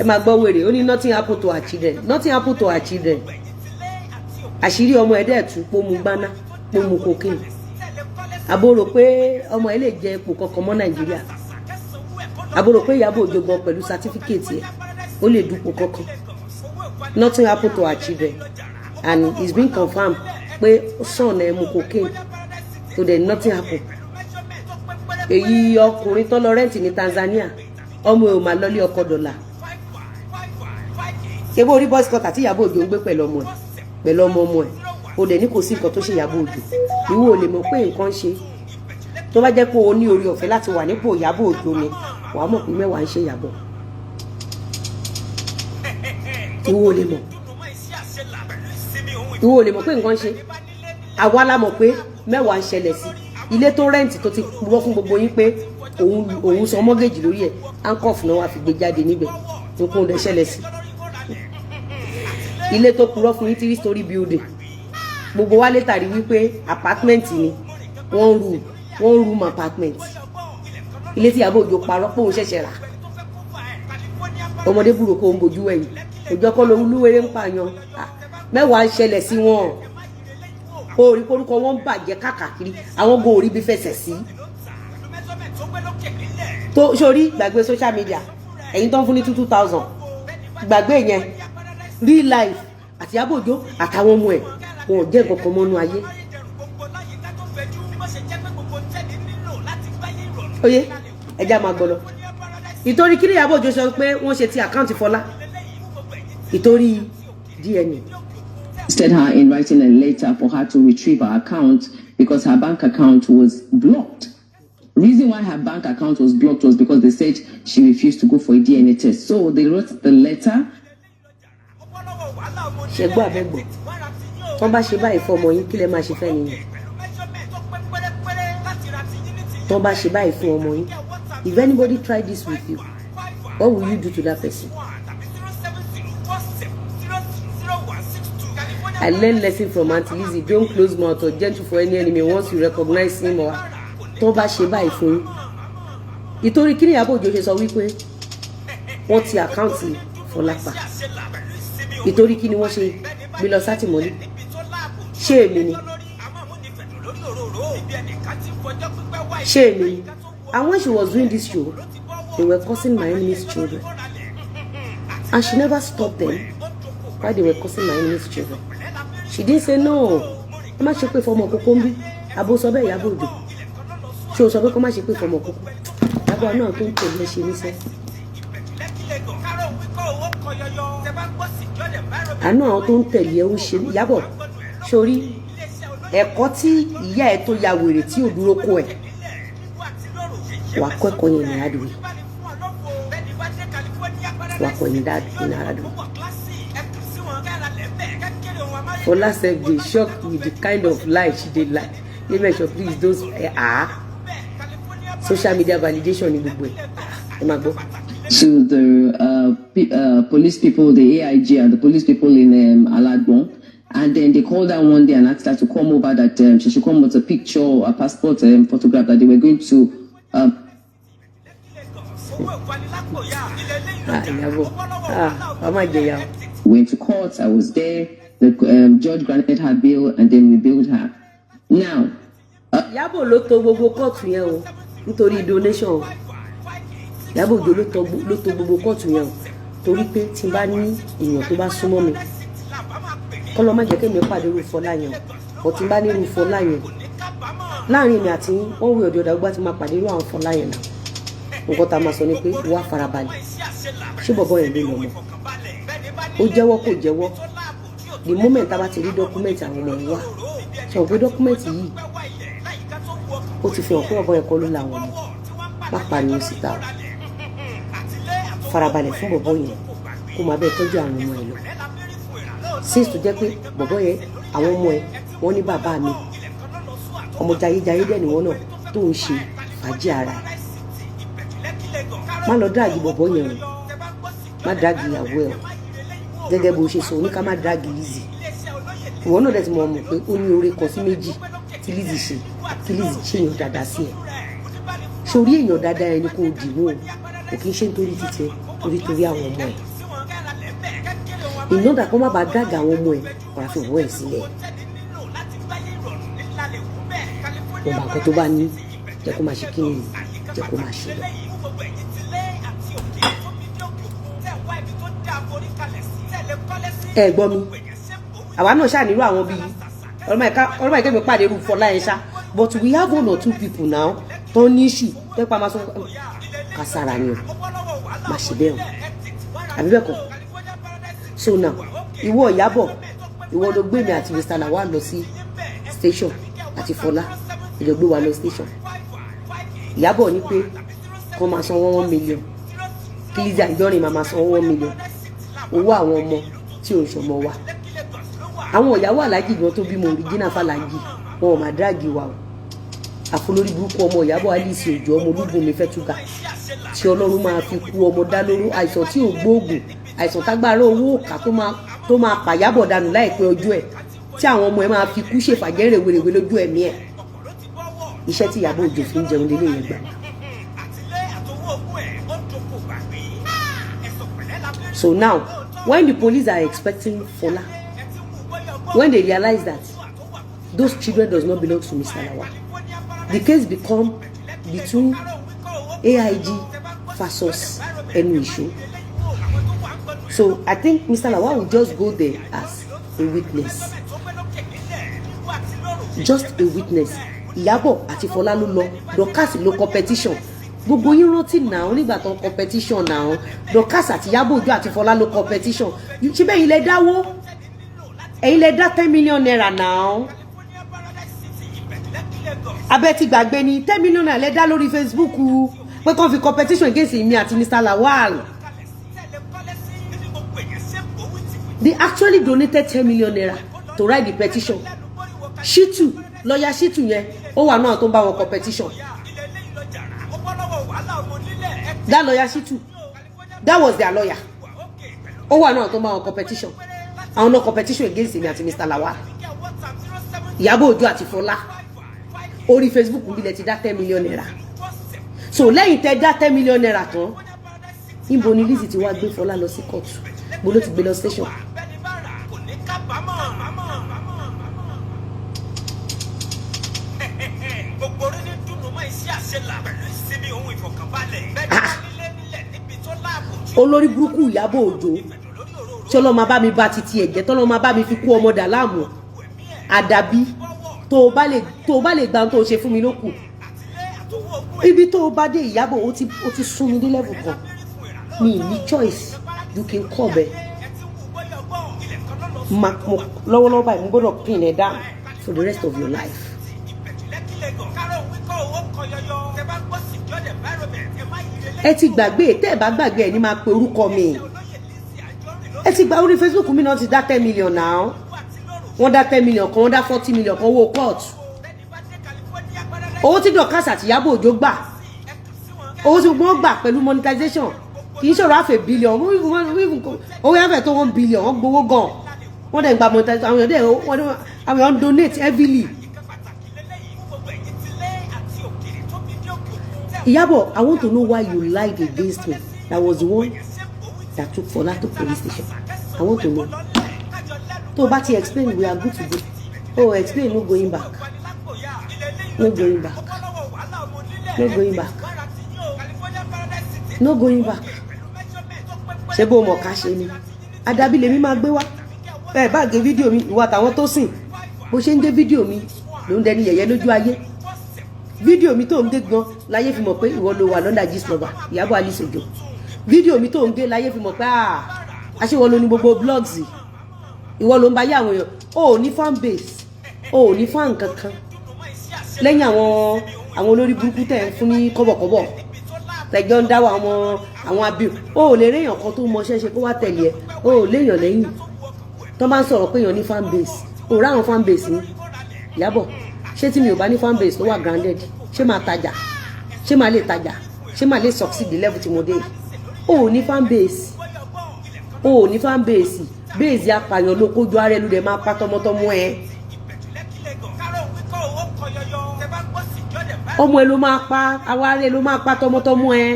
ẹ máa gbọ́ wèrè ó ní nothing happen to our children nothing happen to our children àṣírí ọmọ ẹ̀dẹ́ ẹ̀tún pọ́nmu gbaná pọ́nmu cocaine àbúrò pé ọmọ ẹ lè jẹ ipò kankan mọ́ Nàìjíríà àbúrò pé Iyabo Ojo gan pẹ̀lú sátífíkèétì ẹ̀ ó lè dúpọ̀ kankan nothing happen to our children and it's been confirmed pé son ẹ̀ mu cocaine so then nothing happen. èyí ọkùnrin tó lọ rẹ́ǹtì ní Tanzania ọmọ ẹ̀ ò máa lọ́lé ọkọ dọ́là ṣé bó rí boys quarter tí Iyabo Ojo ń gbé pẹ̀lú ọmọ ẹ̀ pẹ̀lú ọmọ ẹ̀ o dẹ̀ ní kò sí nǹkan tó ṣe Iyabo Ojo ìwọ ò lè mọ̀ pé nǹkan ṣe tó bá jẹ́ pé o ní orí ọ̀fẹ́ láti wà nípò Iyabo Ojo ni wàá mọ̀ pé mẹ́wàá ń ṣe Iyabo ìwọ ò lè mọ̀ ìwọ ò lè mọ̀ pé nǹkan ṣe àwa la mọ̀ pé mẹ́wàá ń ṣẹlẹ̀ sí ilé tó rẹ́ǹtì tó ti purọ́ fún gbogbo yín pé òun san mọ́gẹ́jì lórí ẹ̀ handcuff náà wàá fi gbé jáde níbẹ̀ nǹkan ò dẹ̀ ṣẹlẹ̀ sí ilé tó purọ́ fún yín 3 story building gbogbo wa létàrí wípé apartment ni one room apartment ilé tí Iyabo Ojo parọ́ pé òun ṣẹ̀ṣẹ̀ rà ọmọdé burúkú ń bojú ẹ̀yìn òjò kọ́ lóhun lúwẹ̀rẹ̀ ń pààyàn mẹ́wàá ń ṣẹlẹ̀ sí wọn orí korúkọ wọn ń bàjẹ́ káàkiri àwọn go orí bí fẹsẹ̀ sí tó sórí gbàgbé social media ẹ̀yin tó ń fún ní 2000 gbàgbé yẹn real life àti Iyabo Ojo àtàwọn ọmọ ẹ̀ wọn ò jẹ́ nǹkan kan mọ́nú ayé. Oyè ẹja máa gbọ́ lọ ìtorí kí ni Iyabo Ojo sọ pé wọ́n ṣe ti àkáǹtì Fọlá ìtorí DNA. Instead her in writing a letter for her to retrieve her account because her bank account was blocked. Reason why her bank account was blocked was because they said she refused to go for a DNA test. So they wrote the letter. ṣẹgbọ́n abẹ́gbọ̀n wọ́n bá ṣe báyìí fún ọmọ yín kí lẹ máa ṣe fẹ́ nìyẹn wọ́n bá ṣe báyìí fún ọmọ yín if anybody try this with you what will you do to that person? I learned lesson from Aunty Lizzie don't close mouth or gentle for any enemy once you recognize him or tó bá ṣe báyìí fún yín ìtorí kí ni Iyabo Ojo ṣe sọ wípé wọ́n ti àkáǹtì Fọlá pa ìtorí kí ni wọ́n ṣe gbé lọ sátìmọ́lé ṣé èmi ni and when she was doing this show they were cursing my enemy's children and she never stopped them while they were cursing my enemy's children she didn't say no ẹ má ṣe pé fọmọ kókó ń bí abo sọ bẹ́ẹ̀ Iyabo Ojo ṣé o sọ pé kó má ṣe pé fọmọ kókó Iyabo náà tó ń tẹ̀lé ṣe níṣẹ́ àánú àwọn tó ń tẹ̀lé ẹ̀ ń ṣe Iyabo sórí ẹ̀kọ́ tí ìyá ẹ̀ tó ya wèrè tí ò dúró kó ẹ̀ wà kọ́ ẹ̀kọ́ yẹn ní àdúgbò wà kọ́ yẹn ní àdúgbò. Fola said they shocked with the kind of lie she did lie. Yeyemesho please those social media validation ní gbogbo ẹ̀ máa gbọ́. To the police people, the AIG and the police people in Alagbon. And then they called her one day and asked her to come over, that she should come with a picture or a passport photograph, that they were going to... went to court, I was there. The judge granted her bail and then we bailed her. Now... Iyabo ló tò gbogbo kóòtù yẹn o nítorí donation. Iyabo Ojo ló tò gbogbo kóòtù yẹn o torí pé tí n bá ní èèyàn tó bá súnmọ́ mi kọ́lọ́ má jẹ́ kémi pàdé irú Fọlá yẹn o tí n bá ní irú Fọlá yẹn láàrin mi àti wọ́n wí ọ̀dọ̀ ọ̀dàgbà tí máa pàdé irú àwọn Fọlá yẹn náà nǹkan tá a máa sọ ni pé wá farabalẹ̀ ṣé bọ̀bọ̀ yẹn ló lọ mọ́ ó jẹ́wọ́ kò jẹ́wọ́ the moment tá a bá ti rí dọ́kúmẹ̀ntì àwọn ọmọ yẹn wà ṣe òpé dọ́kúmẹ̀ntì yìí ó ti fi hàn pé bọ̀bọ̀ yẹn kọ́ ló làwọn ọmọ má pariwo síta o farabalẹ̀ fún bọ̀bọ̀ yẹn kó máa bẹ́ẹ̀ tọ́jú àwọn ọmọ ẹ̀ lọ since tó jẹ́ pé bọ̀bọ̀ yẹn àwọn ọmọ ẹ̀ wọ́n ní bàbá mi ọmọ jayéjayé dẹ̀ ni wọ́n náà tó ń ṣe fàájì ara ẹ̀ má lọ dáàgì bọ̀bọ̀ yẹn o má dáàgì ìyàwó ẹ̀ o gẹ́gẹ́ bó ṣe sọ ní ká má dáàgì Lizzy ìwọ náà dẹ̀ ti mọ̀ ọmọ pé ó ní oore kan sí méjì tí Lizzy ṣe tí Lizzy ṣe èèyàn dáadáa sí ẹ̀ sórí èèyàn dáadáa ẹni kò dìbò kò kí ń ṣe nítorí títẹ torí àwọn ọmọ ẹ̀ ìnáda kó má bàa dáàgì àwọn ọmọ ẹ̀ ọ̀rá fi wọ́ ẹ̀ sílẹ̀ ọba nǹkan tó bá ní jẹ́ kó máa ṣe kí ni jẹ́ kó máa ṣe lọ. ẹ gbọ́ mi àwa náà ṣáà nílò àwọn bíi ọlọ́mọ ìkẹ́mi pàdé irú Fọlá yẹn ṣá but we have 1 or 2 people now tó ní issue tẹ́pá máa sọ kàsàrà ni o máa ṣe bẹ́ẹ̀ o àbí bẹ́ẹ̀ kọ́ so now ìwọ Ìyábọ̀ ìwọ ló gbé mi àti Mr. Lawal lọ sí station àti Fọlá ìjọ gbé wa lọ station Ìyábọ̀ ní pé kọ́ máa san 1 million kí Lizzy Anjorin máa san 1 million owó àwọn ọmọ tí ò ń ṣọmọ wa àwọn ìyàwó aláàjì gan tó bímọ original fàlàjì wọn ò máa dáàgì wa o àfolórí burúkú ọmọ Ìyábọ̀ Alice Òjó ọmọ olúgun mi fẹ́ túgà tí Ọlọ́run máa fi kú ọmọ dá lóró àìsàn tí ò gbóògùn àìsàn tágbára owó òkà tó máa pàyábọ̀ dànù láìpẹ́ ọjọ́ ẹ̀ tí àwọn ọmọ ẹ̀ máa fi kú ṣèfàjẹ́ rèwerèwe lójú ẹ̀mí ẹ̀ iṣẹ́ tí Ìyábọ̀ Òjó fi ń jẹun lélẹ̀ yẹn gbà. So now when the police are expecting Fola, when they realize that those children does not belong to Mr. Lawal, the case become between AIG versus Yeyemesho. So I think Mr. Lawal will just go there as a witness, just a witness. Iyabo àti Fola ló lọ Dorcas ló competition gbogbo yín rántí náà nígbà tó competition náà Dorcas àti Iyabo Òjó àti Fola ló competition ṣé bẹ́ẹ̀ ilẹ̀ dáwó ẹ̀yin lẹ dá 10 million naira náà abẹ́ ti gbàgbé ni 10 million naira lẹ dá lórí Facebook pé kàn fi competition against mi àti Mr. Lawal. They actually donated 10 million naira to write the petition. Shitu, lawyer Shitu yẹn ó wà náà tó ń bá wọn competition. That lawyer Shitu, that was their lawyer. Ó wà náà tó ń bá wọn competition. Àwọn náà competition against me àti Mr. Lawal. Iyabo Òjó àti Fola. Orí Facebook ń bilẹ̀ ti dá 10 million naira. So lẹ́yìn tẹ́ dá 10 million naira tán, níbo ni Lizzy ti wá gbé Fola lọ sí court? Bó ló ti gbé lọ station? Olórí burúkú Iyabo Òjó tí Ọlọ́run máa bá mi bá títí ẹ̀jẹ̀ tí Ọlọ́run máa bá mi fi kú ọmọ dà láàmú àdàbí tó bá lè gba tó ṣe fún mi lókù ibi tó bá dé Iyabo ó ti sún mi dé level kan mi ní choice you can call bẹ lọ́wọ́lọ́wọ́ báyìí mo gbọ́dọ̀ pin ẹ̀ down for the rest of your life. Ẹ ti gbàgbé tẹ́ ẹ bá gbàgbé ẹ ní máa pe orúkọ mi ẹ ti gba orí Facebook mi náà ti dá 10 million náà wọ́n dá 10 million kan wọ́n dá 40 million kan owó court owó tí Dorcas àti Iyabo Òjó gbà owó tí wọ́n gbà pẹ̀lú monetization kì í ṣòro half a billion owó yẹn fẹ́ tó 1 billion wọ́n gbowó gan wọ́n dẹ̀ gba monetization àwọn èèyàn donate heavily. Iyabo, I want to know why you lied against me. That was the one that took Fola to police station. I want to know. So, but you explain, we are good to go. Oh, explain, no going back. No going back. No going back. No going back. Ṣé bó mọ̀ ká ṣe ni. Àdàbí lèmi máa gbé wá. ẹ bá gé fídíò mi ìwà àtàwọn tó sìn bó ṣe ń gé fídíò mi ló ń dẹni yẹ̀yẹ́ lójú ayé fídíò mi tó ń gé gan láyé fi mọ̀ pé ìwọ ló wà lọ́ndà gist lover Iyabo Alice Ojo fídíò mi tó ń gé láyé fi mọ̀ pé aṣẹ́wọ́ ló ní gbogbo blogs ìwọ ló ń bá yé àwọn èèyàn o ò ní fan base o ò ní fan kankan lẹ́yìn àwọn olórí burúkú tẹ̀ ń fún ní kọ́bọ̀kọ́bọ̀ tẹ̀jọ́ ń dáwọ́ àwọn abiu o ò lè réèyàn kan tó mọ ṣẹ́ṣe kó wá tẹ̀lé ẹ o ò léèyàn lẹ́yìn tó bá ń sọ̀rọ̀ pé èèyàn ní fan base o ráwọn fan base ní Iyabo ṣé tí mi ò bá ní fan base tó wà grounded ṣé máa tajà ṣé máa lè tajà ṣé máa lè succeed the level tí mo dé o ò ní fan base o ò ní fan base base apààyàn ló kójú ara ẹ ló dẹ̀ máa pa tọmọtọmọ ẹ ọmọ ẹ ló máa pa àwa rẹ ló máa pa tọmọtọmọ ẹ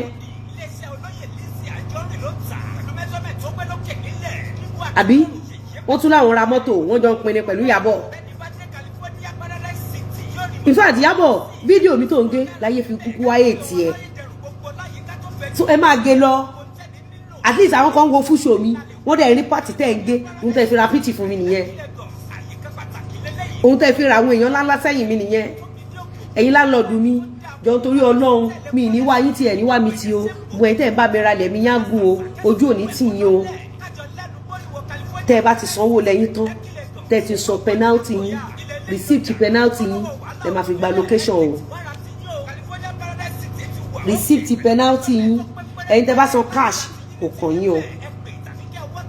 àbí wọ́n tún láwọn ra mọ́tò wọ́n jọ ń pinne pẹ̀lú Iyabo in fact Iyabo fídíò mi tó ń gbé láyé fi kúkú wáyé tiẹ̀ so ẹ máa gé lọ at least àwọn kan wo fúṣọ mi wọ́n dẹ̀ rí pàtì tẹ́ ń gé ohun tẹ́ fi ra pìtì fún mi nìyẹn ohun tẹ́ fi ra àwọn èèyàn ńláńlá sẹ́yìn mi nìyẹn ẹ̀yin láńlọ́ọ̀dù mi jọ nítorí Ọlọ́run mi ní wá yín tí ẹ̀ ní wá mi ti o bu ẹ̀ tẹ́ ẹ̀ bá mi ra lẹ̀mí yágùn o ojú òní tì yín o tẹ́ ẹ bá ti sanwó lẹ́yìn tán tẹ́ ẹ ti sọ penalty yín receipt penalty yín lẹ́ máa fi gba location o receipt penalty yín ẹ̀yin tẹ́ bá san cash kò kàn yín o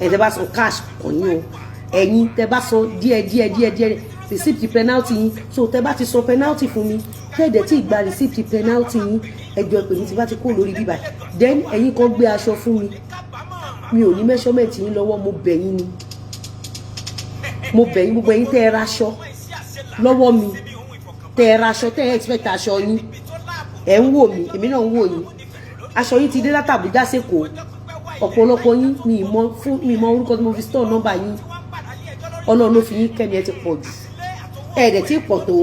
ẹ̀yin tẹ́ bá san cash kò kàn yín o ẹ̀yin tẹ́ bá san díẹ̀ receipt penalty yín so tẹ́ bá ti san penalty fún mi tẹ́ẹ̀dẹ̀ tí ìgbà receipt penalty yín ẹjọ́ pè mí tí bá ti kó lórí bíbá then ẹ̀yin kan gbé aṣọ fún mi ò ní measurement yín lọ́wọ́ mo bẹ̀ yín ni mo bẹ̀ yín gbogbo ẹ̀yin tẹ́ ẹ raṣọ lọ́wọ́ mi tẹ́ ẹ raṣọ tẹ́ ẹ expect aṣọ yín ẹ̀ ń wò mí èmi náà ń wò yín aṣọ yín ti dé láti Àbújá sẹ́kọ̀ọ́ ọ̀pọ̀lọpọ̀ yín mi mọ orúkọ tí mo fi store nọ́mbà yín Ọlọ́run ló fi yín kẹ́ni ẹ ti pọ̀ jù ẹ̀ẹ́dẹ̀ tí pọ̀ tó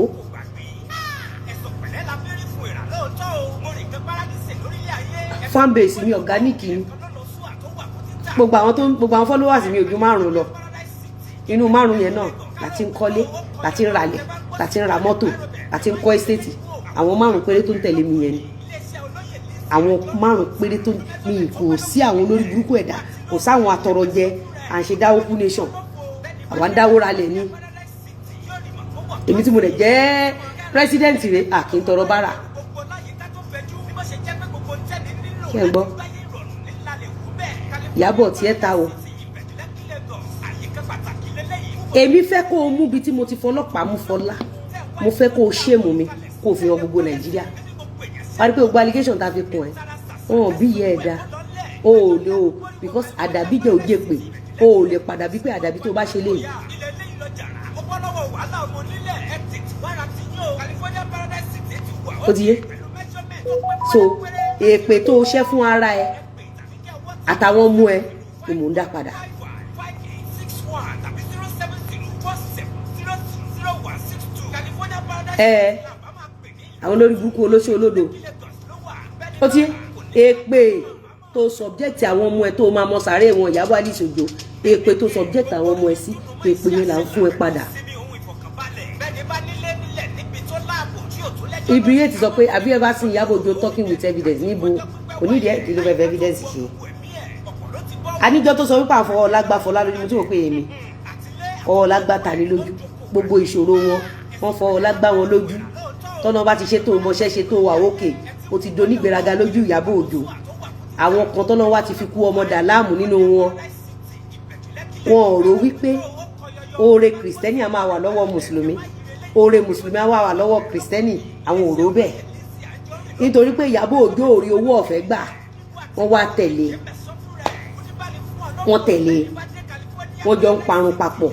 fanbase mi organic ni gbogbo àwọn followers mi ò ju 5 lọ inú 5 yẹn náà láti ń kọ́lé láti ń ralẹ̀ láti ń ra mọ́tò láti ń kọ́ estate àwọn 5 péré tó ń tẹ̀lé mi yẹn ni àwọn 5 péré tó mi kò sí àwọn olórí burúkú ẹ̀dá kò sáwọn atọrọjẹ à ń ṣe dáwó kú nation àwa ń dáwó ralẹ̀ ni èmi tí mo dẹ̀ jẹ́ president rẹ̀ à kí n tọrọ bára kí ẹ gbọ́ Iyabo tí ẹ ta o èmi fẹ́ kó o mú bi tí mo ti fọlọ́pàá mú Fọlá mo fẹ́ kó o ṣèmù mi kó o fi hàn gbogbo Nàìjíríà wá rí pé gbogbo allegation ta fi kún ẹ wọn bí yẹ ẹ dá o ò lè o because àdàbí jẹ́ òjé pé o ò lè padà bí pé àdàbí tó bá ṣe léyìí. ó ti yé so èpè tó o ṣẹ́ fún ara ẹ àtàwọn ọmọ ẹ ni mò ń dá padà. àwọn olórí burúkú olóṣè olódo ó ti èpè tó subject àwọn ọmọ ẹ tó máa mọ sàárè wọn Iyabo Alice Ojo èpè tó subject àwọn ọmọ ẹ sí èpè yẹn là ń fún ẹ padà. Ibriye ti sọ pé have you ever seen Iyabo Ojo talking with evidence níbo kò ní ìdí ìlú bẹ̀rẹ̀ evidence ṣe. Aníjọ́ tó sọ wípé àfọwọ́ lágbá Fọlá lójú mo tí mo pè é mi ọwọ́ lágbá ta ni lójú gbogbo ìṣòro wọn fọwọ́ lágbá wọn lójú tọ́nà bá ti ṣe tó mọṣẹ́ ṣe tó wà òkè o ti do nígbéraga lójú Iyabo Ojo àwọn kan tọ́nà wá ti fi kú ọmọ dà láàmú nínú wọn ò rò wípé oore kìrìsìtẹ́nì á máa wà lọ́wọ́ mùsùlùmí oore mùsùlùmí á wà lọ́wọ́ kìrìsìtẹ́nì àwọn ò rò bẹ́ẹ̀ nítorí pé Iyabo Ojo ò rí owó ọ̀fẹ́ gbà wọ́n wá tẹ̀lé wọ́n jọ ń parun papọ̀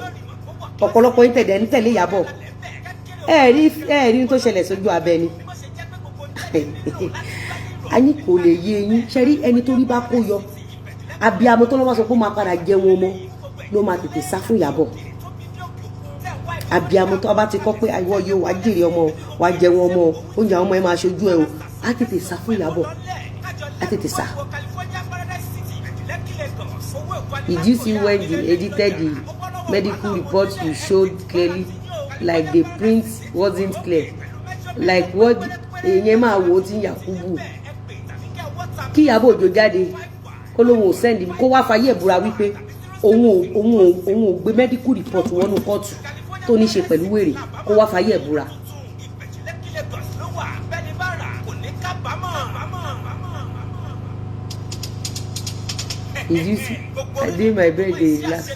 ọ̀pọ̀lọpọ̀ yín tẹ̀lé ń tẹ̀lé Iyabo ẹ̀ẹ́rí tó ṣẹlẹ̀ sójú abẹ ni a ní kò lè yé yín ṣe rí ẹni tó rí bá kó yọ abiyamọ tó lọ́wọ́ sọ pé ó máa padà jẹ wọn mọ́ ló máa tètè sá fún Iyabo abiyamọ tó bá ti kọ́ pé àìwọ́ yóò wá jèrè ọmọ wá jẹ wọn mọ́ oúnjẹ àwọn ọmọ ẹ máa ṣojú ẹ o á tètè sá fún Iyabo á tètè sá. Did you see when they edited medical report you showed clearly like the print wasn't clear like what Yeyemesho tí Yakubu kí Iyabo Ojo jáde kó lóun ò send kó wá fayé búra wípé òun ò gbé medical report wọnú kóòtù tó ní ṣe pẹ̀lú wèrè kó wá fayé búra. I did my birthday last.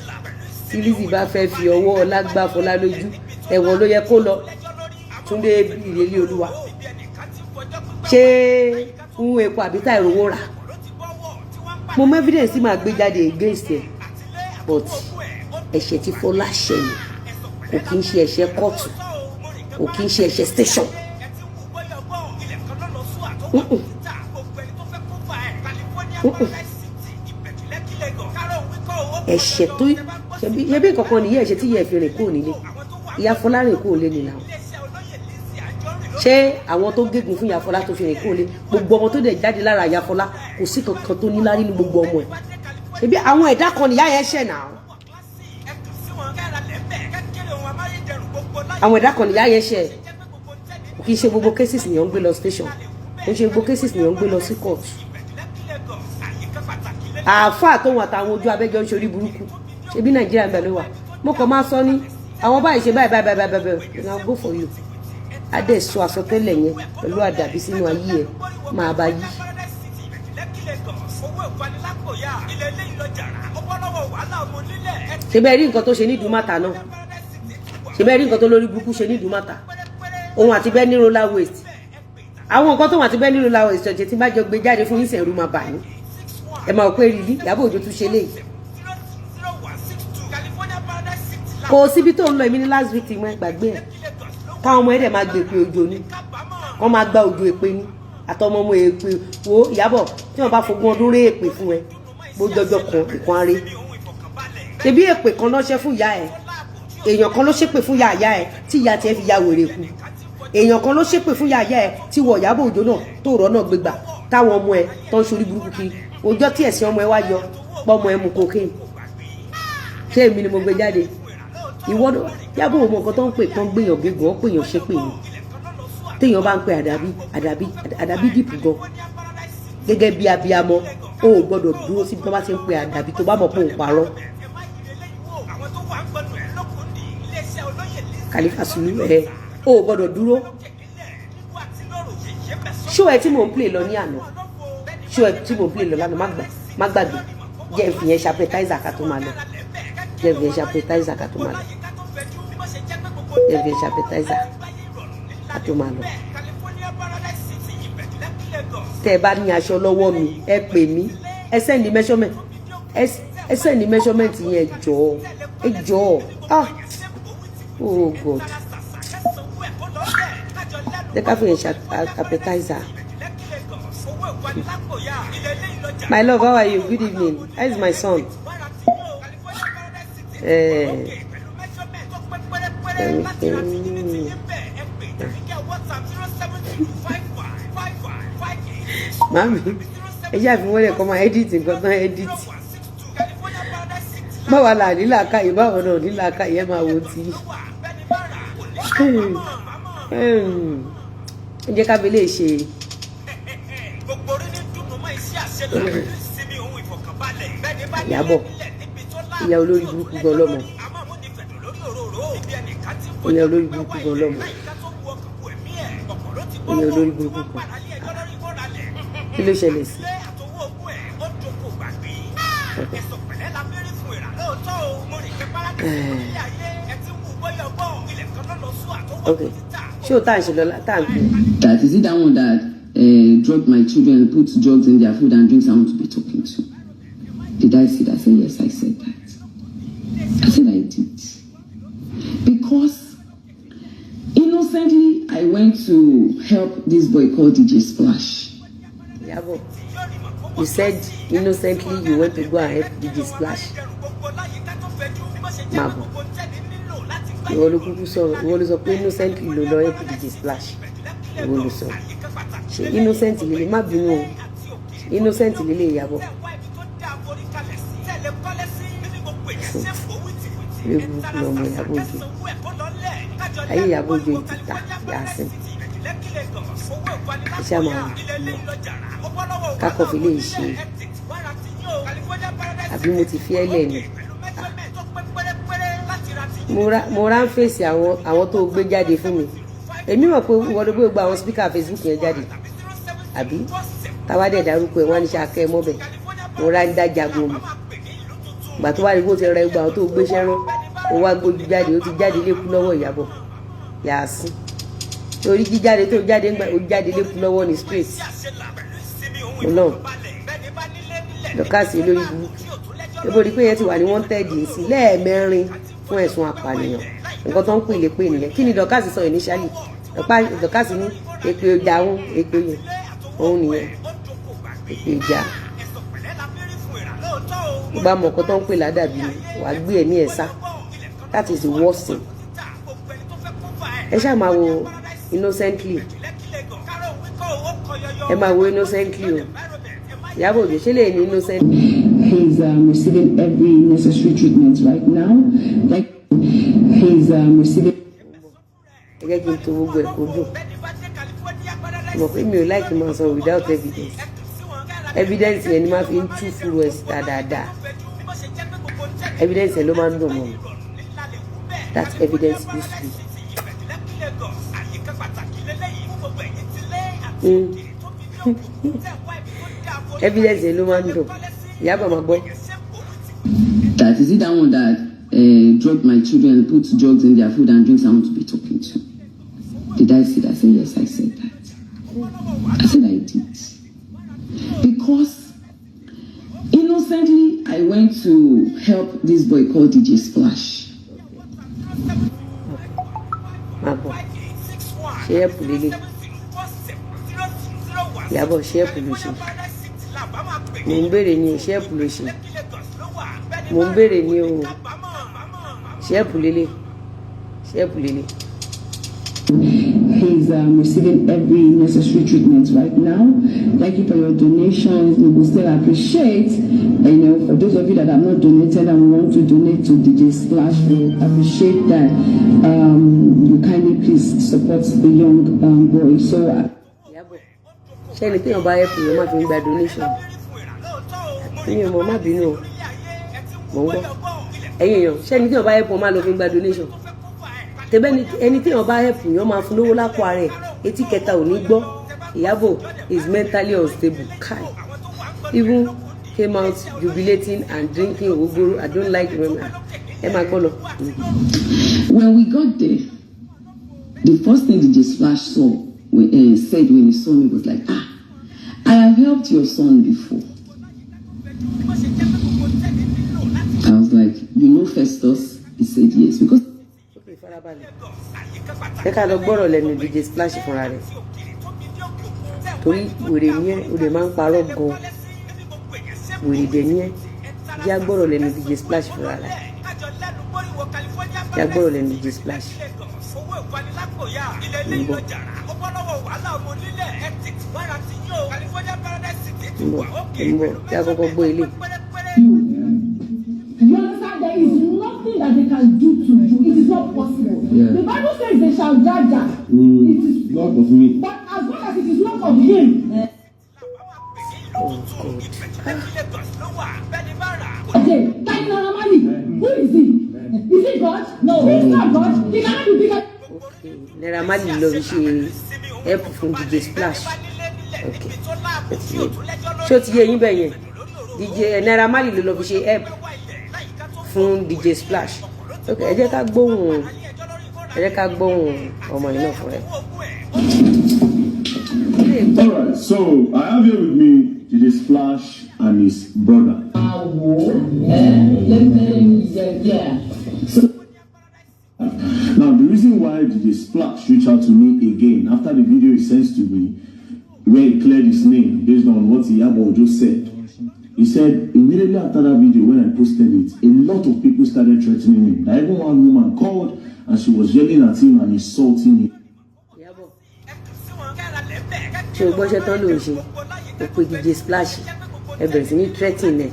Tí Lizzy bá fẹ́ fi ọwọ́ ọlá gbá Fọlá lójú ẹ̀wọ̀n ló yẹ kó lọ. Túndé ìrèlé Olúwa ṣé ń epo àbí tá ìrówó rà mo mọ evidence máa gbé jáde against ẹ but ẹ̀ṣẹ̀ tí Fọlá ṣẹ̀ ni kò kí ń ṣe ẹ̀ṣẹ̀ kóòtù kò kí ń ṣe ẹ̀ṣẹ̀ station. Ẹ̀ṣẹ̀ tó yẹbi kankan nìyẹn ẹ̀ṣẹ̀ tí yẹ fi rìn kúrò nílé ìyá Fọlá rìn kúrò lé nìyà ṣé àwọn tó gégùn fún ìyá Fọlá tó fi rìn kúrò lé gbogbo ọmọ tó dẹ̀ jáde lára ìyá Fọlá kò sí kankan tó ní lárí ní gbogbo ọmọ ẹ̀ ṣebí àwọn ẹ̀dá kan nìyá yẹn ṣẹ̀ náà àwọn ẹ̀dá kan nìyá yẹn ṣẹ̀ kì í ṣe gbogbo cases nìyẹn ń gbé lọ station kì í ṣe gbogbo cases nìyẹn ń gbé lọ sí court àáfàá tóun àtàwọn ojú abẹ́jọ́ ń ṣorí burúkú ṣebí Nàìjíríà ń bẹ̀ ló wà mo kàn máa sọ ní àwọn báyìí ṣe báyìí na go for you adé sọ àsọtẹ́lẹ̀ yẹn pẹ̀lú àdàbí sínú ayé ẹ máa bá yí. ṣe bẹ́ẹ̀ rí nǹkan tó ṣe ní Dùmátà náà ṣe bẹ́ẹ̀ rí nǹkan tó lórí burúkú ṣe ní Dùmátà òun àti bẹ́ẹ̀ ní roller waste àwọn nǹkan tóun àti bẹ́ẹ̀ ní roller waste ọ̀jẹ̀ tí bá jọ gbé jáde fún yín sẹ̀rù máa bà yín ẹ máa pé rí Iyabo Ojo tún ṣe léyìí kò síbi tó ń lọ èmi ní last victim ẹ gbàgbé ẹ káwọn ọmọ ẹ dẹ̀ máa gbé pé òjò ni wọ́n máa gba òjò èpè ni àtọmọ ọmọ èpè wo Iyabo tí wọ́n bá fogún ọdún ré èpè fún ẹ gbójọjọ kan ìkan aré ṣebí èpè kan lọ́ṣẹ́ fún ìyá ẹ èèyàn kan ló ṣépè fún ìyá ẹ tí ìyá tiẹ̀ fi ya wèrè kú èèyàn kan ló ṣépè fún ìyá ẹ tí wọ Iyabo Ojo náà tó rọ náà gbégbà táwọn ọmọ ẹ tó ń ṣorí burúkú kiri ọjọ́ tí ẹ̀sìn ọmọ ẹ wá yọ pọ́mọ ẹ mú cocaine ṣé èmi ni mo gbé jáde ìwọ Iyabo ọmọ nǹkan tó ń pè tán gbéyàn gégùn ó pèyàn ṣépè ni téèyàn bá ń pè àdàbí dìpù gan gẹ́gẹ́ bí abiyamọ o ò gbọ́dọ̀ dúró síbi tó bá ti ń pè àdàbí tó bá mọ̀ pé òun parọ́ Khalifa Sulu o ò gbọ́dọ̀ dúró ṣó ẹ tí mò ń play lọ ní àná ṣó ẹ tí mò ń play lọ lánàá má gbàgbé jẹ́ ìfìyẹn ṣàpẹtáìsà ká tó máa lọ jẹ́ ìfìyẹn ṣàpẹtáìsà ká tó máa lọ jẹ́ ìfìyẹn ṣàpẹtáìsà ká tó máa lọ. tẹ́ ẹ bá ní aṣọ lọ́wọ́ mi ẹ pè mí ẹ send measurement ẹ send measurement yẹn ẹ jọ̀ọ́ ah oh God jẹ́ ká fìyẹn ṣàpẹtáìsà. My love, how are you? Good evening. How is my son? Mami, ẹ jẹ́ àfihàn rẹ̀ kọ́ máa edit nǹkan tán edit. Báwa là nílà káyé, báwo náà nílà káyé máa wo ti. Ẹ jẹ́ ká fi lè ṣe. Iyabo ìyá olórí burúkú gan lọ́mọ ìyá olórí burúkú gan lọ́mọ ìyá olórí burúkú gan kí ló ṣẹlẹ̀ sí. Okay, ṣé o tá à ń ṣe lọ tá à ń pè. That is it that one that drugged my children and put drugs in their food and drinks I want to be talking to. Did I say that? I said yes, I said that. I said I did. Because innocently I went to help this boy called DJ Splash. Iyabo, you said innocently you went to go and help DJ Splash. Mabo, ìwọ ló kúkú sọ̀rọ̀, ìwọ ló sọ pé innocently ló lọ help DJ Splash. Ìwọ ló sọ. Ṣé innocent lele má bínú o. Innocent lele Iyabo. Facebook lọmọ Iyabo Ojo ayé Iyabo Ojo ti ta Yasin iṣẹ́ àmọ́ kákọ̀ fi lè ṣe àbí mo ti fi ẹ́lẹ̀ ni mo rá ń fèsì àwọn tó gbé jáde fún mi èmi mọ̀ pé wọ́n ló gbé gba àwọn spíkà Facebook yẹn jáde àbí táwa dẹ̀ dárúkọ ẹ̀ wọ́n á ní ṣe akẹ́ mọ́bẹ̀ mo rá ń dá jago mi gbà tó wá rí bó ti rẹ gbà àwọn tó gbé sẹ́rán ó wá gbójú jáde ó ti jáde lékú lọ́wọ́ Iyabo Yasin torí jíjáde tó jáde ń gbà ó jáde lékú lọ́wọ́ ní straight ọlọ́run dọ́kàsí olórí burúkú ebo rí pé yẹn ti wà ní wanted sí lẹ́ẹ̀mẹ́rin fún ẹ̀sùn apànìyàn nǹkan tó ń pè lépè nìyẹn kí ni dọ́kàsí sọ initially dọ́kàsí ní èpè ọjà òun èpè yẹn òun nìyẹn èpè ìjà ìgbà mọ̀ọ́kọ́ tó ń pè ládàbí ni wàá gbé ẹ̀mí ẹ̀ sá that is the worst thing ẹ ṣáà máa wo innocently ẹ máa wo innocently o Iyabo Ojo ṣe lè ní innocent. He's receiving every necessary treatment right now. Like he's receiving. ẹ jẹ́ kí n tó gbogbo ẹ̀ kó dùn mọ̀ pé mi ò láìkí máa sọ without evidence yẹn ni máa fi ń tú fúru ẹ̀ síta dáadáa evidence yẹn ló máa ń dùn mọ́ mi that evidence used to be. Evidence yẹn ló máa ń dùn Iyabo máa gbọ́. That is it that one that drugged my children and put drugs in their food and drinks I want to be talking to. Did I say that? I said yes, I said that. I said I did. Because innocently I went to help this boy called DJ Splash. Máa bọ̀ ṣé ẹ̀pù lélẹ̀ Iyabo ṣé ẹ̀pù ló ṣe mo ń béèrè ní ṣé ẹ̀pù ló ṣe mo ń béèrè ní o ṣé ẹ̀pù lélẹ̀ ṣé ẹ̀pù lélẹ̀. He's receiving every necessary treatment right now. Thank you for your donations. We will still appreciate, for those of you that have not donated and want to donate to DJ Splash, we appreciate that you kindly please support the young boy. So, ṣé ẹni tí yàn bá help yẹn máa fi ń gba donation mi ò mọ̀ má bínú o mò ń gbọ́ ẹ̀yin èèyàn ṣé ẹni tí yàn bá help máa lọ fi ń gba donation tẹ́bẹ́ ẹni tí yàn bá help yàn máa fún lówó lápò ara ẹ̀ etí kẹta ò ní gbọ́ Iyabo is mentally unstable kai even came out jubilating and drinking ogoro I don't like ẹ máa gbọ́ lọ. When we got there, the first thing DJ Splash said when he saw me was like, I have helped your son before. I was like, you know Festus? He said yes because. ẹ ká lọ gbọ́rọ̀ lẹ́nu DJ Splash fúnra rẹ̀ torí wèrè ní ẹ o lè máa ń parọ́ gan wèrè dẹ̀ ní ẹ já gbọ́rọ̀ lẹ́nu DJ Splash fúnra rẹ̀ já gbọ́rọ̀ lẹ́nu DJ Splash ń bọ̀ tí a kọ́kọ́ gbọ́ ilé. You understand? There is nothing that they can do to you. It is not possible. Yeah. The Bible says they shall judge. It is not of me. But as long as it is not of him. Oh God. Okay, who is he? Is he God? No, he's not God. He cannot be bigger. Okay, Naira Marley lọ fi ṣe help fún DJ Splash. Okay, ṣé o ti yé yín bẹ́ẹ̀ yẹn? DJ Naira Marley ló lọ fi ṣe help fún DJ Splash. Okay, ẹ jẹ́ ká gbóhùn ọmọ yìí náà fún ẹ. Alright, so I have here with me DJ Splash and his brother. Now, the reason why DJ Splash reached out to me again after the video he sent to me, where he cleared his name based on what Iyabo just said, he said immediately after that video when I posted it, a lot of people started threatening him. That even one woman called and she was yelling at him and insulting him. ṣé o gbọ́ṣẹ́ tán ló ń ṣe o pe DJ Splash ẹ bẹ̀rẹ̀ sí ní threatening ẹ̀.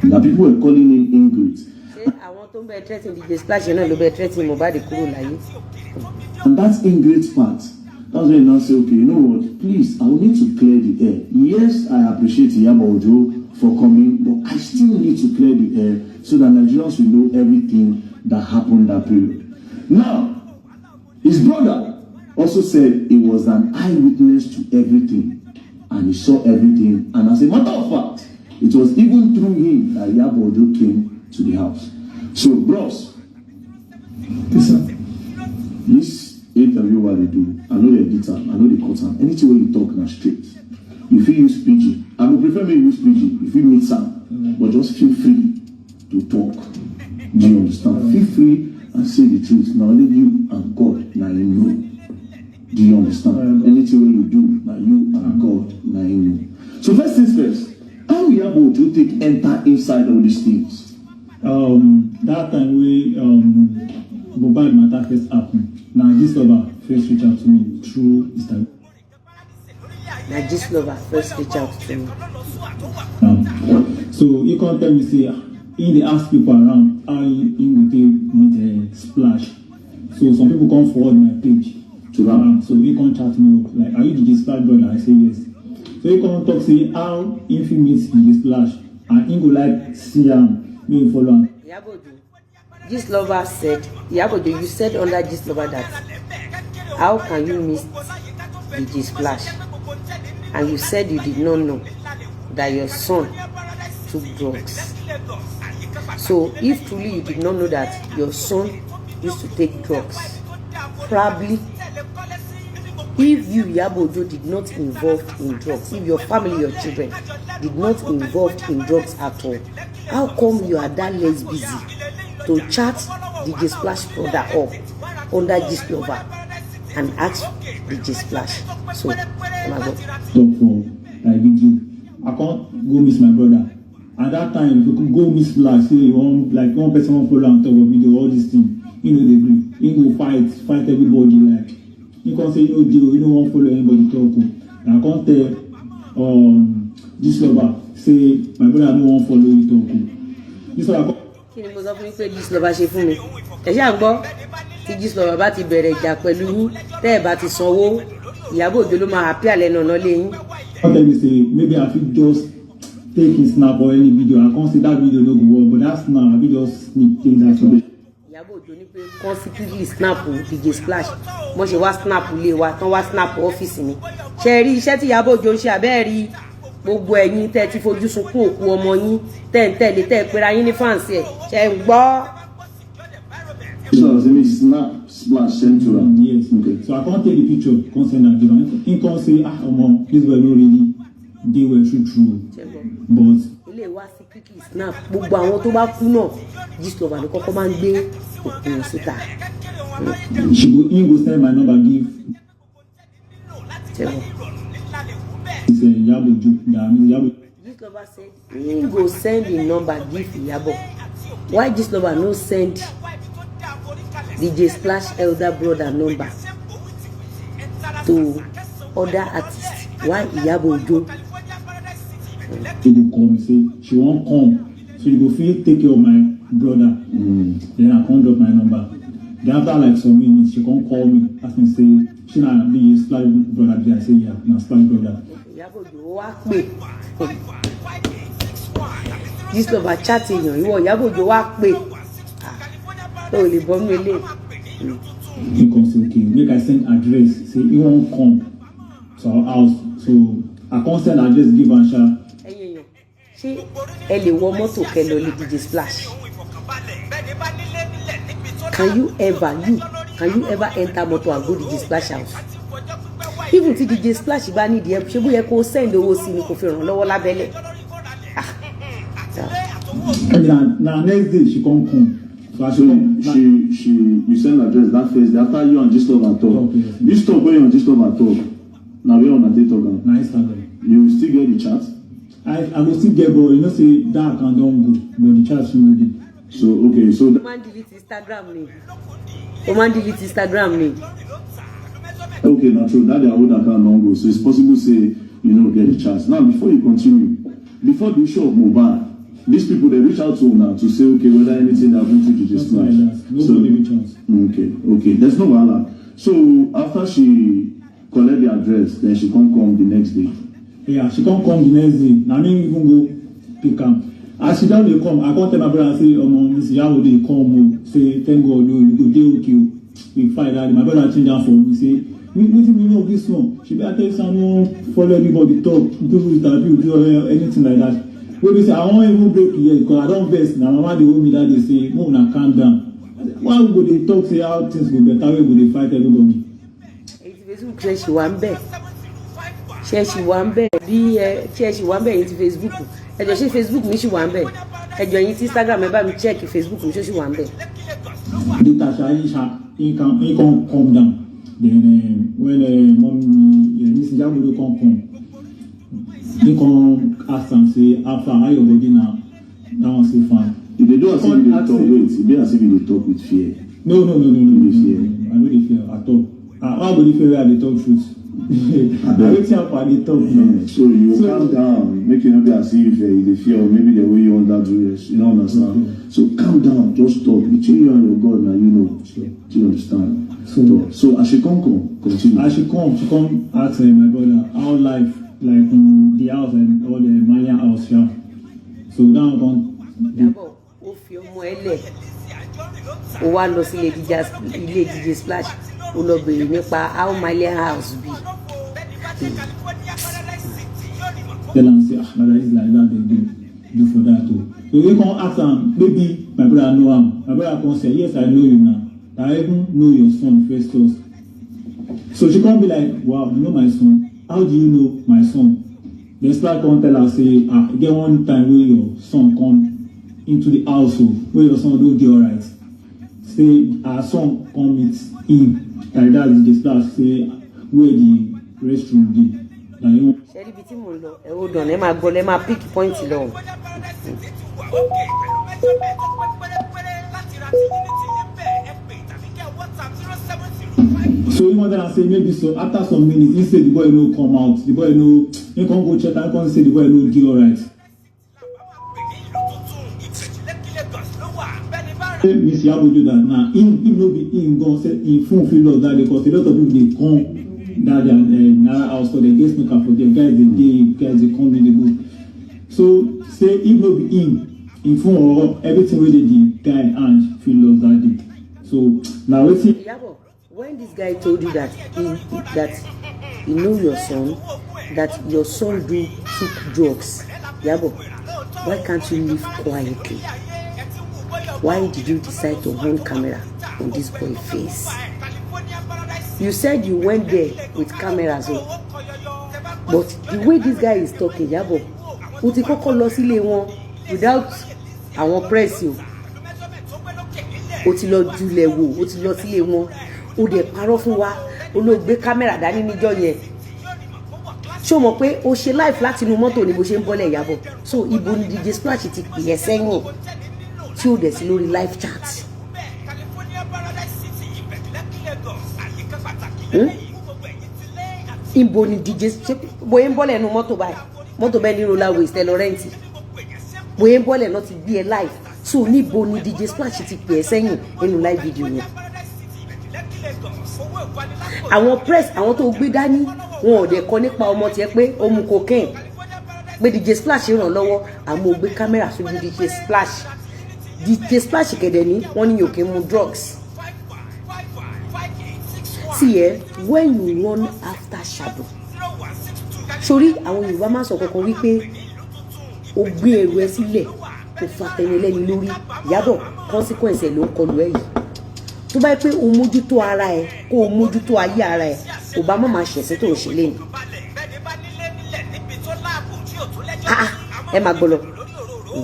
That people were calling him ingrate. And that's ingrate part. That's when you now say, okay, you know what? Please, I will need to clear the air. Yes, I appreciate Iyabo Ojo for coming, but I still need to clear the air so that Nigerians will know everything that happened that period. Now, his brother also said he was an eyewitness to everything, and he saw everything. And as a matter of fact, it was even through him that Iyabo Ojo came to the house. So, bros, listen, this interview what they do, I know they edit them, I know they cut them. Anything when you talk now straight. If you use PG, I would prefer me use PG. If you meet Sam, but just feel free to talk. Do you understand? Feel free and say the truth. Now only you and God, now you know. Do you understand? Anything when you do, now you and God, now you know. So first things first, how Iyabo Ojo take enter inside all these things? That time we mobile matter first happened. Now this lover first reach out to me through Instagram. Now this lover first reach out to me. So he can't tell me say he ask people around how he will take meet a splash. So some people come forward my page to that. So he can't chat me up like, are you DJ Splash brother? I say yes. So he can't talk say how if he meets DJ Splash and he go like see him, me follow him. Iyabo Ojo, this lover said, Iyabo Ojo, you said under this lover that how can you miss DJ Splash? And you said you did not know that your son took drugs. So if truly you did not know that your son used to take drugs, probably if you, Iyabo Ojo, did not involve in drugs, if your family, your children did not involved in drugs at all, how come you are that less busy to chat DJ Splash brother up under this lover and ask DJ Splash? So, talk for like video. I can't go miss my brother. At that time, if you could go miss Splash, say one person won't follow and talk about video, all these things, you know they agree. You go fight everybody like. You can't say no deal, you don't want to follow anybody talking. And I can't tell this lover say my brother don't want to follow you talking. This lover kí ni mo sọ fún yín pé gist lover ṣe fún mi ẹ ṣáà ń gbọ́ tí gist lover bá ti bẹ̀rẹ̀ ìjà pẹ̀lú yín tẹ́ ẹ̀ bá ti sanwó Iyabo Ojo ló máa happy alẹ́ náà lé yín. Tell me say maybe I fit just take his snap or any video. I can't say that video no go work, but that snap I fit just sneak take that video. Iyabo Ojo ní pé consequently snap DJ Splash mo ṣe wá snap lé wa tán wá snap ọ́fíìsì mi ṣe rí iṣẹ́ tí Iyabo Ojo ń ṣe abẹ́ rí gbogbo ẹ̀yin tẹ́ ti fojú sunkún òkú ọmọ yín tẹ́ ń tẹ̀lé tẹ́ pera yín ní fáǹsì ẹ̀ ṣe ń gbọ́. So snap Splash sent to her. Yes, okay. So I can't take the picture, can't send that video. He can't say this were not really they were true. But ilé wa secretly snap gbogbo àwọn tó bá kú náà gist lover ló kọ́kọ́ máa ń gbé òkú síta. He go send my number give. Iyabo Ojo. Gist lover said he go send the number give Iyabo. Why gist lover no send DJ Splash elder brother number to other artists? Why Iyabo Ojo? He go call me say she won't come, so you go feel take care of my brother. Then I can't drop my number. Then after like some minutes, she can't call me, ask me say she na the Splash brother. I say yeah, na Splash brother. Iyabo Ojo wá pè. This lover chatting yan, ìwọ Iyabo Ojo wá pè. O lè bọ́ mi lé. He come say okay, make I send address. Say he won't come to our house, so I can't send address give am sha. Ṣé ẹ lè wọ mọ́tò kẹ́ lọ lé DJ Splash? Can you ever enter motor and go to DJ Splash house? Even tí DJ Splash bá need help, ṣé bóyá kó send owó sí ni kó fi ràn lọ́wọ́ lábẹ́lẹ̀. Now next day she come. So you send address that first day after you and Gistlover talk. Okay. This talk when you and Gistlover talk. Now we on a day talk. Nice. You still get the chat? I go still get, but you know say that account don't go, but the chat still ready. So okay, so Man delete Instagram name. Okay, now true. That their old account don't go. So it's possible say you know get the chance. Now before you continue, before the issue of mobile, these people they reach out to now to say okay whether anything happened to the splash. Nobody reach out. Okay. There's no wahala. So after she collect the address, then she come the next day. Yeah, she come the next day. Now me even go pick am. As she don dey come, I come tell my brother say, Miss Iyabo dey come. Say thank God, you go dey okay. We fight that. My brother change am for me. Say, wetin we know this one? She better tell someone follow everybody talk. People interview, do anything like that. Wey be say I wan even break here because I don vex. Na mama dey hold me that day say, "Mo una calm down." Why we go dey talk say how things go better? We go dey fight everybody. Facebook ṣe ṣì wà ń bẹ̀ bí ṣe ṣì wà ń bẹ̀ yìí ti Facebook ẹjọ́ ṣe Facebook mi ṣì wà ń bẹ̀ ẹjọ́ yìí ti Instagram ẹ bá mi check Facebook mi ṣì wà ń bẹ̀. The Tasha he can calm down. Then when Miss Iyabo come, he come ask am say how far how your body now? That one say fine. If they do as if they talk, wait. It be as if they talk with fear. No. I no dey fear at all. Why go dey fear where I dey talk truth? I wetin happen I dey talk now. So you calm down, make you not be as if you dey fear or maybe the way you under duress. You don't understand. Okay. So calm down, just talk. Between you and your God now, you know. Sure. Do you understand? So as she come, continue. As she come ask my brother how life like the house and all the Malian house here. So now come. Iyabo ó fi ọmọ ẹ lẹ̀ ó wá lọ sí ilé DJ Splash ó lọ bèrè nípa how Malian house be. Tell am say brother is like that they do for that too. So we come ask am maybe my brother know am. My brother come say yes I know you now. I even know your son Festus. So she come be like wow you know my son. How do you know my son? The Splash come tell her say get one time when your son come into the household where your son don't dey alright. Say our son come meet him like that the Splash say where the restroom dey. Ṣé ibi tí mo lọ ẹ ó dàn ẹ máa gbọ́ ẹ máa pick point lọ. So he wanted to say maybe so after some minutes he say the boy no come out, the boy no he can't go check and come say the boy no dey alright. Miss Iyabo do that now. Him no be him go say him phone fit lost that day because a lot of people dey come that their Naira house for the guest maker for them guys they come in the good. So say if no be him phone or everything wey dey the guy hand fit lost that day. So now wetin. Iyabo, when this guy told you that he know your son, that your son took drugs, Iyabo, why can't you live quietly? Why did you decide to on camera on this boy's face? You said you went there with cameras on, but the way this guy is talking, Iyabo, ó ti kọ́kọ́ lọ sílé wọn without àwọn press o. Ó ti lọ julẹ̀ wò, ó ti lọ sílé wọn. Ó dẹ̀ parọ́ fún wa, ó lọ gbé kámẹ́rà dání níjọ́ yẹn. Ṣé o mọ̀ pé ó ṣe live láti inú mọ́tò ni bó ṣe ń bọ́lẹ̀ Iyabo? So ibo ni DJ Splash ti pè é sẹ́yìn tí ó dẹ̀ sí lórí live chat. Ibo ni DJ bóyá ń bọ́lẹ̀ nínú mọ́tò báyìí ní roller waist ẹ lọ rẹ́ǹtì bóyá ń bọ́lẹ̀ náà ti gbé ẹ live so níbo ni DJ Splash ti pè é sẹ́yìn nínú live video yẹn. Àwọn press àwọn tó gbé dání wọn ò dẹ̀ kọ́ nípa ọmọ tiẹ̀ pé ó mu cocaine pé DJ Splash ràn lọ́wọ́ àmọ́ ó gbé kámẹ́rà sójú DJ Splash kẹ̀dẹ̀ ní wọ́n ní yòókè mu drugs. See when you run after shadow sórí àwọn Yorùbá máa sọ kankan wípé ó gbé ẹrù ẹ sílẹ̀ kò fa tẹnilẹ́ni lórí Iyabo consequence ẹ̀ ló ń kọlu ẹ yìí tó bá yẹ pé o mójútó ara ẹ kó o mójútó ayé ara ẹ ò bá má máa ṣẹ̀sìn tó ń ṣe lẹ́nu. Ẹ máa gbọ́ lọ.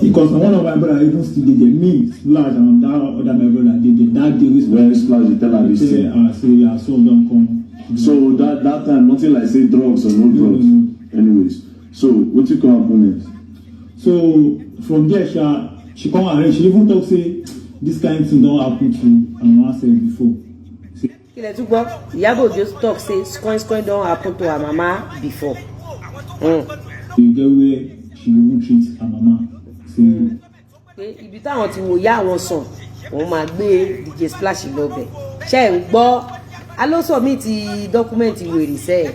Because one of my brother even still dey there, me Splash and that other my brother dey there that day we Splash dey tell her this thing. Say your son don come. So that time nothing like say drugs or no drugs. Anyways, so wetin come happen next? So from there she come arrange, she even talk say this kind thing don happen to her mama sef before. Kílẹ̀ tún gbọ́ Iyabo just talk say scoin don happen to her mama before. The way she even treat her mama say ibi táwọn ti wò yá àwọn sàn wọ́n máa gbé DJ Splash lọ́bẹ̀ ṣe ń gbọ́ alósọ mi ti dọ́kúmẹ́ǹtì wèrè sẹ́ẹ̀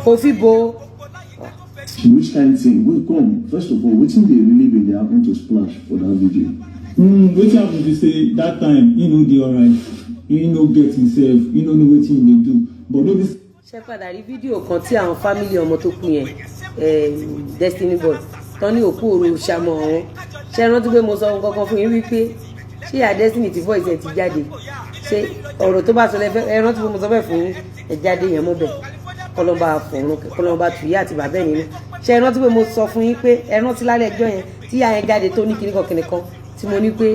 kò fi bo. Which kind thing? Well, come. First of all, wetin dey really be dey happen to Splash for that video? Wetin happen be say that time he no dey alright, he no get himself, he no know wetin he dey do, but no be. Ṣé padà rí fídíò kan tí àwọn fámìlì ọmọ tó kú yẹn Destiny Boy tán ní òkú òru ṣàmọ ọ̀hún ṣe rántí pé mo sọ ohun kankan fún yín wípé ṣé ìyá Destiny ti voice ẹ̀ ti jáde ṣé ọ̀rọ̀ tó bá sọ lẹ́fẹ́ ẹ rántí pé mo sọ bẹ́ẹ̀ fún ẹ jáde yẹn mọ́ bẹ́ẹ̀ kọlọ́ba fọ̀run kọlọ́ba tùyá àti bàbá ẹ̀ nínú ṣe ẹ rántí pé mo sọ fún yín pé ẹ rántí lálẹ́ ẹjọ́ yẹn tí ìyá yẹn jáde tó ní kìnnìkan tí mo ní pé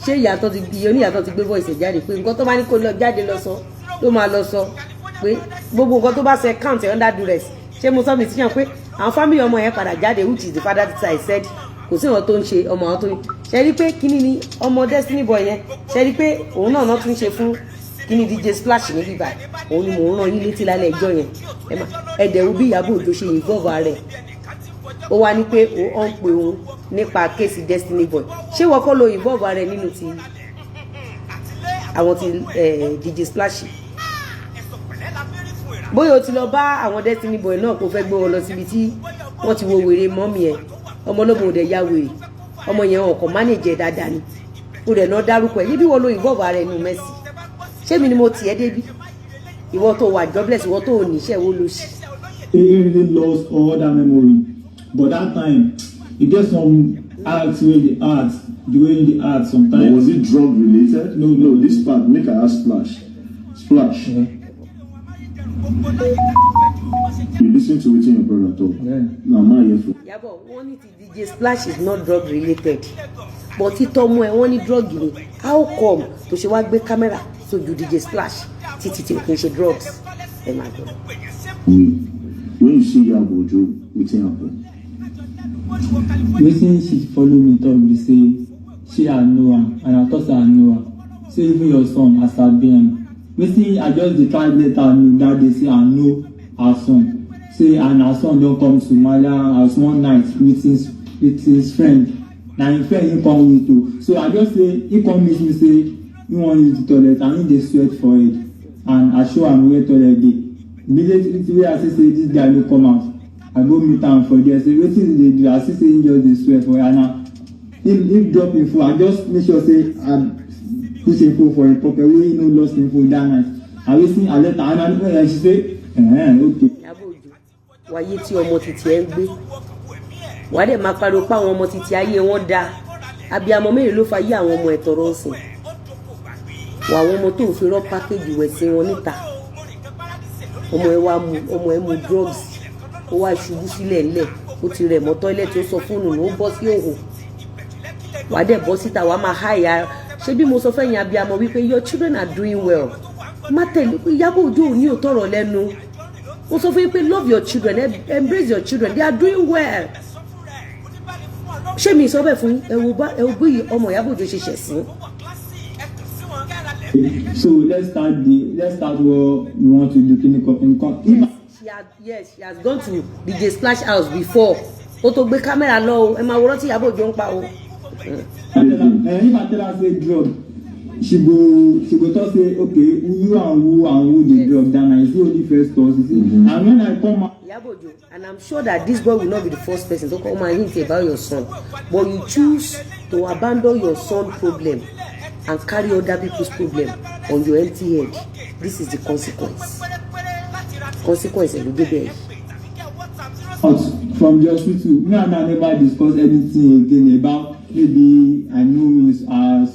ṣé ìyàtọ̀ ti bí oníyàtọ̀ ti gbé voice ẹ̀ jáde pé nǹkan tó bá ní kó lọ jáde lọ sọ ló máa lọ sọ pé gbogbo nǹkan tó bá ṣe count ẹ̀ under duress ṣé mo sọ mi ti yàn pé àwọn family ọmọ yẹn padà jáde which is the father side said kò sí nǹkan tó ń ṣe ọmọ àwọn tó ń ṣe rí pé kíní ni ọmọ Destiny Boy yẹn ṣe rí pé òun náà náà tún ṣe fún kíní DJ Splash níbí báyìí òun ni mò ń rán yín létí lálẹ́ ẹjọ́ yẹn ẹ̀dẹ̀rú bí Iyabo Ojo ṣe involve rẹ̀ ó wá ní pé ó ń pe òun nípa kéèsì Destiny Boy ṣé wọ́n kọ́ lo involve rẹ̀ nínú ti àwọn ti DJ Splash bóyá o ti lọ bá àwọn Destiny Boy náà kó fẹ́ gbé wọn lọ síbi tí wọ́n ti wo wèrè mọ́mì ẹ̀ ọmọ ológun òde ya wèrè ọmọ yẹn ọkọ̀ mánéjẹ dáadáa ni ó rẹ̀ náà dárúkọ ẹ̀ níbi wọ́n lo involve rẹ̀ nínú mẹ́sì ṣé mi ni mo tiẹ̀ débi ìwọ tó wà jobless ìwọ tó ò níṣẹ́ wo ló ṣe. He really lost all that memory, but that time he get some acts wey dey act the way he dey act sometimes. But was it drug related? No, this part make I ask Splash. Yeah. You listen to wetin your brother talk. Yeah. Na ma hear from. Iyabo wọ́n ní ti DJ Splash is not drug related but títọ́ mú ẹ wọ́n ní drug ni how come tó ṣe wá gbé kámẹ́rà sójú DJ Splash títí tí o kì í ṣe drugs ẹ máa gbọ́. When you see Iyabo Ojo, wetin happen? Wetin she follow me talk be say she I know am and I thought say I know am say even your son as I be am wetin I just dey try let her know that day say I know her son say and her son don come to Somalia as one night with his friend na him friend him come with o so I just say he come meet me say he wan use the toilet and he dey sweat for head and I show am where toilet dey immediately wey I see say this guy no come out I go meet am for there say wetin he dey do I see say he just dey sweat for head and na him drop him phone I just make sure say I put him phone for him pocket wey he no lost him phone that night and wetin I let her and she say okay. Iyabo Ojo wáyé tí ọmọ títí ẹ ń gbé wàá dẹ̀ máa pariwo pé àwọn ọmọ títí ayé wọn dáa abiyamọ mẹ́rin ló fa yé àwọn ọmọ ẹ̀tọ́rọ̀ ọ̀sìn wà àwọn ọmọ tó ń fi rán pákéjì wẹ̀ sí wọn níta ọmọ ẹ mu drugs ó wá ṣubú sílẹ̀ ńlẹ̀ ó ti rẹ̀ mọ́ tọ́ílẹ̀tì ó sọ fóònù ó bọ́ sí òhò wàá dẹ̀ bọ́ síta wàá máa háyà ṣé bí mo sọ fẹ́yìn abiyamọ wípé your children are doing well má tẹ̀lé Iyabo Ojo ò ní òtọ́rọ̀ lẹ́nu mo sọ fún yín pé love your children embrace your children they are doing well ṣé mi sọ bẹ́ẹ̀ fún ẹ wo bí ọmọ Iyabo Ojo ṣe ṣẹ̀ sí. So let's start what we want to do in Yes, she has gone to DJ Splash house before ó tó gbé kámẹ́rà lọ o ẹ máa wọ́n tí Iyabo Ojo ń pa o. If I tell her say drug she go talk say okay who and who dey drug that night see only first cause you see and when I come out. Iyabo Ojo and I'm sure that this boy will not be the first person to come and hint about your son but you choose to abandon your son problem and carry other people's problem on your empty head this is the consequence ló dé bẹ́ẹ̀. From the hospital me and her never discuss anything again about maybe I know his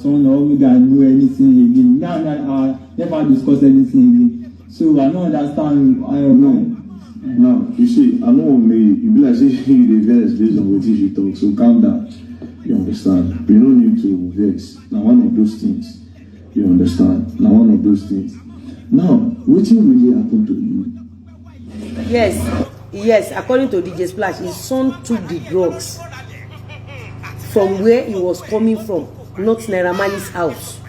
son or maybe I know anything again me and her never discuss anything again so I no understand Now you see I know me you be like say you dey vex based on wetin she talk so calm down you understand you no need to vex na one of those things you understand na one of those things now wetin really happen to you. Yes, according to DJ Splash, his son took the drugs from where he was coming from, not Naira Marley's house.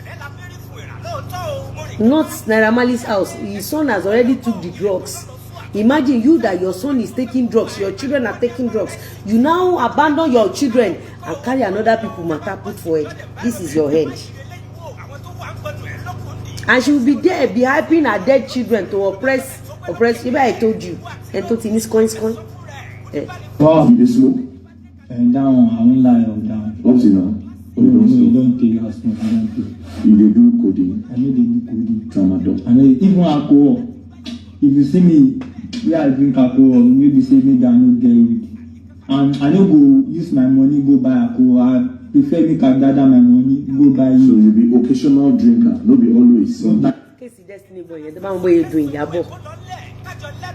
Not Naira Marley's house. His son has already took the drugs Imagine you that your son is taking drugs, your children are taking drugs. You now abandon your children and carry another people matter put for it. This is your head. And she will be there, be hyping her dead children to oppress. Maybe I told you. And to this coin. Wow, you smoke? And down, I won't lie on down. Up to now? You don't take your smoke, I don't take. You dey do coding? I know they do coding. Tramadol? I know even alcohol. If you see me, where I drink alcohol, maybe say maybe I no get weed. And I no go use my money go buy alcohol. I prefer make I gather my money go buy you. So you be occasional drinker, no be always. Sometimes. Destiny boy, the man where you doing Iyabo.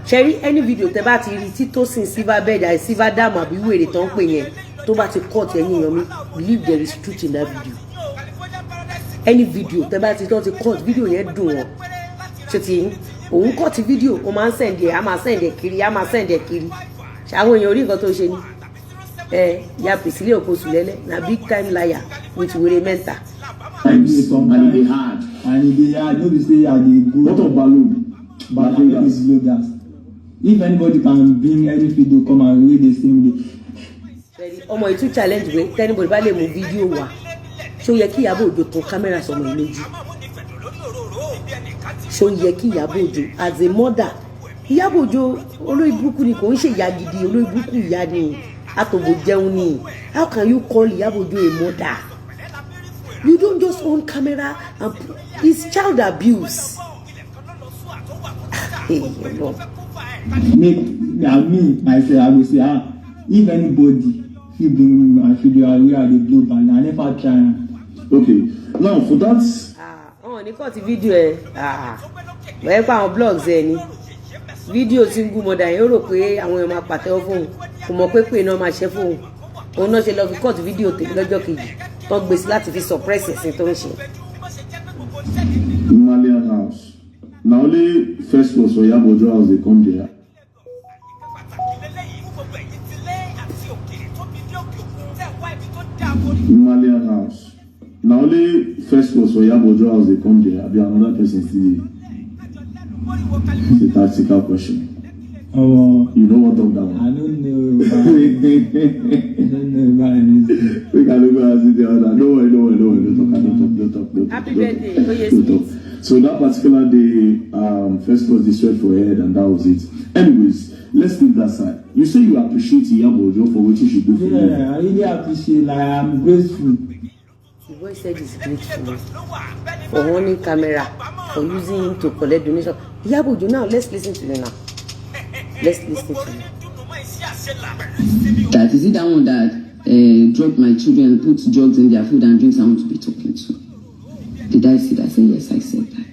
Cherry, any video te ba ti rí tí tó sin silver bed and silver dam àbí wèrè tó ń pè yẹn tó bá ti cut ẹ̀yin yan mi, believe there is truth in that video. Any video te ba ti tó ti cut video yẹn dùn wọ́n. Ṣé ti òun cut video o máa ń send ẹ, a máa send ẹ kiri, a máa send ẹ kiri. Ṣé àwọn èèyàn orí nǹkan tó ṣe ni? Ya Priscilla Okosulele na big time liar with wèrè mental. And they hard. And they hard. No be say I dey go. What of balloon? Balloon is low gas. If anybody can bring any video come and read the same day. Ọmọ ìtú challenge wey anybody bá lè mú fídíò wá. Ṣó yẹ kí Iyabo Ojo tó kámẹ́rà sọmọ ìlójú. Ṣó yẹ kí Iyabo Ojo as a mother. Iyabo Ojo olórí burúkú ni kò ń ṣe ìyá gidi, olórí burúkú ìyá ni. Àtòbò jẹun ni. How can you call Iyabo Ojo a mother? You don't just own camera and it's child abuse. Hey, no. Me myself, I will say, if anybody feel bring my video where I dey blow ban, I never try. Okay, now for that. Ní kọ́ ti fídíò ẹ̀ bẹ́ẹ̀ pa àwọn blogs ẹ̀ ni fídíò tí ń gún mọ́dà yẹn ó rò pé àwọn èèyàn máa pàtẹ́wọ́ fóun kò mọ̀ pé iná máa ṣe fóun òun náà ṣe lọ fi kọ́ọ̀tù fídíò tèmi lọ́jọ́ kejì tó gbé sí láti fi suppress ẹ̀sìn tó ń ṣe. Malian house. Na only first was for Iyabo Ojo house dey come there. Malian house. Na only first was for Iyabo Ojo house dey come there. Abi another person still dey. It's a tactical question. You know what of that one? I don't know. I don't know about anything. We can go and see the other. No worry. Don't talk. Happy birthday. Don't talk. So that particular day, first was the sweat for head, and that was it. Anyways, let's leave that side. You say you appreciate Iyabo Ojo for what you should do for you. Yeah, I really appreciate. Like I'm grateful. The boy said he's grateful for owning camera, for using him to collect donation. Iyabo Ojo, now let's listen to you now. Let's listen to you. That is it that one that drug my children, put drugs in their food and drinks I want to be talking to. Did I say that? I said yes, I said that.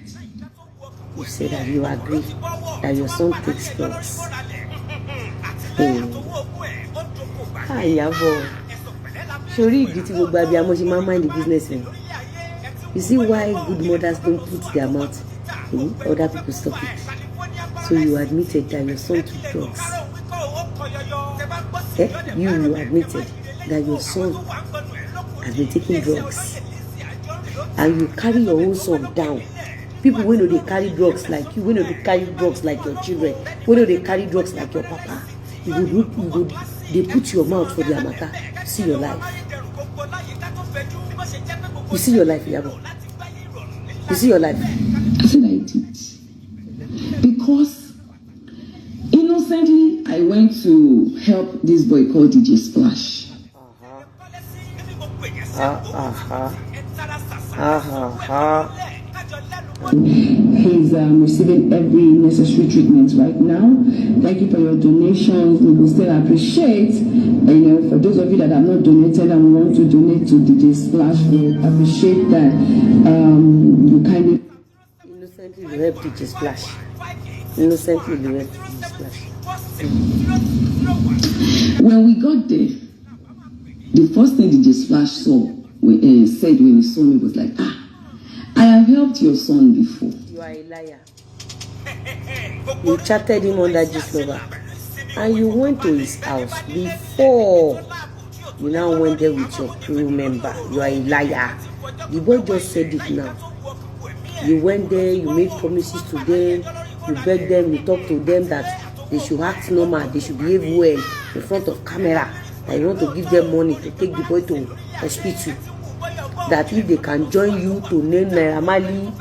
You said that you agree that your son takes drugs. Iyabo. Surely ìdí tí gbogbo abiyamọ ṣe máa mind the business ẹ̀. You see why good mothers don't put their mouth in other people's topic. So you admitted that your son took drugs. You admitted that your son has been taking drugs. And you carry your own son down. People wey no dey carry drugs like you, wey no dey carry drugs like your children, wey no dey carry drugs like your papa, you go dey put your mouth for their matter. You see your life. You see your life, Iyabo. You see your life. I said I did. Because innocently I went to help this boy called DJ Splash. He's receiving every necessary treatment right now. Thank you for your donations. We will still appreciate. For those of you that have not donated and want to donate to DJ Splash, we appreciate that you kindly. Innocently you help DJ Splash. Innocently you help DJ Splash. When we got there, the first thing DJ Splash said when he saw me was like, I have helped your son before. You are a liar. You chatted him under Gislover. And you went to his house before. You now went there with your crew member. You are a liar. The boy just said it now. You went there, you made promises to them, you begged them, you talked to them that they should act normal, they should behave well in front of camera, that you want to give them money to take the boy to hospital, that if they can join you to name Naira Marley,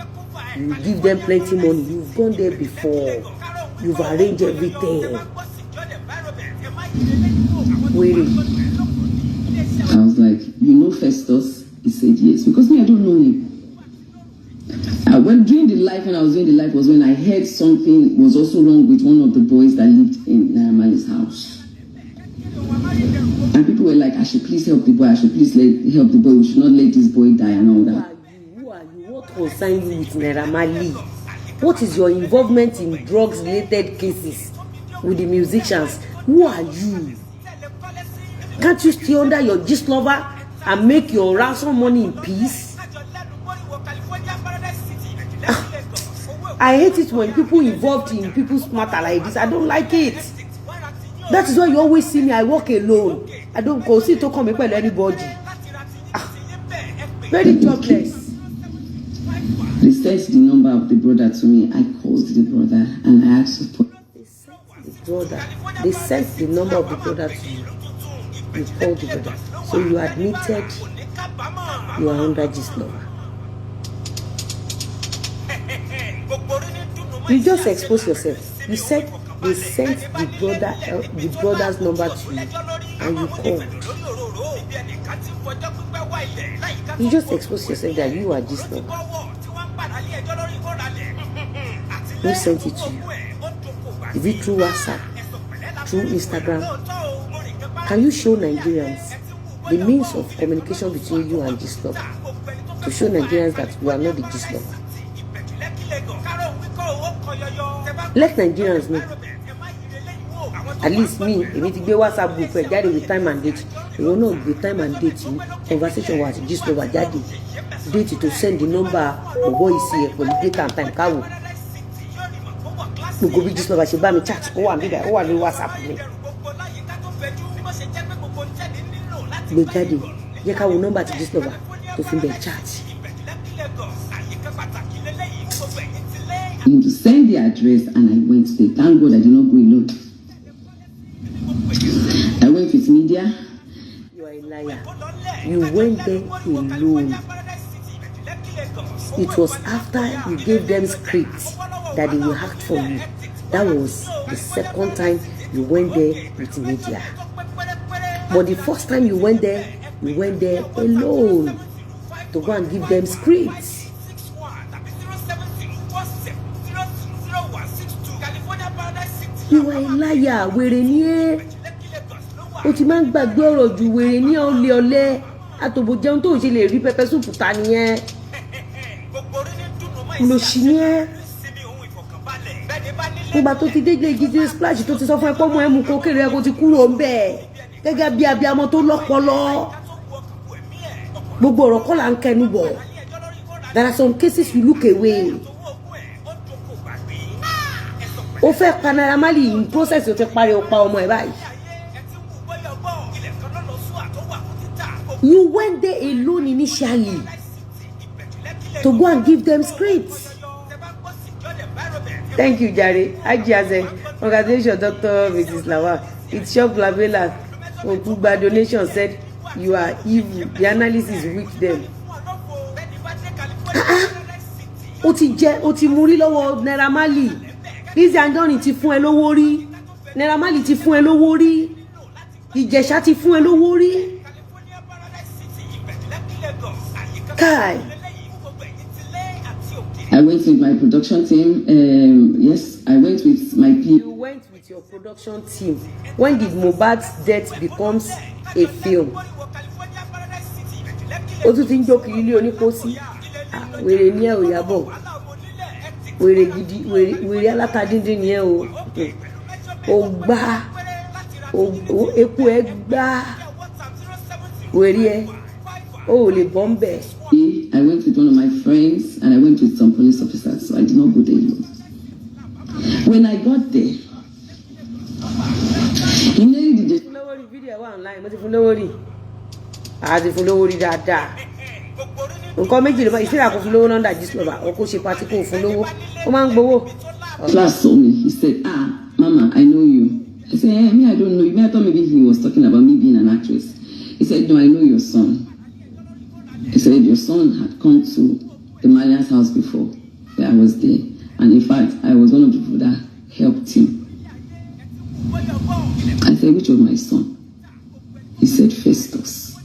you give them plenty money. You've gone there before, you've arranged everything. Wait. I was like, you know Festus? He said yes, because me, I don't know him. When I was doing the life was when I heard something was also wrong with one of the boys that lived in Naira Marley's house. And people were like, I should please help the boy, I should please help the boy, we should not let this boy die and all that. Who are you? What concerns you with Naira Marley? What is your involvement in drugs-related cases with the musicians? Who are you? Can't you stay under your gist lover and make your ransom money in peace? I hate it when people involved in people's matter like this. I don't like it. That is why you always see me. I walk alone. I don't go see to come with anybody. Very jobless. They sent the number of the brother to me. I called the brother and I asked for They sent the number of the brother to you. You called the brother. So you admitted you are under gist lover. You just expose yourself. You said they sent the brother's number to you and you called. You just expose yourself that you are gist lover. Who sent it to you? Is it through WhatsApp? Through Instagram? Can you show Nigerians the means of communication between you and gist lover, to show Nigerians that you are not the gist lover? Let Nigerians know. At least me, if it be WhatsApp group, jáde with time and date. You will know the time and date. Conversation was gist lover jáde. Date to send the number of boys here for the date and time. Kawo. We go be gist lover. She buy me chat. Oh, I'm there. Oh, I'm in WhatsApp me. We jáde. You can number to gist lover to find the chat. To send the address and I went there. Thank God I did not go alone. I went with media. You are a liar. You went there alone. It was after you gave them scripts that they will act for you. That was the second time you went there with media. But the first time you went there alone to go and give them scripts. You are a liar. Wèrè ni ẹ́. O ti máa ń gbàgbé ọ̀rọ̀ ju wèrè ní ọ̀lẹ́ àtòbò jẹun tó ṣe lè rí pẹpẹ súpù ta nìyẹn. Lò sí ní ẹ́. Nígbà tó ti dédé gidi splash tó ti sọ fún ẹ pọ́ mọ́ ẹ mú kó kéré ẹ kó ti kúrò ń bẹ̀. Gẹ́gẹ́ bí abiyamọ tó lọ́pọlọ. Gbogbo ọ̀rọ̀ kọ́ là ń kẹnu bọ̀. There are some cases you look away. Ó fẹ́ pa Naira Marley in process ó ti parí ó pa ọmọ ẹ̀ báyìí. You went there alone initially to go and give them scripts. Thank you, Jare. Ajiaze, congratulations, Dr. Mrs. Lawal. It's Shop Labella. Ogugba donation said you are evil. The analysis is with them. Ó ti múrí lọ́wọ́ Naira Marley. Lizzy Anjorin ti fún ẹ lówó rí. Naira Marley ti fún ẹ lówó rí. Ìjẹ̀ṣà ti fún ẹ lówó rí. Kai. I went with my production team. Yes, I went with my people. You went with your production team. When did Mohbad's death becomes a film? Ó tún ti ń jó kiri ilé onípòsí. Wèrè ni ẹ́ o Iyabo. Wèrè gidi, wèrè alátadíndín ni ẹ́ o. Ó gbá. Epo ẹ gbá. Wèrè ẹ. Oh, le bombe. I went with one of my friends and I went with some police officers, so I did not go there alone. When I got there, he nearly did Follow video online. Mo ti follow rí. A ti follow rí dáadáa. Nǹkan méjì ló bá ìṣẹ̀lẹ̀ kò follow under gist lover. O kò ṣe party kò follow. Ó máa ń gbowó. Class saw me. He said, "Ah, Mama, Mama, I know you. I said, me, I don't know you. I thought maybe he was talking about me being an actress. He said, no, I know your son. He said, your son had come to the Malian's house before. I was there. And in fact, I was one of the people that helped him. I said, which of my son? He said, Festus.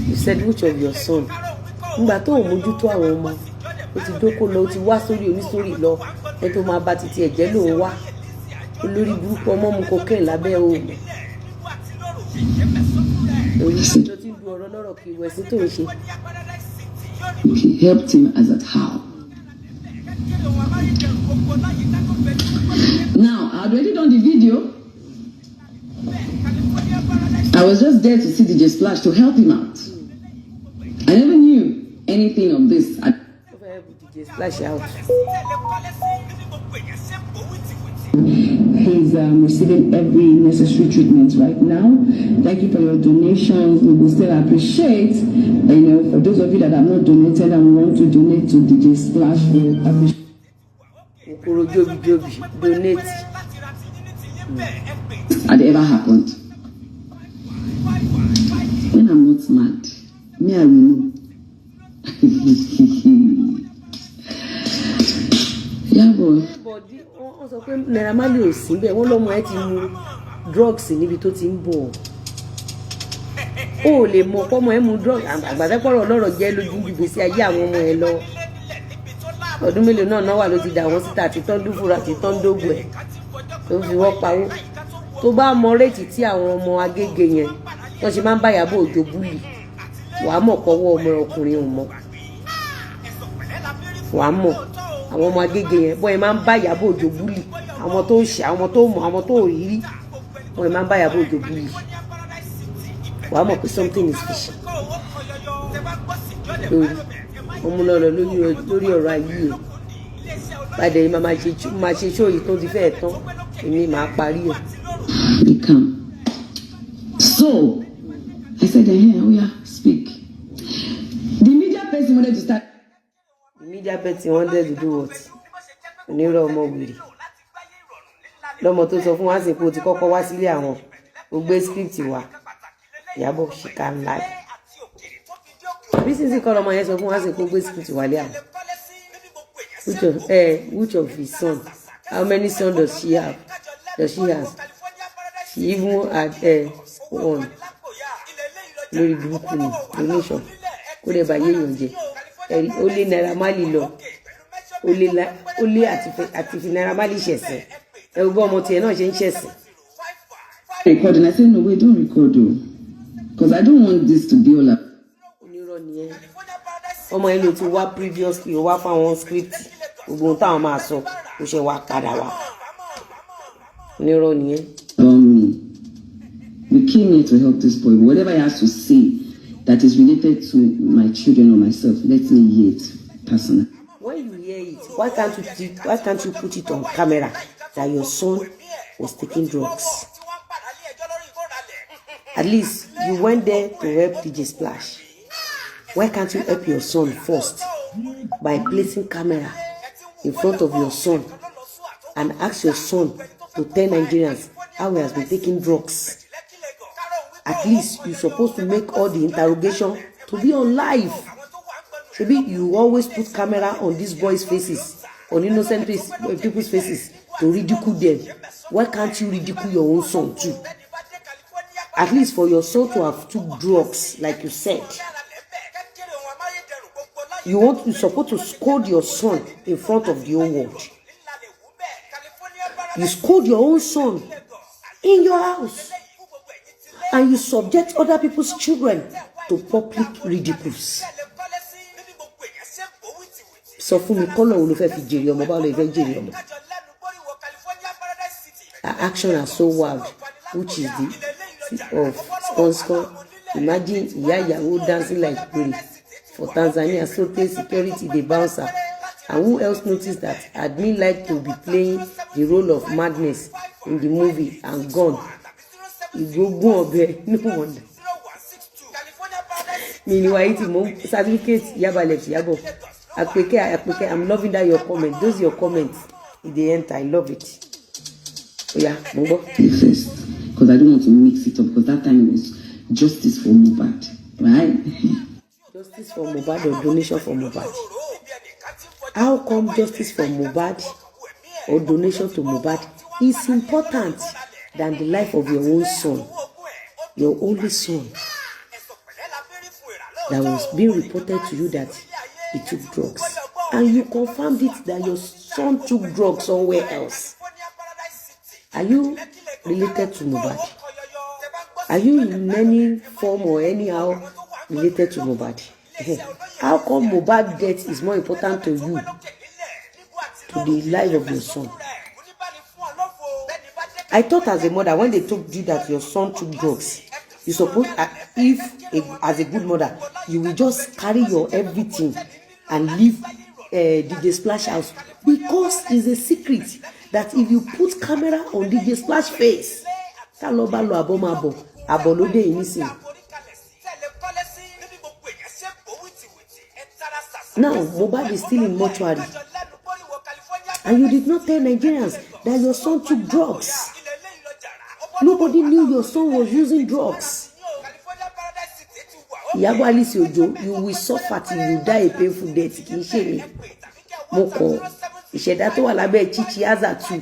You said, which of your son? Nígbà tó mójútó àwọn ọmọ, ó ti dóko lọ, ó ti wá sórí onísórí lọ, ẹ tó máa bá títí ẹ̀jẹ̀ ló ń wá. Olórí burúkú ọmọ mu cocaine lábẹ́ òun. Oríṣi tó ti ń du ọ̀rọ̀ lọ́rọ̀ kí ìwẹ̀ sí tó ń ṣe. He helped him as at how. Now, I had already done the video. I was just there to see DJ Splash to help him out. I never knew anything of this. DJ Splash out. He's receiving every necessary treatment right now. Thank you for your donations. We will still appreciate. For those of you that have not donated and want to donate to DJ Splash, we appreciate. Donate. Had ever happened? When I'm not mad, me I will know. Yeah, boy. Wọ́n sọ pé Naira Marley ò sí bẹ́ẹ̀, wọ́n lọ́mọ ẹ ti mu drugs níbi tó ti ń bọ̀. Ó lè mọ̀ pọ́mọ ẹ mu drugs, àgbàdẹ́pọ̀rọ̀ ọlọ́rọ̀ jẹ́ lójú ìgbésí ayé àwọn ọmọ ẹ lọ. Ọdún mélòó náà wà ló ti dà wọ́n síta àti tán dúfúra àti tán dógùn ẹ̀ tó fi wọ́n pawó. Tó bá mọ réètì tí àwọn ọmọ Agége yẹn wọ́n ṣe máa ń bá Iyabo Òjó búlì, wàá mọ̀ pọ́wọ́ ọmọ ọkùnrin ò mọ̀. Wàá mọ̀ àwọn ọmọ Agége yẹn bọ́ ẹ máa ń bá Iyabo Òjó búlì, àwọn tó ń ṣe, àwọn tó mọ̀, àwọn tó rírí, bọ́ ẹ máa ń bá Iyabo Òjó búlì. Wàá mọ̀ pé something is fishy. Ọmọ lọ́rọ̀ lórí ọ̀rọ̀ ayé ẹ̀. Padà yìí máa ṣe ṣó yìí tó ti fẹ́ tán, èmi máa parí ẹ̀. Become. So, I said, oh yeah, speak. The media person wanted to start. The media person wanted to do what? Onírọ̀ ọmọ wèrè. Lọ́mọ tó sọ fún wa sí pé o ti kọ́kọ́ wá sílé àwọn. O gbé script wa. Iyabo, she can lie. Bí sísí kọ́ lọ́mọ yẹn sọ fún wa sí pé o gbé script wálé àwọn. Which of his son? How many sons does she have? Does she have? She even had one. Lórí burúkú ni donation. Kó lè bá yéèyàn jẹ. Ó lé Naira Marley lọ. Ó lé àti fi Naira Marley ṣẹ̀sìn. Ẹ wo bọ́ ọmọ tiẹ̀ náà ṣe ń ṣẹ̀sìn. Recording. I said, no, wait, don't record though. Because I don't want this to be all up. Onírọ̀ nìyẹn. Ọmọ yẹn ló ti wá previously, ó wá fáwọn script. Gbogbo ohun táwọn máa sọ, ó ṣe wá padà wá. Onírọ̀ nìyẹn. We came here to help this boy. Whatever he has to say that is related to my children or myself, let me hear it personally. When you hear it, why can't you put it on camera that your son was taking drugs? At least you went there to help DJ Splash. Why can't you help your son first by placing camera in front of your son and ask your son to tell Nigerians how he has been taking drugs? At least you're supposed to make all the interrogation to be on live. Maybe you always put camera on these boys' faces, on innocent people's faces, to ridicule them. Why can't you ridicule your own son too? At least for your son to have took drugs, like you said. You're supposed to scold your son in front of the whole world. You scold your own son in your house. And you subject other people's children to public ridicules. So for me, color will fi jèrè ọmọ, báwo lè fẹ́ jèrè ọmọ. Our actions are so wild, which is the of sponsor. Imagine Iyabo dancing like Puri for Tanzania, so security the bouncer. And who else noticed that admin like to be playing the role of madness in the movie and gone? You go ọbẹ, no wonder. Meanwhile, certificate Iyabo. I'm loving that your comment. Those your comments in the end, I love it. Yeah, Mumbo. First, because I don't want to mix it up, because that time it was justice for Mohbad, right? Justice for Mohbad or donation for Mohbad? How come justice for Mohbad or donation to Mohbad is important than the life of your own son, your only son, that was being reported to you that he took drugs, and you confirmed it that your son took drugs somewhere else? Are you related to Mohbad? Are you in any form or anyhow related to Mohbad? How come Mohbad death is more important to you, to the life of your son? I thought as a mother, when they told you that your son took drugs, you suppose, as a good mother, you will just carry your everything and leave DJ Splash house, because it's a secret that if you put camera on DJ Splash face, now Mohbad is still in mortuary, and you did not tell Nigerians that your son took drugs. Nobody knew your son was using drugs. Iyabo Alice Ojo, you will suffer till you die a painful death. Kì í ṣe mi. Mo kọ̀ ìṣẹ̀dá tó wà lábẹ́ chichi azatu.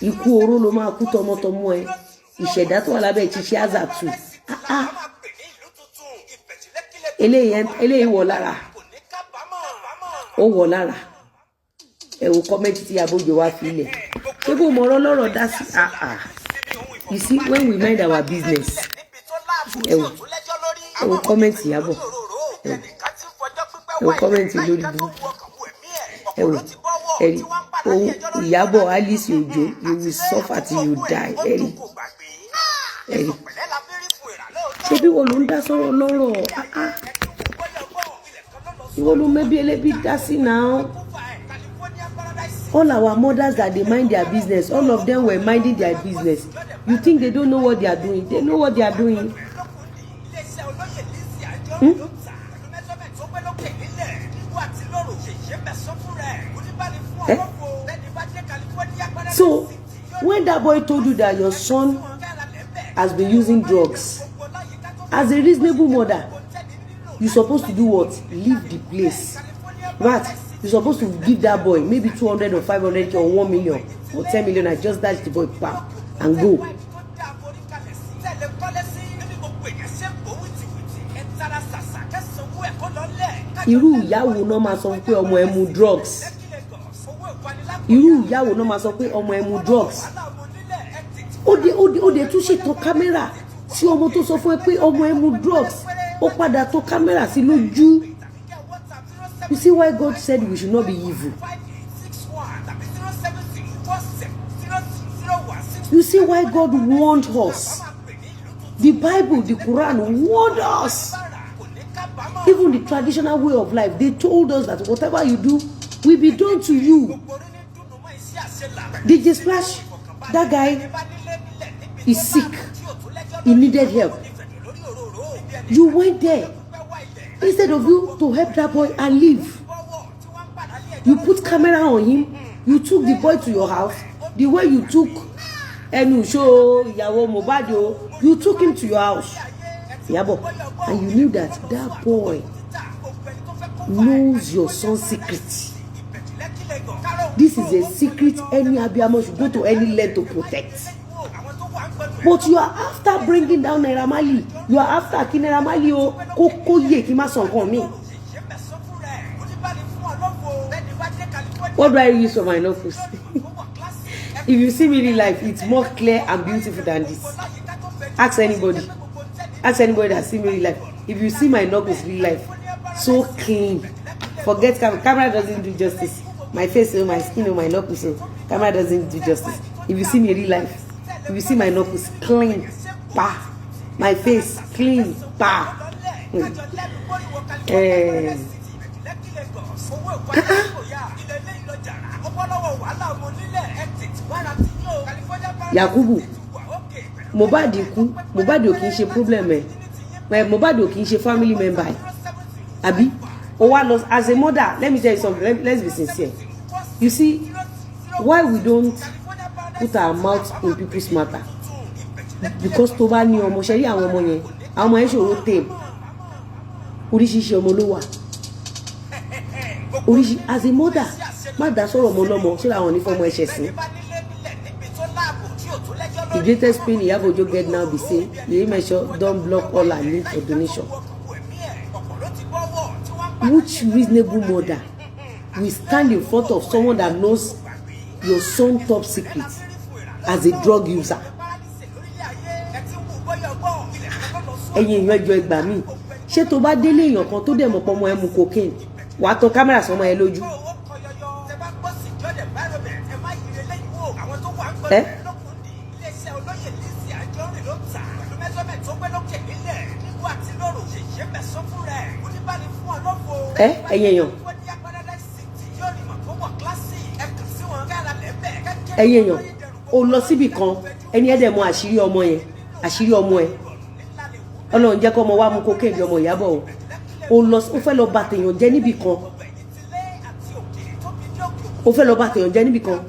Ikú oró ló máa kú tọmọtọmọ ẹ. Ìṣẹ̀dá tó wà lábẹ́ chichi azatu. Eléyìí wọ̀ lára. Ó wọ̀ lára. Ẹ wo comment tí Iyabo Ojo wá fi lẹ̀. Ṣé bó mọ̀rọ̀ lọ́rọ̀ dá sí? You see, when we mind our business, ẹ wo comment Iyabo. Ẹ wo comment lórí bu. Ẹ wo Iyabo Alice Ojo, you will suffer till you die. Ẹ̀rí. Ṣé bí wọ́n ló ń dá sọ̀rọ̀ lọ́rọ̀? Ìwọ ló mẹ́bí ẹlẹ́bí dá sí now. All our mothers that they mind their business, all of them were minding their business. You think they don't know what they are doing? They know what they are doing. So, when that boy told you that your son has been using drugs, as a reasonable mother, you're supposed to do what? Leave the place. Right? You're supposed to give that boy maybe 200 or 500 or 1 million or 10 million and just dash the boy bam and go. Irú ìyá wo náà máa sọ pé ọmọ ẹ mu drugs? Irú ìyá wo náà máa sọ pé ọmọ ẹ mu drugs? Ó dé tún ṣètò kámẹ́rà sí ọmọ tó sọ fún ẹ pé ọmọ ẹ mu drugs. Ó padà tó kámẹ́rà sí lójú. You see why God said we should not be evil? You see why God warned us? The Bible, the Quran warned us. Even the traditional way of life, they told us that whatever you do will be done to you. DJ Splash, that guy is sick. He needed help. You went there. Instead of you to help that boy and leave, you put camera on him. You took the boy to your house. The way you took Yeyemesho, Iyabo, Mohbad, you took him to your house, Iyabo, and you knew that that boy knows your son's secret. This is a secret any abiyamo should go to any length to protect. But you are after bringing down Naira Marley. You are after Naira Marley What do I use for my knuckles? If you see me in life, it's more clear and beautiful than this. Ask anybody. Ask anybody that see me in life. If you see my knuckles in life, so clean. Forget camera. Camera doesn't do justice. My face, my skin, my knuckles, camera doesn't do justice. If you see me in real life, if you see my knuckles clean, bah. My face clean, bah. Yakubu, Mohbad kú, Mohbad ò kì í ṣe problem ẹ. Mohbad ò kì í ṣe family member. Abi, as a mother, let me tell you something. Let's be sincere. You see, why we don't put our mouth in people's matter. Because tó bá ní ọmọ ṣe rí àwọn ọmọ yẹn, àwọn ọmọ yẹn ṣòro tame. Oríṣiríṣi ọmọ ló wà. Oríṣi as a mother, má dá sọ̀rọ̀ ọmọ lọ́mọ ṣé làwọn ní fọmọ ẹ̀ṣẹ̀ sí. The greatest pain Iyabo get now be say Yeyemesho don block all her link for donation. Which reasonable mother will stand in front of someone that knows your son top secret as a drug user? Ẹ̀yin èèyàn ẹjọ́ ẹgbàá mi ṣé tó bá délé èèyàn kan tó dẹ̀ mọ̀ pọ̀ ọmọ ẹ̀ mu cocaine wàá tan kámẹ́rà sọmọ ẹ lójú. Ẹ̀yin èèyàn o lọ síbì kan ẹni ẹ̀dẹ̀ mọ àṣírí ọmọ yẹn àṣírí ọmọ ẹ̀ Ọlọ́run jẹ́ kó ọmọ wa mú cocaine bí ọmọ Iyabo o fẹ́ lọ bà tèèyàn jẹ́ níbì kan o fẹ́ lọ bà tèèyàn jẹ́ níbì kan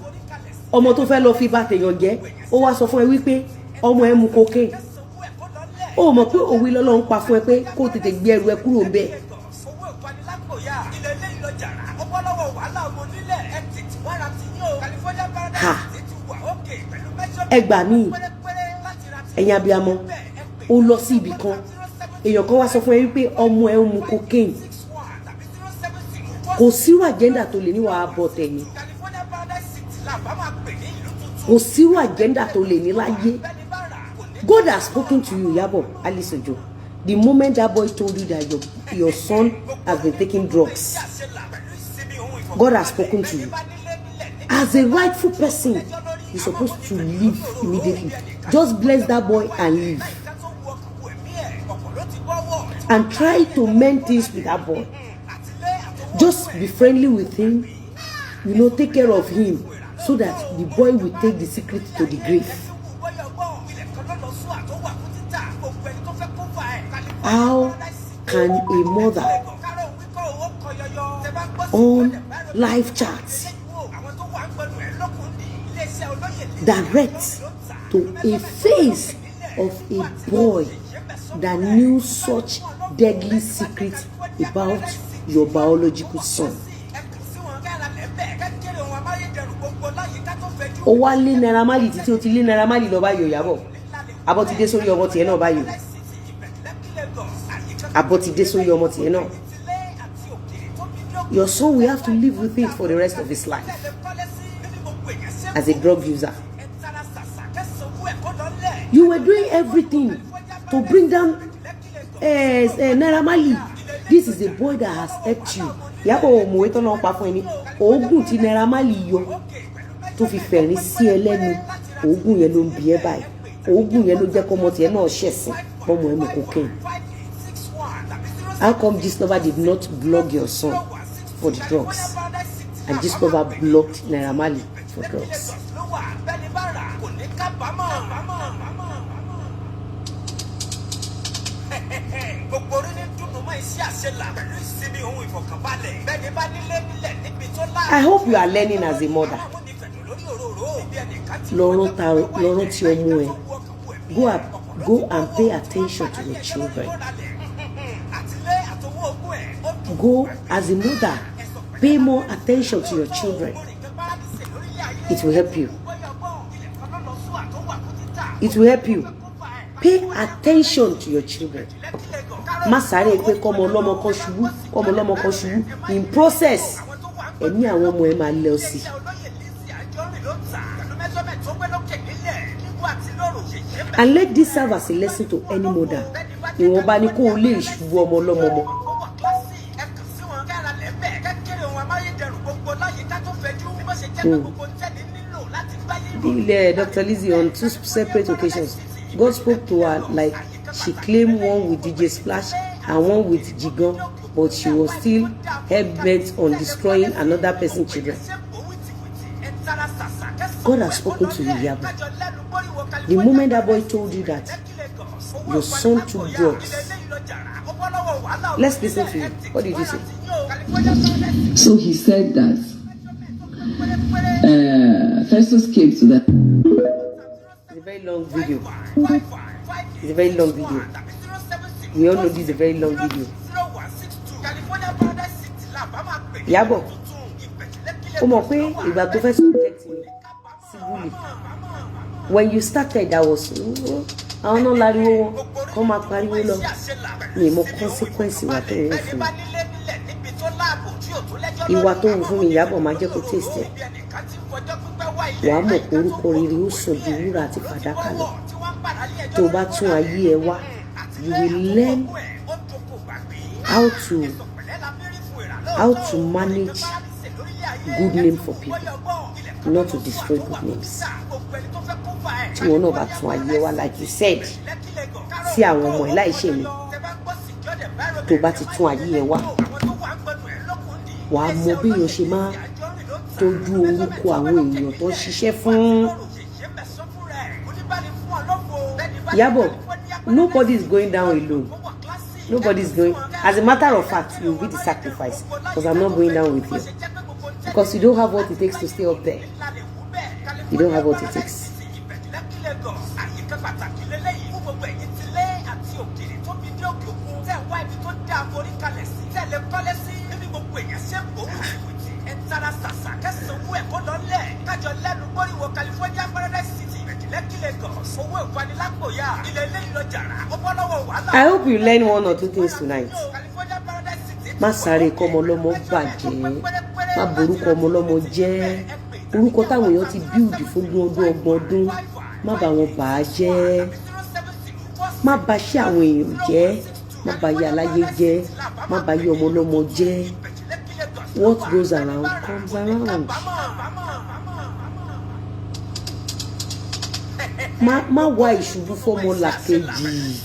ọmọ tó fẹ́ lọ fi bà tèèyàn jẹ́ ó wá sọ fún ẹ wípé ọmọ ẹ mu cocaine ó mọ̀ pé òwe lọ́lọ́run pa fún ẹ pé kó tètè gbé ẹrù ẹ kúrò ńbẹ̀. Ẹ gbà mí ẹ̀yin abiyamọ ó lọ sí ibì kan èèyàn kan wá sọ fún ẹ wípé ọmọ ẹ ń mu cocaine kò sírú agenda tó lè ní wàá bọ̀ tẹ̀yìn kò sírú agenda tó lè ní láyé. God has spoken to you, Iyabo Alice Ojo. The moment that boy told you that your son has been taking drugs, God has spoken to you. As a rightful person, you're supposed to leave immediately. Just bless that boy and leave. And try to mend things with that boy. Just be friendly with him, take care of him, so that the boy will take the secret to the grave. How can a mother on live chats direct to a face of a boy that knew such deadly secret about your biological son? Ó wá lé Naira Marley títí ó ti lé Naira Marley lọ báyìí Iyabo abọ́ ti dé sórí ọmọ tiẹ̀ náà báyìí abọ́ ti dé sórí ọmọ tiẹ̀ náà. Your son will have to live with it for the rest of his life as a drug user. You were doing everything to bring down Naira Marley. This is a boy that has helped you. Iyabo mo eto na pa fún ẹni oògùn tí Naira Marley yọ tó fi fẹ̀rín sí ẹ lẹ́nu oògùn yẹn ló ń bí ẹ báyìí oògùn yẹn ló jẹ́ kó ọmọ tiẹ̀ náà ṣẹ̀sìn bọ́mọ ẹ mu cocaine. How come Discover did not block your son for the drugs and Discover blocked Naira Marley for drugs? I hope you are learning as a mother. Go and pay attention to your children. Go as a mother, pay more attention to your children. It will help you. It will help you. Pay attention to your children. Masare pe komo lomo kan ṣubú, in process ẹ̀mí àwọn ọmọ ẹ máa lọ sí. And let this serve as a lesson to any mother. Ìwọ̀nba ni kó lè ṣubú ọmọ lọ́mọ mọ́. Dr. Lizzie, on 2 separate occasions, God spoke to her like she claimed one with DJ Splash and one with Jigan, but she was still hell-bent on destroying another person's children. God has spoken to you, Iyabo. The moment that boy told you that your son took drugs, let's listen to you. What did you say? So he said that Let's just skip to that. It's a very long video. It's a very long video. We all know this is a very long video. Iyabo, ó mọ̀ pé ìgbà tó fẹ́ subject mi sí bully. When you started, that was àwọn náà láriwo wọn kọ́ máa pariwo lọ. Mi mọ consequence ìwà tó ń wù fún mi. Ìwà tó ń wù fún mi Iyabo máa jẹ́ kó taste ẹ̀. Wàá mọ̀ pé orúkọ rere ó sàn ju wúrà àti fàdákà lọ. Tó o bá tún ayé ẹ wá, you will learn how to manage good name for people, not to destroy good names. Tí wọn náà bá tún ayé wá, like you said, sí àwọn ọmọ ẹ láì ṣe mi, tó bá ti tún ayé ẹ wá, wàá mọ bí èèyàn ṣe máa tọ́jú orúkọ àwọn èèyàn tó ń ṣiṣẹ́ fún. Iyabo, nobody is going down alone. Nobody is going. As a matter of fact, you will be the sacrifice, because I'm not going down with you. Because you don't have what it takes to stay up there. You don't have what it takes. I hope you learn one or two things tonight. Má sáré kọ́ ọmọ lọ́mọ bàjẹ́, má borúkọ ọmọ lọ́mọ jẹ́, orúkọ táwọn èèyàn ti build fún ọdún ọgbọ̀n ọdún, má bà wọn bà á jẹ́, má bà ṣé àwọn èèyàn jẹ́, má bà yé aláyé jẹ́, má bà yé ọmọ lọ́mọ jẹ́. What goes around comes around. Má wá ìṣubú fọ́mọ làkejì.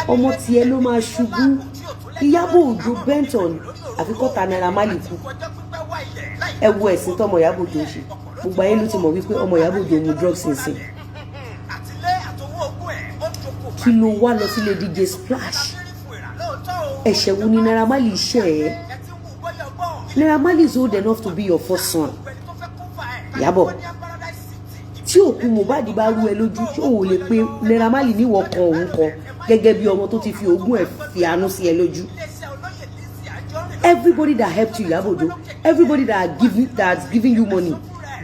Ọmọ tiẹ̀ ló máa ṣubú. Iyabo Ojo Benton àfikọ́ta Naira Marley kú. Ẹ wo ẹ̀sìn tọ́mọ Iyabo Ojo ṣe. Gbogbo ayé ló ti mọ̀ wípé ọmọ Iyabo Ojo mu drugs nísìn. Kí ló wá lọ sílé DJ Splash? Ẹ̀ṣẹ̀ wo ni Naira Marley ṣẹ̀ ẹ́? Naira Marley is old enough to be your first son. Iyabo, tí òkú Mohbad bá rú ẹ lójú, tí òun lè pe Naira Marley níwọ̀ kan òun kan gẹ́gẹ́ bí ọmọ tó ti fi ogún ẹ̀ fi àánú sí ẹ lójú. Everybody that helped you, Iyabo Ojo, everybody that's giving you money,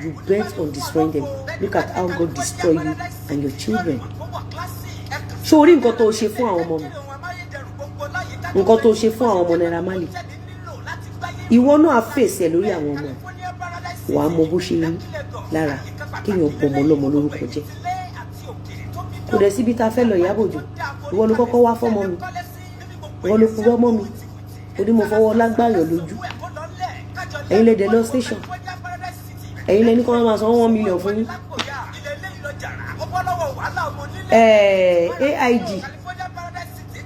you bent on destroying them. Look at how God destroy you and your children. Ṣé o rí nǹkan tó ṣe fún àwọn ọmọ mi? Nǹkan tó ṣe fún àwọn ọmọ Naira Marley. Ìwọ náà fèsì ẹ lórí àwọn ọmọ ẹ. Wàá mọ bó ṣe rí lára kéèyàn bọmọ lọ́mọ lórúkọ jẹ́. Kò dẹ̀ síbi tá a fẹ́ lọ Iyabo Ojo. Ìwọ ló kọ́kọ́ wá fọ́mọ mi. Ìwọ ló purọ́ mọ́ mi. Orí mo fọwọ́ lágbàyàn lójú. Ẹ̀yin lè dé lọ station. Ẹ̀yin lè ní kọ́ máa san 1 million fún yín. AIG,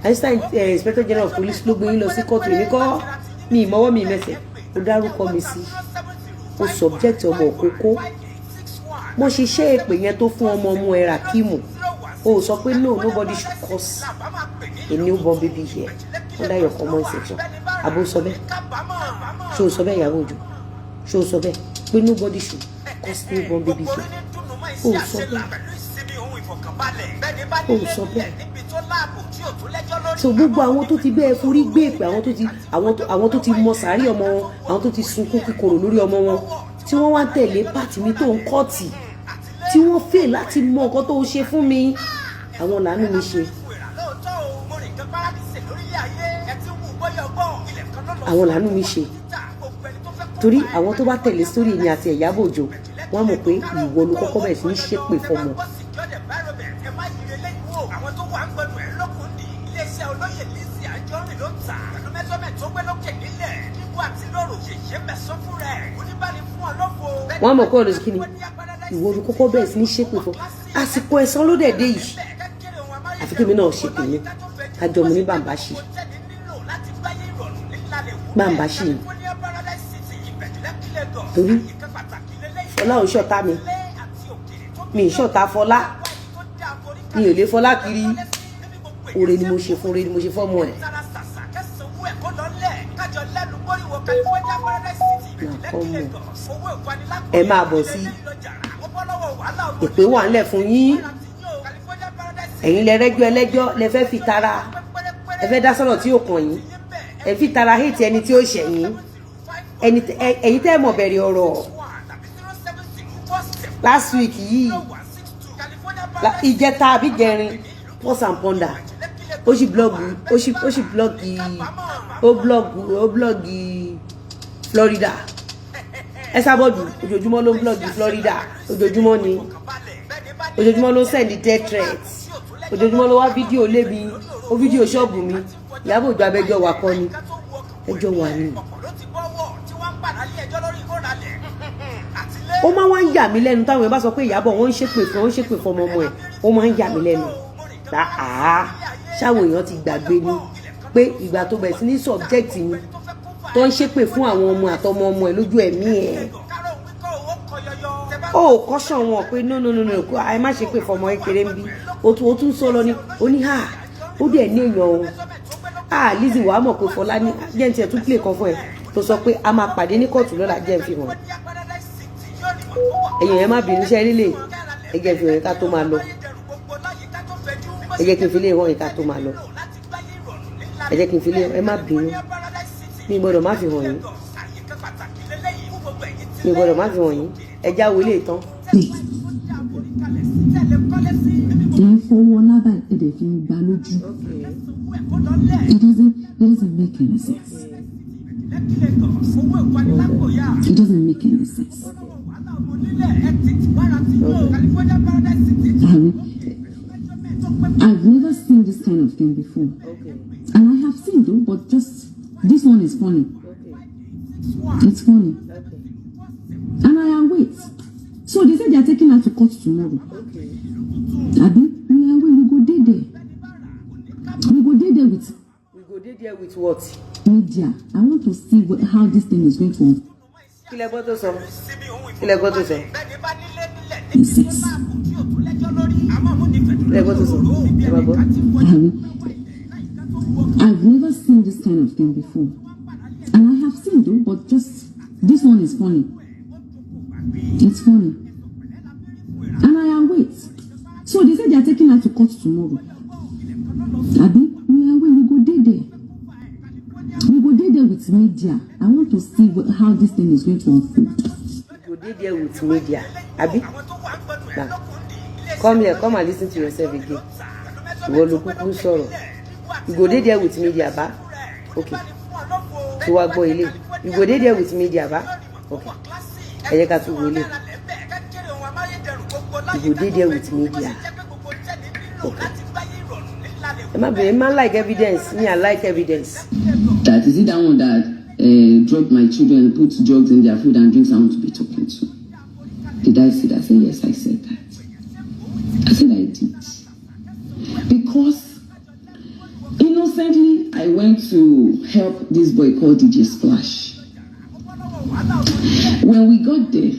Assistant Inspector General of Police ló gbé yín lọ sí kóòtù. Èmi kọ́ mi ìmọ̀wọ́ mi mẹ́sẹ̀. Ó dárúkọ mi sí. Ó subject ọmọ òkókó. Mo ṣe ṣe èpè yẹn tó fún ọmọ ẹ Rakimu. O sọ pé no, nobody should cause a newborn baby here under your comment section. Abo sọ bẹ́ẹ̀. Ṣé o sọ bẹ́ẹ̀ Iyabo Ojo? Ṣé o sọ bẹ́ẹ̀ pé nobody should cause newborn baby here? O sọ bẹ́ẹ̀. O sọ bẹ́ẹ̀. So gbogbo àwọn tó ti bẹ́ẹ̀ forí gbé èpè, àwọn tó ti mọ sàárì ọmọ wọn, àwọn tó ti sunkún kíkorò lórí ọmọ wọn, tí wọ́n wá ń tẹ̀lé pàtì mi tó ń kọ́ọ̀tì, tí wọ́n fẹ́ láti mọ nǹkan tó ṣe fún mi, àwọn làánú mi ṣe. Àwọn làánú mi ṣe. Torí àwọn tó bá tẹ̀lé sórí èmi àti Iyabo Ojo, wọ́n mọ̀ pé ìwọ ló kọ́kọ́ bẹ̀rẹ̀ sí ní ṣépè fọmọ. Wọ́n mọ̀ kọ́ ọ̀dọ̀ sí kíni ìwọ ló kọ́kọ́ bẹ̀rẹ̀ sí ní ṣépè fún. Àsìkò ẹ̀san ló dẹ̀ dé yìí. Àfi kí mi náà ṣe tèmi. Kájọ mo ní bàǹbáṣì. Bàǹbáṣì ni. Torí Fọlá ò ṣọ̀tá mi. Mi ì ṣọ̀tá Fọlá. Mi ò lè Fọlá kiri. Oore ni mo ṣe fún, oore ni mo ṣe fọ́mọ ẹ̀. Nàkọ́mọ̀. ẹ máa bọ̀ sí ìpè wà ńlẹ̀ fún yín. Ẹ̀yin lẹ rẹ́jọ́ ẹlẹ́jọ́ lẹ fẹ́ fi tara ẹ fẹ́ dá sọ̀rọ̀ tí ó kàn yín ẹ fi tara hate ẹni tí ó ṣẹ̀ yín ẹ̀yin tẹ́ mọ̀ bẹ̀rẹ̀ ọ̀rọ̀ last week yìí ìjẹta àbí jẹrin pause and ponder ó sì blọ́ọ̀gì Florida Esadog ojoojúmọ́ ló ń blọ́ọ̀gì Florida ojoojúmọ́ ni ojoojúmọ́ ló ń send death threats ojoojúmọ́ ló wá fídíò lébi ó fídíò ṣọ́ọ̀bù mi Iyabo Ojo abẹ́jọ́ wà kọ́ ni ẹjọ́ wà ní. ó máa wá ń yà mí lẹ́nu táwọn èèyàn bá sọ pé Iyabo wọ́n ń ṣépè fún ọmọ ẹ̀ ó máa ń yà mí lẹ́nu ṣáwọn èèyàn ti gbàgbé ni pé ìgbà tó bẹ̀rẹ̀ sí ní subject ni tó ń ṣépè fún àwọn ọmọ àtọmọ ọmọ ẹ̀ lójú ẹ̀mí ẹ̀ ó kọ́ṣọ̀ wọn pé no àì má ṣépè fọmọ kékeré ń bí ó tún sọ lọ ní oníhà ó dẹ̀ ní èèyàn o Lizzy wàá mọ̀ pé Fọlá ní jẹ́ǹtì ẹ̀ tún play kan fún ẹ̀ tó sọ pé a máa pàdé ní kóòtù lọ́la jẹ́ fi hàn èèyàn ẹ̀ má bínú iṣẹ́ líle ẹ jẹ́ fi hàn ká tó máa lọ ẹ jẹ́ kí n fi lè hàn ká tó máa lọ ẹ jẹ́ kí n fi lè ẹ má bínú mi gbọ́dọ̀ má fi hàn yín mi gbọ́dọ̀ má fi hàn yín ẹ jáwé lè tán. ẹ fọwọ́ lábà ẹ̀dẹ̀ fi ń gba lójú. It doesn't make any sense. It doesn't make any sense. I've never seen this kind of thing before. And I have seen though, but just this one is funny. It's funny. And I await. So they said they are taking her to court tomorrow. Abi, we go there. We go there with. We go there with what? Media. I want to see how this thing is going to unfold. Kí lẹ gbọ́ tó sọ. Kí lẹ gbọ́ tó sọ. I've never seen this kind of thing before. And I have seen though, but just this one is funny. It's funny. And I await. So they said they are taking her to court tomorrow. Abi, we go there. We go there with media. I want to see how this thing is going to unfold. We go there with media. Abi? Now, come here, come and listen to yourself again. You go there with media, ba? Okay. You go there with media, ba? Okay. You go there with media. Okay. Man like evidence. Me, I like evidence. That is it that one that drugged my children, put drugs in their food and drinks I want to be talking to. Did I say that? I said yes, I said that. I said I did. Because innocently I went to help this boy called DJ Splash. When we got there,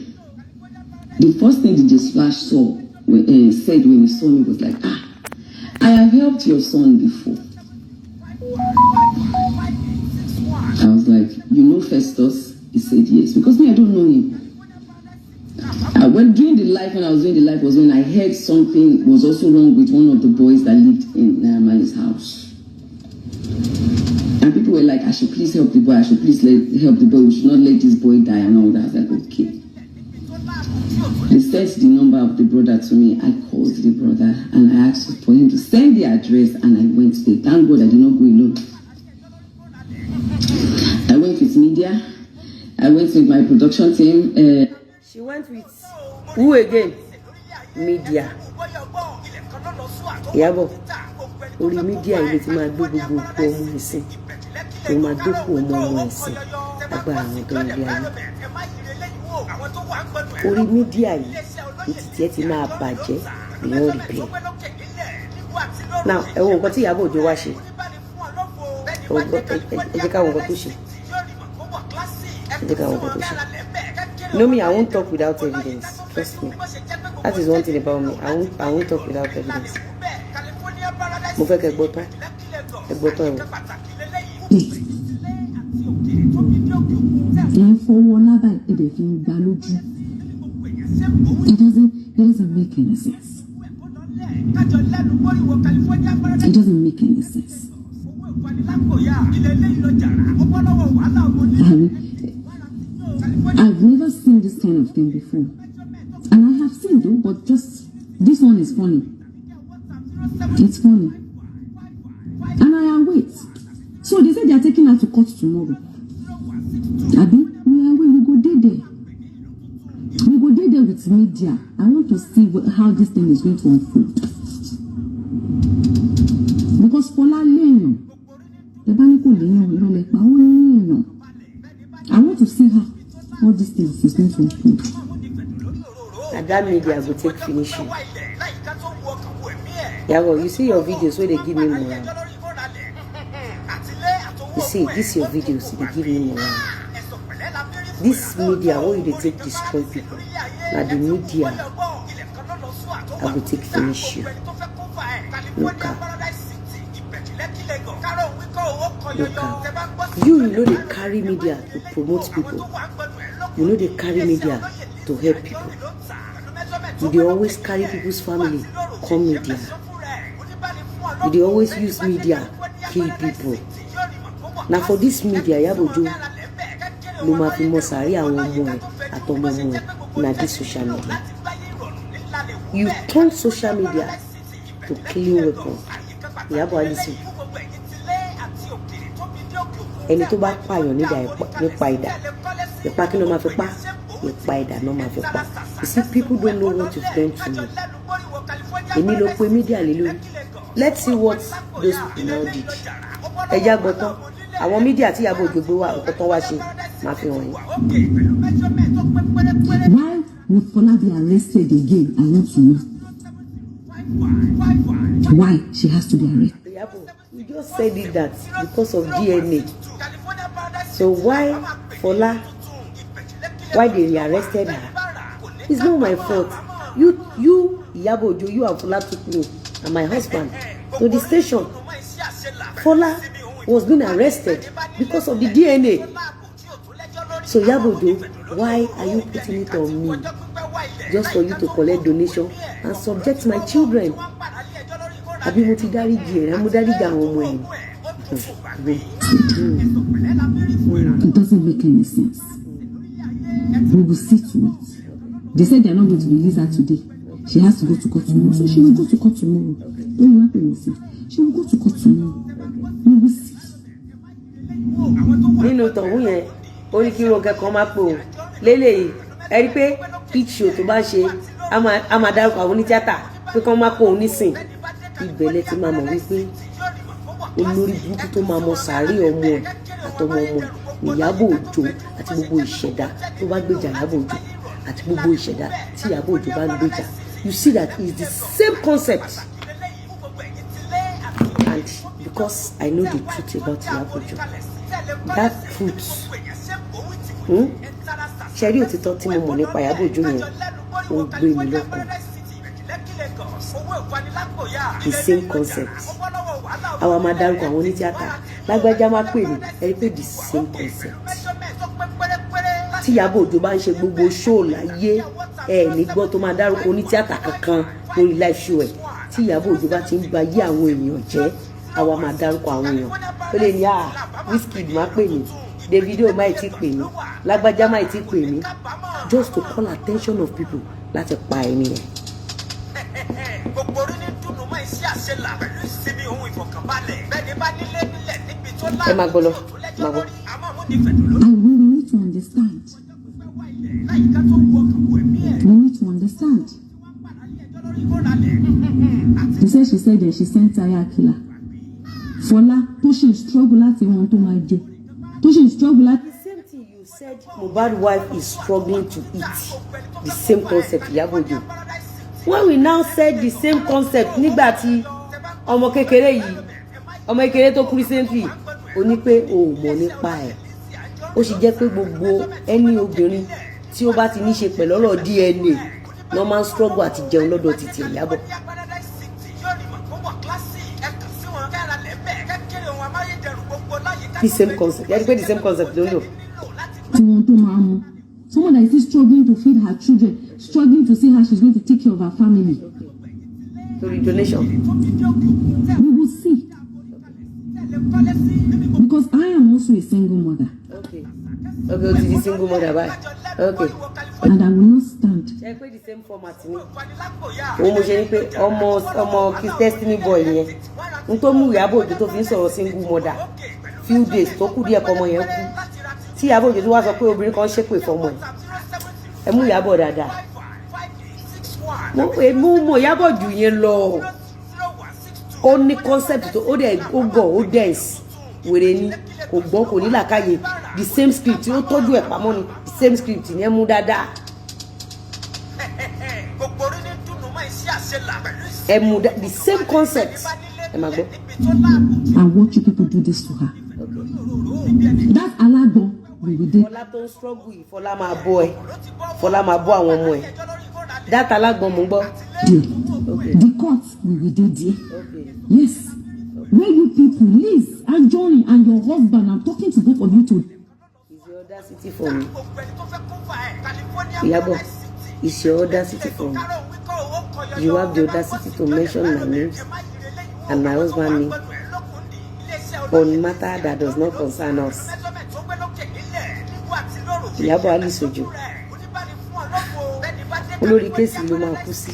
the first thing DJ Splash said when he saw me was like, I have helped your son before. I was like, you know Festus? He said yes. because me, I don't know him. When I was doing the life was when I heard something was also wrong with one of the boys that lived in Nayama's house. And people were like, I should please help the boy, help the boy, we should not let this boy die and all that. I was like, okay. They sent the number of the brother to me. I called the brother and I asked for him to send the address and I went there. Thank God I did not go alone. I went with media. I went with my production team. She went with who again? Media. Iyabo. Orí media ilé tí máa gbé gbogbo òkú ọmọ ẹ̀sìn. Tí máa dókú ọmọ ẹ̀sìn. Agbára àwọn tó ń rí ayé. Orí media yìí ìtìtì ẹ ti máa bàjẹ́ èèyàn rí pé. Now ẹ wo nǹkan tí Iyabo Ojo wá ṣe. Ẹ jẹ́ ká wo nǹkan tó ṣe. You know me, I won't talk without evidence. Trust me. That is one thing about me. I won't talk without evidence. Mo fẹ́ kẹ́ gbọ́ tán. Ẹ gbọ́ tán ẹ wò. And for one other, it doesn't make any sense. It doesn't make any sense. I've never seen this kind of thing before. And I have seen though, but just this one is funny. It's funny. And I await. So they said they are taking her to court tomorrow. Abi, we go there. We go there with media. I want to see how this thing is going to unfold. Because Fola Leon, I want to see how this thing is going to unfold. And that media will take finishing. Yeah, well, you see your videos where they give me moral. You see, this your videos, they give me moral. This media, where they take destroy people. Now the media, I will take finish you. Look at. You know they carry media to promote people. You know they carry media to help people. They always carry people's family, come media. They always use media, kill people. Now for this media, Iyabo no matter mosari awon atomo na this social media. You turn social media to killing weapon. Iyabo listen. Ẹni tó bá pààyàn nípa ìdá ìpa kí ló máa fi pa ìpa ìdá ló máa fi pa. You see, people don't know what you've done to me. Èmi ló pe media lé lórí. Let's see what those people now did. Ẹja gbọ́tán àwọn media tí Iyabo gbé wá nǹkan tán wá ṣe máa fi hàn yín. Why would Fola be arrested again? I want to know. Why she has to be arrested? Iyabo, you just said it that because of DNA. So why Fola? Why they arrested her? It's not my fault. You Iyabo, you and Fola took me and my husband to the station. Fola was being arrested because of the DNA. So Iyabo, why are you putting it on me? Just for you to collect donation and subject my children. Abi mo ti dáríjì ẹ, mo dáríjì àwọn ọmọ ẹ. It doesn't make any sense. We will see to it. They said they are not going to release her today. She has to go to court tomorrow. So she will go to court tomorrow. Don't happen to see. She will go to court tomorrow. We will see. Nínú tọ̀hún yẹn, ó ní kí Ronke kan máa pò ó. Lélẹ̀ ẹ rí pé each show tó bá ṣe, a máa dárúkọ àwọn onítíátà pé kán máa pò ó nísìn. Ìbẹ̀lẹ̀ ti máa mọ̀ wípé olórí burúkú tó máa mọ sàárè ọmọ ẹ̀ àtọmọ ọmọ ẹ̀ ní Iyabo Ojo àti gbogbo ìṣẹ̀dá tó bá gbèjà Iyabo Ojo àti gbogbo ìṣẹ̀dá tí Iyabo Ojo bá ń gbèjà. You see that it's the same concept. And because I know the truth about Iyabo Ojo, that truth, ṣẹ́rí òtítọ́ tí mo mọ̀ nípa Iyabo Ojo yẹn ó ń gbé mi lọ́kàn. The same concept. Àwọn máa dárúkọ àwọn onítíátà lágbájá máa pè mí ẹ rí pé the same concept. Tí Iyabo Ojo bá ń ṣe gbogbo show láyé ẹ ní gbọ́ tó máa dárúkọ onítíátà kankan lórí live show ẹ̀. Tí Iyabo Ojo bá ti ń ba yé àwọn èèyàn jẹ́ àwa máa dárúkọ àwọn èèyàn. Ó lè ní Wizkid máa pè mí, Davido máa ti pè mí, lágbájá máa ti pè mí, just to call attention of people láti pa ẹni yẹn. Ẹ máa gbọ́ lọ, máa gbọ́. And we need to understand. We need to understand. She said that she sent Taya killer. Fola, pushing struggle láti wọn tó máa jẹ. Pushing struggle láti. The same thing you said Mohbad's wife is struggling to eat. The same concept Iyabo Ojo. When we now said the same concept nígbà tí ọmọ kékeré yìí, ọmọ kékeré tó kú recently, ó ní pé o mọ̀ nípa ẹ̀. Ó sì jẹ́ pé gbogbo ẹni obìnrin tí ó bá ti ní ṣe pẹ̀lú ọ̀rọ̀ DNA ló máa ń struggle àti jẹun lọ́dọ̀ títí Iyabo. The same concept. Yeah, the same concept, don't know. Someone that is still struggling to feed her children, struggling to see how she's going to take care of her family. To the donation. We will see. Because I am also a single mother. Okay. Okay, to the single mother, bye. Okay. And I will not stand. Check the same format me. Almost Destiny boy here. Ntomu Iyabo to fi sọ̀rọ̀ single mother. Few days tó kù díẹ̀ komo yẹn kú. Tí Iyabo tó wá sọ pé obìnrin kan ṣépè fọ́mọ ẹ̀. Ẹ mú Iyabo dáadáa. Mo Iyabo jù yẹn lọ. Ó ní concept tó ó dẹ̀ ó go ó dance. Wèrè ni kò gbọ́ kò ní làákàyè. The same script ó tọ́jú ẹ̀ pamọ́ ni. The same script yẹn mú dáadáa. The same concept. And what you people do this to her. That Alagbo we will do. Fola tó ń struggle yìí, Fola máa bọ́ ẹ. Fola máa bọ́ àwọn ọmọ ẹ. That Alagbo mo gbọ́. The court we will do there. Okay. Yes. Where you people, Liz and Johnny and your husband, I'm talking to both of you to. Is your audacity for me? Iyabo, is your audacity for me? You have the audacity to mention my names and my husband's name on matter that does not concern us. Iyabo Alisojo. Olórí kéèsì ló máa kú sí.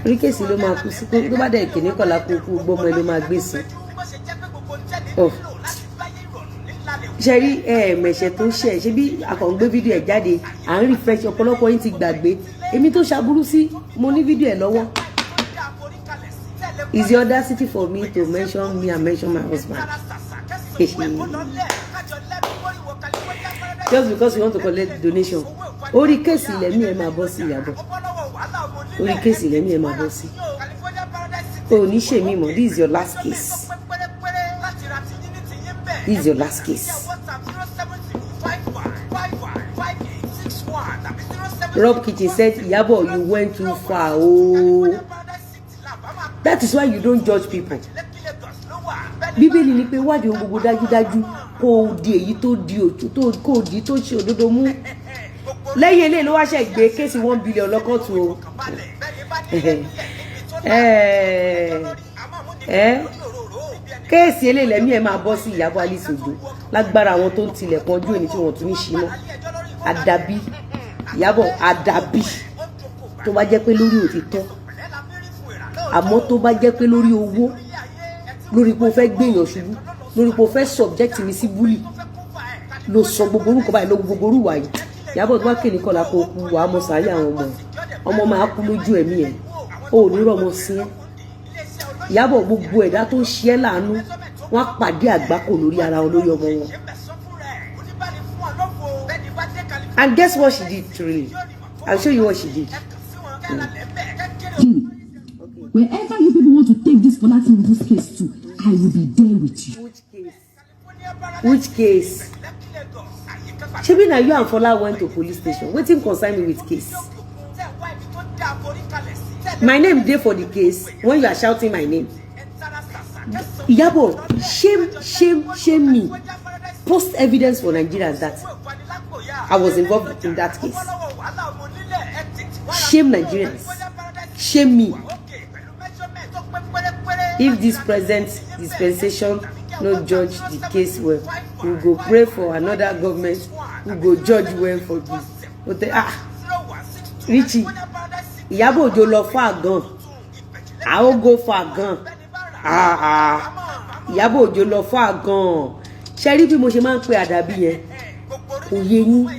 Olórí kéèsì ló máa kú sí. Tó bá dẹ̀ kìíní kọ̀ọ̀la kúkú gbọ́mọ ẹ ló máa gbé sí. Ṣé rí ẹ̀ẹ̀mẹ̀ṣẹ̀ tó ṣẹ̀ ṣé bí akọ̀ǹgbé fídíò ẹ̀ jáde à ń refresh ọ̀pọ̀lọpọ̀ yín ti gbàgbé. Èmi tó ṣàbúrú sí mo ní fídíò ẹ̀ lọ́wọ́. Is the audacity for me to mention me and mention my husband? Just because you want to collect donation. Orí kéèsì lẹ́mí ẹ̀ máa bọ́ sí Iyabo. Orí kéèsì lẹ́mí ẹ̀ máa bọ́ sí. O ní ṣe mí mọ̀, this is your last case. This is your last case. Rob Kitchen said, Iyabo, you went too far. Oh. That is why you don't judge people. Bíbélì ní pé wádìí ohun gbogbo dájúdájú kó di èyí tó di òtún tó kó di tó ṣe òdodo mú. Lẹ́yìn eléyìí ló wá ṣe gbé kéèsì 1 billion lọ́kàn tó o. Kéèsì eléyìí lẹ́mí ẹ̀ máa bọ́ sí Iyabo Alisojo lágbára àwọn tó ń tilẹ̀ pọ́njú ẹni tí wọ́n tún ní ṣí mọ́. Àdàbí Iyabo àdàbí tó bá jẹ́ pé lórí òtítọ́ àmọ́ tó bá jẹ́ pé lórí owó lórí pé o fẹ́ gbèyàn ṣubú lórí pé o fẹ́ subject mi sí bully ló sọ gbogbo orúkọ báyìí ló gbogbo orúwà yìí Iyabo tó bá kéde kọ́lá kó kú wàá mọ sàárẹ̀ àwọn ọmọ máa kú lójú ẹ̀mí ẹ̀ o ò ní rọmọ sí ẹ́ Iyabo gbogbo ẹ̀dá tó ń ṣe ẹ́ láàánú wọ́n á pàdé àgbákò lórí ara wọn lórí ọmọ wọn. And guess what she did truly? I'll show you what she did. Wherever you people want to take this Fola in this case too, I will be there with you. Which case? Which case? Shebi na you and Fola went to police station. Wetin concern me with case? My name dey for the case when you are shouting my name. Iyabo, shame me. Post evidence for Nigerians that I was involved in that case. Shame Nigerians. Shame me. If this present dispensation no judge the case well, we go pray for another government who go judge well for this. Richie, Iyabo Ojo lọ far gan. I will go far gan. Iyabo Ojo lọ far gan. Ṣé rí bí mo ṣe máa ń pe àdàbí yẹn? Kò yé yín.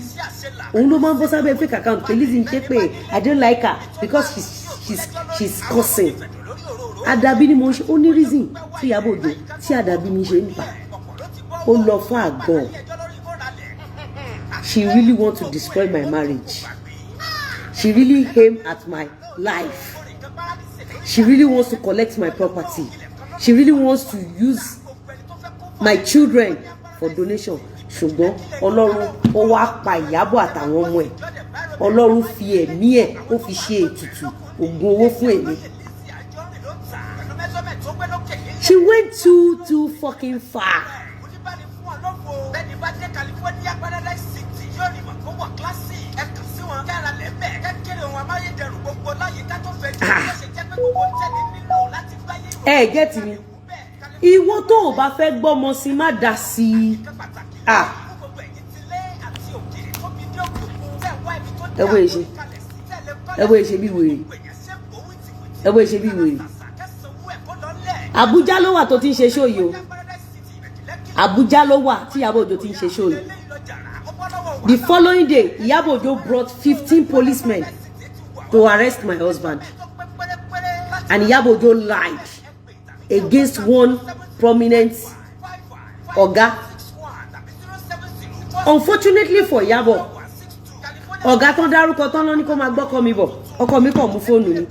Òun ló máa ń bọ́ sábẹ́ fake account. Police ń ké pé I don't like her because she's cursing. Àdàbí ni mo ṣe ó ní reason tí Iyabo Ojo tí àdàbí mi ṣe ń bà. Ó lọ far gan. She really want to destroy my marriage. She really aim at my life. She really wants to collect my property. She really wants to use my children for donation. Ṣùgbọ́n Ọlọ́run ó wá pa Iyabo àtàwọn ọmọ ẹ̀. Ọlọ́run fi ẹ̀mí ẹ̀ ó fi ṣe ètùtù ògùn owó fún èmi. She went too fucking far. get me. Ìwọ tó o bá fẹ́ gbọ́mọ sí má dá sí. Ẹwọ́ ìṣe bí wèrè. Ẹwọ́ ìṣe bí wèrè. Abuja ló wà tó ti ń ṣe show yìí o. Abuja ló wà tí Iyabo Ojo ti ń ṣe show yìí. The following day, Iyabo Ojo brought 15 policemen to arrest my husband. And Iyabo Ojo lied against one prominent Oga. Unfortunately for Iyabo, Oga tó dárúkọ tán ló ní kó máa gbọ́kọ mi bọ̀. Ọkọ mi kàn mú fóònù ni.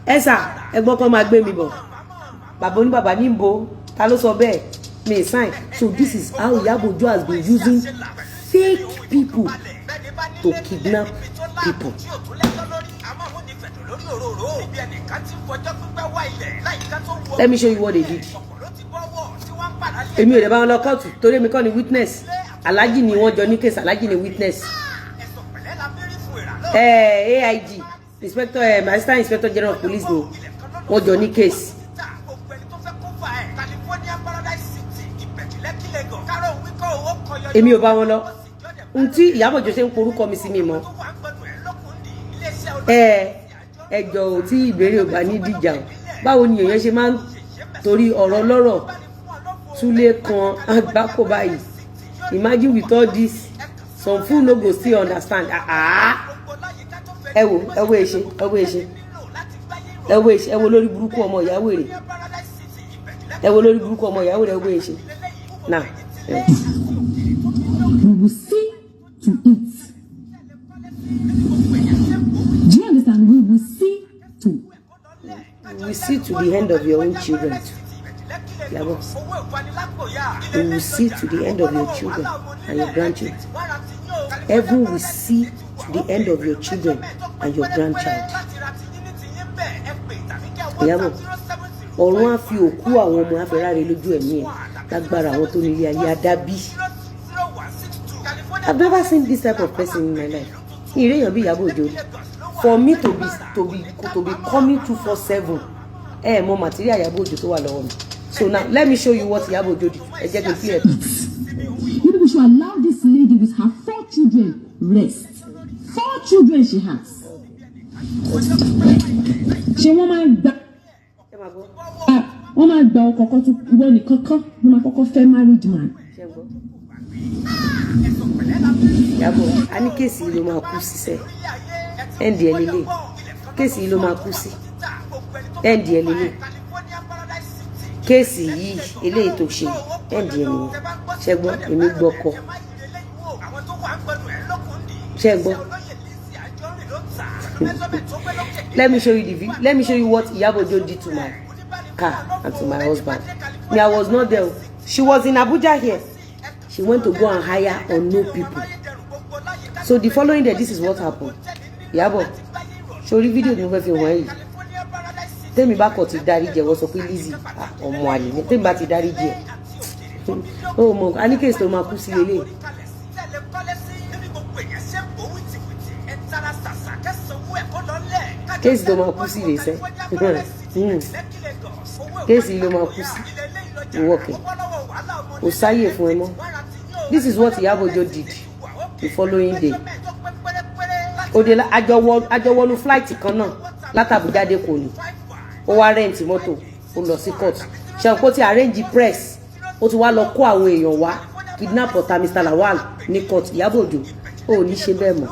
Ẹ sà, ẹ gbọ́ kó máa gbé mi bọ̀. Bàbá ní bàbá ní bo, ta ló sọ bẹ́ẹ̀? Me sign. So this is how Iyabo Ojo has been using fake people to kidnap people. Let me show you what they did. Èmi ò lè bá wọn lọ kóòtù torí èmi kọ́ ni witness. Alhaji ni wọ́n jọ ní case, Alhaji ni witness. AIG, Inspector, Assistant Inspector General of Police ni wọ́n jọ ní case. Èmi ò bá wọn lọ. Ntí Iyabo Ojo ṣe ń porúkọ mi sí mi mọ́. Ẹjọ́ ò tí ìbéèrè ò bá ní dìjà o. Báwo ni èèyàn ṣe máa ń torí ọ̀rọ̀ lọ́rọ̀ túlé kan àgbákò báyìí? Imagine with all this, some fool no go still understand. Ẹ wo lórí burúkú ọmọ ìyá wèrè. Ẹ wo lórí burúkú ọmọ ìyá wèrè, ẹ wo èṣe. Now, we will see to it. Do you understand? We will see to. we will see to the end of your own children. Iyabo, we will see to the end of your children and your grandchildren. Heaven will see to the end of your children and your grandchild. Iyabo, ọ̀run á fi òkú àwọn ọmọ afẹ́ráre lójú ẹ̀mí ẹ̀ lágbára àwọn tó nílé ayé adábí. I've never seen this type of person in my life. Ìrèyàn bí Iyabo Ojo. For me to be coming 247, mo material Iyabo Ojo tó wà lọ́wọ́ mi. So now let me show you what Iyabo Ojo did. Ẹ jẹ́ kí n fi ẹ̀. Maybe we should allow this lady with her 4 children rest. 4 children she has. Ṣé wọ́n máa gbà? Wọ́n máa gbà ọkọ kan tó wọ́n ní kankan. Wọ́n máa kọ́kọ́ fẹ́ married man. Iyabo, a ní kéèsì ló máa kú síṣẹ́. Ẹ̀ǹdì ẹ̀ lélẹ̀. Kéèsì ló máa kú sí. Ẹ̀ǹdì ẹ̀ lélẹ̀. Kéèsì yìí eléyìí tó ṣe ẹ̀ǹdì ẹ̀ nìyẹn. Ṣẹ́gbọ́n, èmi gbọ́kọ. Ṣẹ́gbọ́n. Let me show you the video. Let me show you what Iyabo Ojo did to my car and to my husband. Me, I was not there. She was in Abuja here. She went to go and hire unknown people. So the following day, this is what happened. Iyabo, show the video you have in tell me back what you daddy was so easy. Or more, tell me back to daddy. Oh, mo, I need to my pussy lele. Case do my pussy, they say. Case do my pussy. Walking. Osaye for him. This is what Iyabo Ojo did the following day. Odela ajọwọnu flight kan náà láti Abuja dé Èkó ni. Ó wá rent mọ́tò, ó lọ sí court. Ṣé ó ti arrange press. Ó ti wá lọ kó àwọn èèyàn wá kidnap ọ̀tá Mr. Lawal ní court. Iyabo Ojo ó ní ṣe bẹ́ẹ̀ mọ́.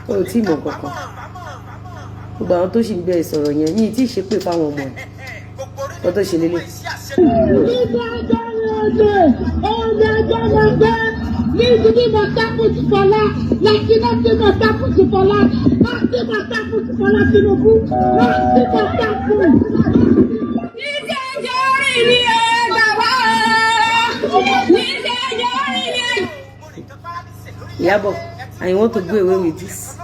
Ó ti mọ̀ kankan. Gbogbo àwọn tó sì ń bẹ sọ̀rọ̀ yẹn ní tí ṣe pé fáwọn ọmọ ẹ̀. Ó tó ṣe lélẹ̀. This must happen to Fola, like nothing must happen to Fola. Nothing must happen to Fola Tinubu. Nothing must happen. Iyabo, and you want to go away with this?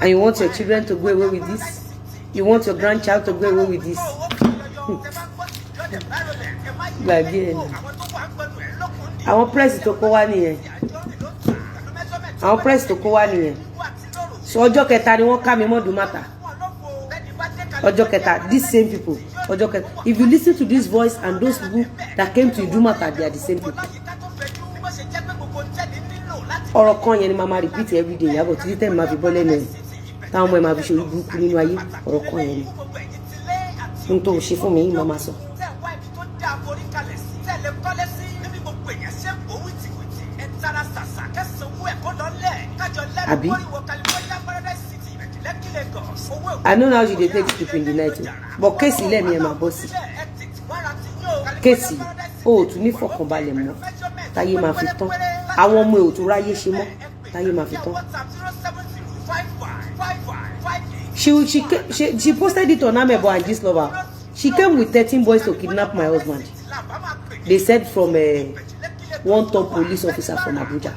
And you want your children to go away with this? You want your grandchild to go away with this? Àwọn press tó kó wá nìyẹn. Àwọn press tó kó wá nìyẹn. So ọjọ́ kẹta ni wọ́n ká mi mọ́ Dùmátà. Ọjọ́ kẹta, these same people. Ọjọ́ kẹta. If you listen to this voice and those people that came to Idumata, they are the same people. Ọ̀rọ̀ kan yẹn ni mama repeat every day. Iyabo tí tẹ́ máa fi bọ́ lẹ́nu ẹ̀. Táwọn ọmọ ẹ̀ máa fi ṣe orí burúkú nínú ayé. Ọ̀rọ̀ kan yẹn ni. Ohun tó ṣe fún mi mama sọ. Abi? I know how she dey take sleep in the night, but Casey let me and my bossy. Casey, oh, to ní fọkànbalẹ̀ mọ́. Táyé máa fi tán. Àwọn ọmọ ẹ̀ ò tún ráyé ṣe mọ́. Táyé máa fi tán. She posted it on Amebo and this lover. She came with 13 boys to kidnap my husband. They said from one top police officer from Abuja.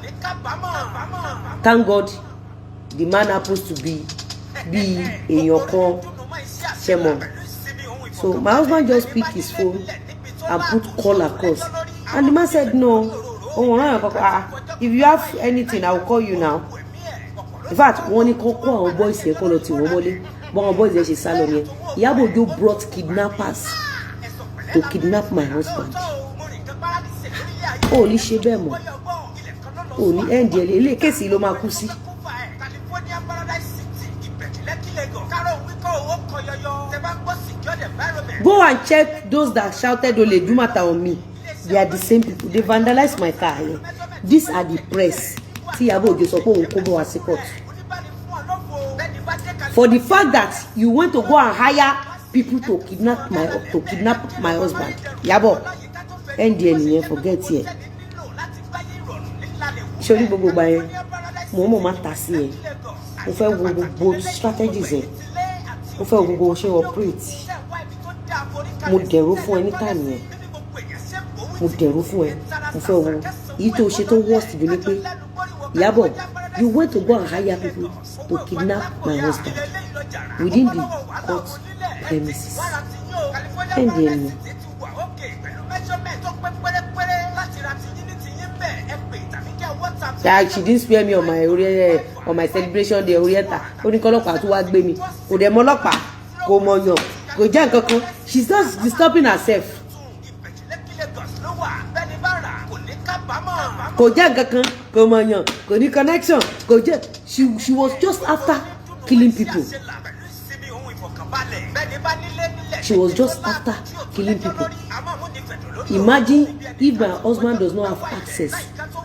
Thank God, the man happens to be in your call, Shemon. So my husband just picked his phone and put call across. And the man said, no. If you have anything, I will call you now. In fact, one call our boys here, call to Womole. But our boys there, she salon. Iyabo brought kidnappers to kidnap my husband. Oh, ni shebe mo. Oh, ni endele. Ile kesi lo ma kú sí. Go and check those that shouted Ole Idumata on me. They are the same people. They vandalized my car here. These are the press. Iyabo just support. For the fact that you went to go and hire people to kidnap my husband. Iyabo, NDN forget here. Surely gbogbo gba yẹn. Mo ma ta sí ẹ. Mo fẹ́ wo gbogbo strategies ẹ. Mo fẹ́ wo gbogbo ṣe operate. Mo dẹ̀rù fún ẹ ní time yẹn. Mo dẹ̀rù fún ẹ. Mo fẹ́ wo èyí tó ṣe tó worst jù ní pé Iyabo, you went to go and hire people to kidnap my husband within the court premises. NDN. Yeah, she didn't spare me on my celebration day Orienta. Only kolopa to wá gbé mi. Kò dẹ̀ mọ̀ ọlọ́pàá, kò mọ̀ yan, kò jẹ́ nǹkan kan. She's just disturbing herself. Kò jẹ́ nǹkan kan, kò mọ̀ yan, kò ní connection, kò jẹ́. She was just after killing people. She was just after killing people. Imagine if my husband does not have access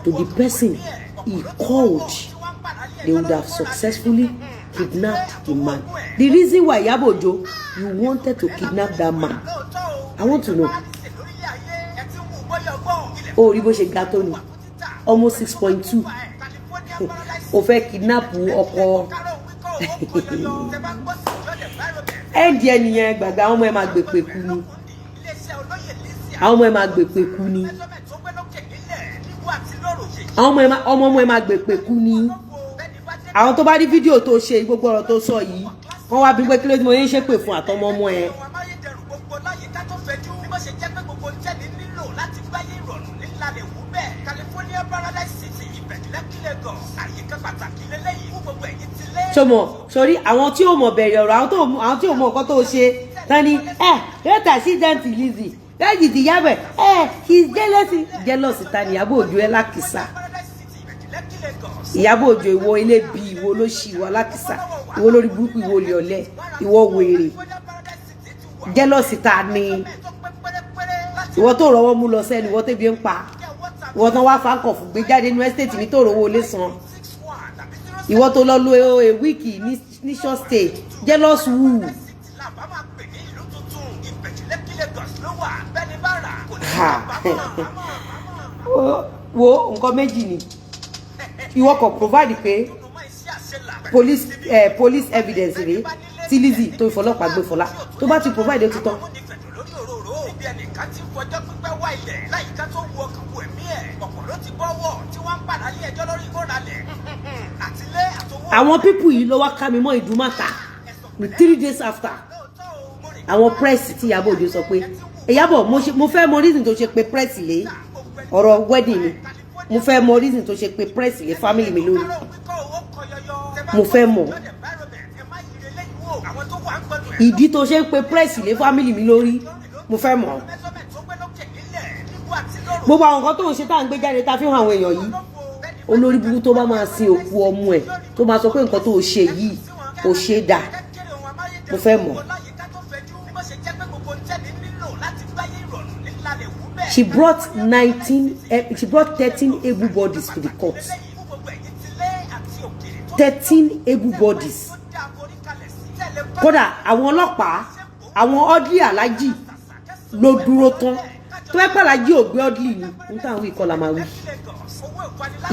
to the person he called, they would have successfully kidnapped the man. The reason why Iyabo Ojo, you wanted to kidnap that man, I want to know. Oh, ribo ṣe ga tó ni. Almost 6.2. Ó fẹ́ kidnap ọkọ. Ẹ̀dì ẹnìyẹn gbàgbé àwọn ọmọ ẹ̀ máa gbèpè kú ni. Àwọn ọmọ ẹ̀ máa gbèpè kú ni. Àwọn ọmọ ẹ̀ máa gbèpè kú ni. Àwọn tó bá rí fídíò tó ṣe gbogbo ọ̀rọ̀ tó sọ yìí, wọ́n wá bí pé kí ló dé mo yẹn ṣépè fún àtọmọ ọmọ ẹ̀. Sorry, àwọn tí ó mọ̀ bẹ̀rẹ̀ ọ̀rọ̀, àwọn tí ó mọ̀ nǹkan tó ṣe tani let accident Lizzy that is Iyabo he's jealous tani Iyabo Ojo ẹ lákìsà. Iyabo Ojo ìwọ ilé bí ìwọ ló ṣì ìwọ lákìsà, ìwọ lórí burúkú, ìwọ olè ọ̀lẹ, ìwọ wèrè. Jealous tani ìwọ tó rọ́wọ́ mú lọ sẹ́nu, ìwọ tẹ́bi ń pa, ìwọ tán wá fáńkọ̀ fún gbé jáde ní estate ní tó rówó lé san, ìwọ tó lọ lo a week ní short stay. Jealous who? Wo nǹkan méjì ni ìwọ kò provide pé police evidence rèé tí Lizzy tó ìfọlọ́pàá gbé Fola tó bá ti provide ó ti tán. Àwọn people yìí ló wá ká mi mọ́ Idumata with 3 days after. Àwọn press tí Iyabo Ojo sọ pé Iyabo mo fẹ́ mọ reason tó ṣe pé press lé ọ̀rọ̀ wedding ni, mo fẹ́ mọ reason tó ṣe pé press lé family mi lórí, mo fẹ́ mọ̀. ìdí tó ṣe ń pe press lé family mi lórí mo fẹ́ mọ̀ gbogbo àwọn nǹkan tó ń ṣe tá à ń gbé jáde tá a fi hàn àwọn èèyàn yìí olórí burúkú tó bá máa sin òkú ọmọ ẹ̀ tó máa sọ pé nǹkan tó ṣe yìí ò ṣe dà mo fẹ́ mọ̀. She brought 13 able bodies to the court. 13 able bodies. Kódà àwọn ọlọ́pàá àwọn ọdí alájì ló dúró tán tó ẹ pàlájì ò gbé ọdí ni n táwọn ìkọlà máa wí.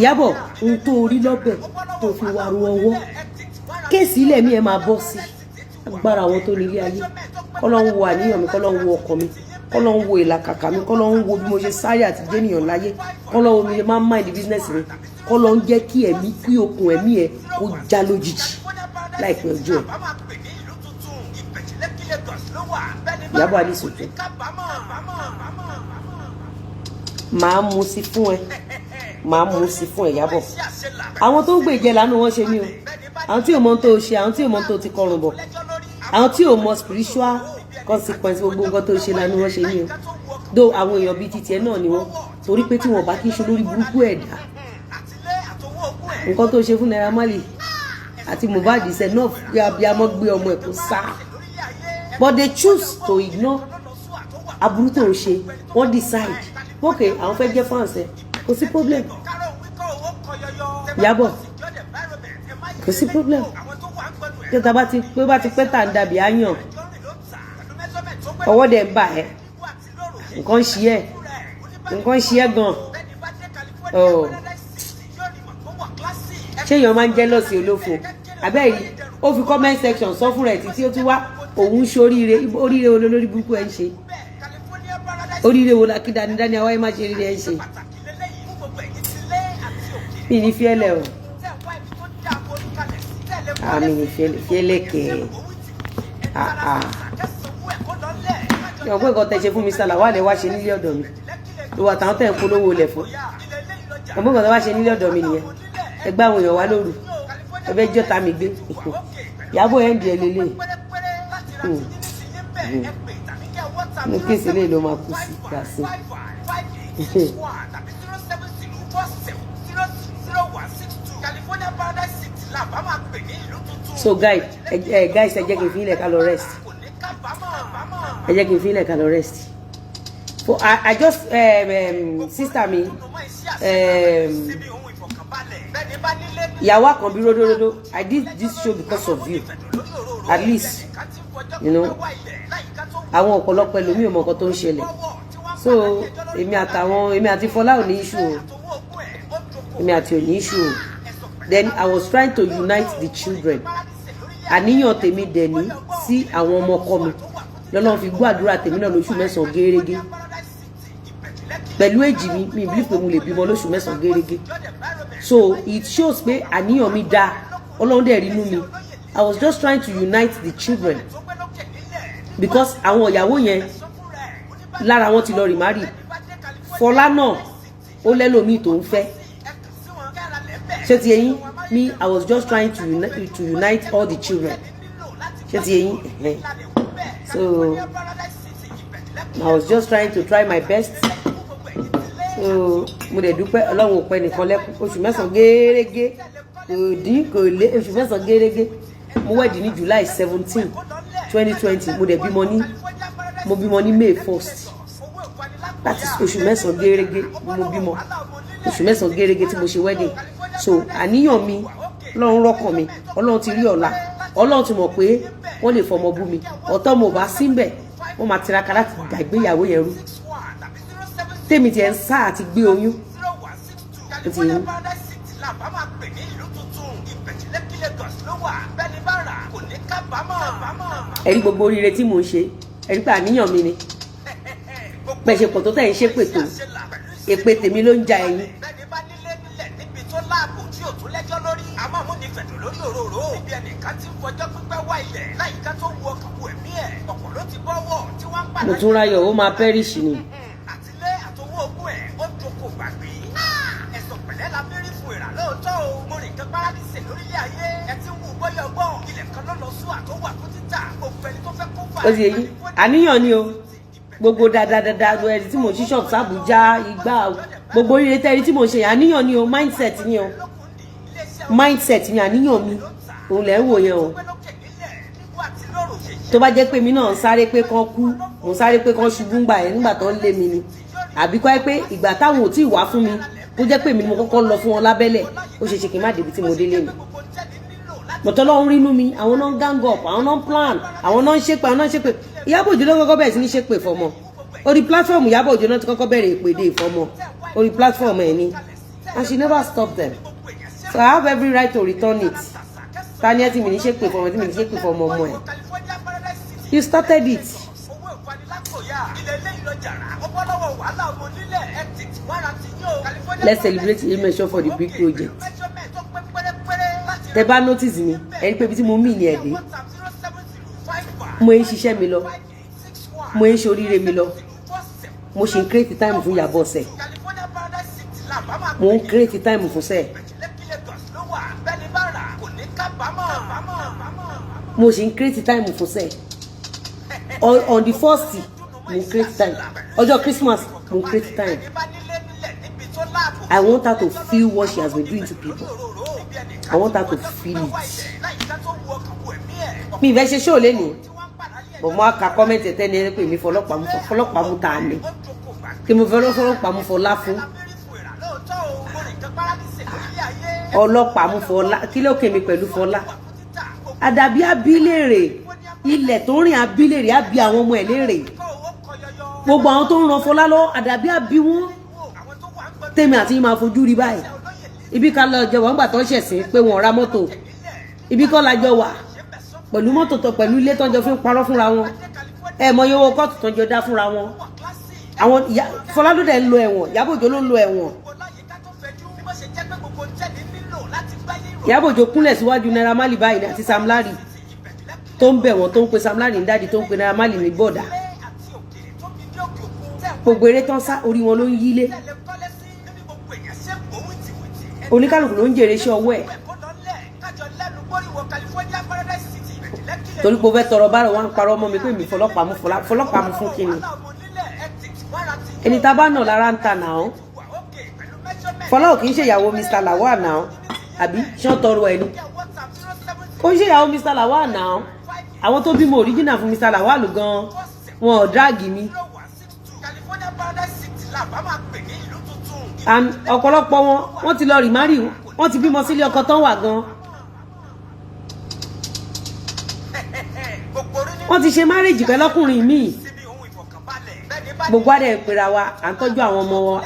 Ìyábọ̀ n tó orí lọ́bẹ̀ tó fi wá ru ọwọ́ kéèsì ilẹ̀ mi ẹ máa bọ́ sí agbára àwọn tó nílé ayé kọ́lọ́hún wo àníyàn mi kọ́lọ́hún wo ọkọ mi kọ́lọ́hún wo ìlàkàkà mi kọ́lọ́hún wo bí mo ṣe sáré àti jẹ́nìyàn láyé kọ́lọ́hún mi máa ń mind business mi kọ́lọ́hún jẹ́ kí ẹ̀mí kí okùn ẹ̀mí ẹ̀ kó já lójijì láìpẹ́ ọjọ́ ẹ̀. Ìyábọ̀ Adésòjò màá mú sí fún ẹ Ìyábọ̀ àwọn tó ń gbèjẹ lánàá wọn ṣe mí o àwọn tí ò mọ tó ṣe àwọn tí ò mọ tó ti kọrùn bọ̀ àwọn tí ò mọ spiritual consequence gbogbo nǹkan tó ṣe lánàá wọn ṣe mí o do àwọn èèyàn bíi titi ẹ náà ni wọn torí pé tí wọn bá kí n ṣe lórí burúkú ẹ̀dá nǹkan tó ṣe fún Naira Marley àti Mohbad ṣe náà bí abiyamọ gbé ọmọ ẹ̀ kó sá but they choose to ignore aburú tó ń ṣe wọ́n decide okay àwọn fẹ́ jẹ́ fans ẹ̀ kò sí problem Ìyábọ̀ kò sí problem tí o bá ti pẹ́ tà ń dàbí áyàn ọwọ́ dẹ̀ ń bà ẹ́ nǹkan ń ṣe ẹ́ gan ṣé èèyàn máa ń jẹ́ lọ́sí olófo àbẹ́yìí ó fi comment section sọ fún rẹ̀ títí ó tún wá òun ṣe oríire wo lórí burúkú ẹ̀ ń ṣe oríire wo kí dánidáni àwáyé má ṣe ríire ẹ̀ ń ṣe mi ní fiẹ́lẹ̀ o àmì ní fiẹ́lẹ̀ kẹ̀ ọ̀pọ̀ nǹkan tẹ̀ ṣe fún mi sálà wà lẹ́ wá ṣe nílé ọ̀dọ̀ mi ló wà táwọn tẹ̀ ń polówó lẹ̀ fún ọ̀pọ̀ nǹkan tẹ̀ wá ṣe nílé ọ̀dọ̀ mi nìyẹn ẹgbẹ́ àwọn èèyàn wá lóru ẹbẹ́ jọ́ta mi gbé Ìyábọ̀ ẹ̀ ń di ẹ lélẹ̀ mo kéèsì lè ló máa kú sí gàsí. So guys ẹ jẹ́ kí n fi ilẹ̀ ká lọ rest for I just sister mi ìyàwó àkànbí ródóródó I did this show because of you at least you know àwọn ọ̀pọ̀lọpọ̀ ẹlòmíì ò mọ nǹkan tó ń ṣẹlẹ̀ so èmi àti Fola ò ní issue o then I was trying to unite the children àníyàn tèmi dẹ̀ ní sí àwọn ọmọ ọkọ mi lọ́nà fi gbọ́ àdúrà tèmi náà lóṣù mẹ́sàn-án gẹ́rẹ́gẹ́ pẹ̀lú èjì mi believe pé mo lè bímọ lóṣù mẹ́sàn-án gẹ́rẹ́gẹ́ so it shows pé àníyàn mi dáa Ọlọ́run dẹ̀ rí inú mi I was just trying to unite the children because àwọn ìyàwó yẹn lára wọn ti lọ remarry Fola náà ó lẹ́lòmíì tó ń fẹ́ ṣé ti yẹn me I was just trying to unite all the children ṣé ti yẹn so I was just trying to try my best so mo dẹ̀ dúpẹ́ Ọlọ́run ò pẹ́ nìkan lẹ́kùn oṣù mẹ́sàn-án gẹ́rẹ́gẹ́ kò dín kò lé oṣù mẹ́sàn-án gẹ́rẹ́gẹ́ mo wẹ̀dì ní July 17 2020 mo dẹ̀ bímọ ní May 1st láti oṣù mẹ́sàn-án gẹ́rẹ́gẹ́ mo bímọ oṣù mẹ́sàn-án gẹ́rẹ́gẹ́ tí mo ṣe wedding so àníyàn mi Ọlọ́run rọ́kàn mi Ọlọ́run ti rí ọ̀la Ọlọ́run ti mọ̀ pé wọ́n lè fọmọ bú mi ọ̀tọ̀ mo bá síbẹ̀ wọ́n máa tiraka láti dàgbéyàwó yẹn rú tèmi tiẹ̀ ń sá àti gbé oyún ó ti yẹn. ẹ̀rí gbogbo oríire tí mò ń ṣe ẹ̀rí pé àníyàn mi ni pẹ̀ṣẹ̀pọ̀ tó tẹ̀ ń ṣe pètò èpè tèmi ló ń ja ẹ̀yìn. mo tún ráyọ̀ ó máa pẹ́rìṣì ni. ó ti yé yín àníyàn ni o gbogbo dáadáa ẹni tí mo ṣí shop s'Abuja igba gbogbo ire tẹ́rí tí mo ṣe àníyàn ni o mindset ni o mindset mi àníyàn mi òun lẹ́ ń wò yẹn o tó bá jẹ́ pé mi náà ń sáré pé kán kú mo ń sáré pé kán ṣubú ńgbà yẹn nígbà tó ń lé mi ni àbí kọ́ ẹ pé ìgbà táwọn ò tí ì wá fún mi tó jẹ́ pé mi ni mo kọ́kọ́ lọ fún wọn lábẹ́lẹ̀ ó ṣe ṣe kí n má débi tí mo délé mi bọ̀tọ́ lọ́run rínú mi àwọn náà ń gang up àwọn náà ń plan àwọn náà ń ṣépè àwọn náà ń ṣépè Iyabo Ojo ló kọ́kọ́ bẹ̀rẹ̀ sí ní ṣépè fọmọ orí platform Iyabo Ojo náà ti kọ́kọ́ bẹ̀rẹ̀ ìpèdè ìfọmọ orí platform ẹ̀ ni and she never stopped them so I have every right to return it tani ẹ ti mi ní ṣépè fọmọ tí mi ní ṣépè fọmọ ọmọ ẹ you started it. Let's celebrate Yeyemesho for the big project. Tẹ́ bá notice mi ẹni pé bí tí mo mí ní ẹ̀dẹ́ mo ń ṣiṣẹ́ mi lọ mo ń ṣoríire mi lọ mo ṣe ń create time fún Iyabo ṣe mo ń create time fún ṣe mo ṣe ń create time fún ṣe on the first mo ń create time ọjọ́ Christmas mo ń create time I want her to feel what she has been doing to people. I want her to feel it. Mi ìfẹ́ ṣe show lẹ́nu. But mo ka comment tẹ́ni pé mi fọlọ́pàá mú ta ni. Kí mo fọlọ́pàá mú Fola fún. Ọlọ́pàá mú Fola. Kí ló kèmí pẹ̀lú Fola? Àdàbí abílèrè. Ilẹ̀ tó rìn abílèrè àbí àwọn ọmọ ẹ̀ lérè. Gbogbo àwọn tó ń ran Fola lọ àdàbí àbí wọn. Tèmi àti yín máa fojú rí báyìí. Ibi ká lọ jọ wọ́n gbà tó ṣẹ̀sìn pé wọ́n ra mọ́tò ibi kọ́ la jọ wà pẹ̀lú mọ́tò tó pẹ̀lú ilé tó ń jọ fi ń parọ́ fúnra wọn mọ iye owó kóòtù tó ń jọ dá fúnra wọn àwọn Fola ló dẹ̀ ń lo ẹ̀wọ̀n Iyabo Ojo ló ń lo ẹ̀wọ̀n Iyabo Ojo kúnlẹ̀ síwájú Naira Marley báyìí àti Sam Larry tó ń bẹ̀ wọ́n tó ń pe Sam Larry ní dáàdi tó ń pe Naira Marley ní bọ̀dà gbogbo eré tán sá orí wọn ló ń yílé oníkálùkù ló ń jèrè iṣẹ́ ọwọ́ ẹ̀ torí pé ó fẹ́ tọrọ bára wọn parọ́ ọmọ mi pé mi fọlọ́pàá mú fún kíni ẹni tá bá náà lára ń ta náà Fola ò kì í ṣe ìyàwó Mr. Lawal náà àbí ṣán tọrọ ẹni ó ń ṣe ìyàwó Mr. Lawal náà àwọn tó bímọ original fún Mr. Lawal gan wọn ò dráàgì mi and ọ̀pọ̀lọpọ̀ wọ́n ti lọ rí márì wọ́n ti bímọ sílé ọkọ tán wà gan wọ́n ti ṣe márèjì pẹ̀lú ọkùnrin míì gbogbo adé ìpera wa à ń tọ́jú àwọn ọmọ wọn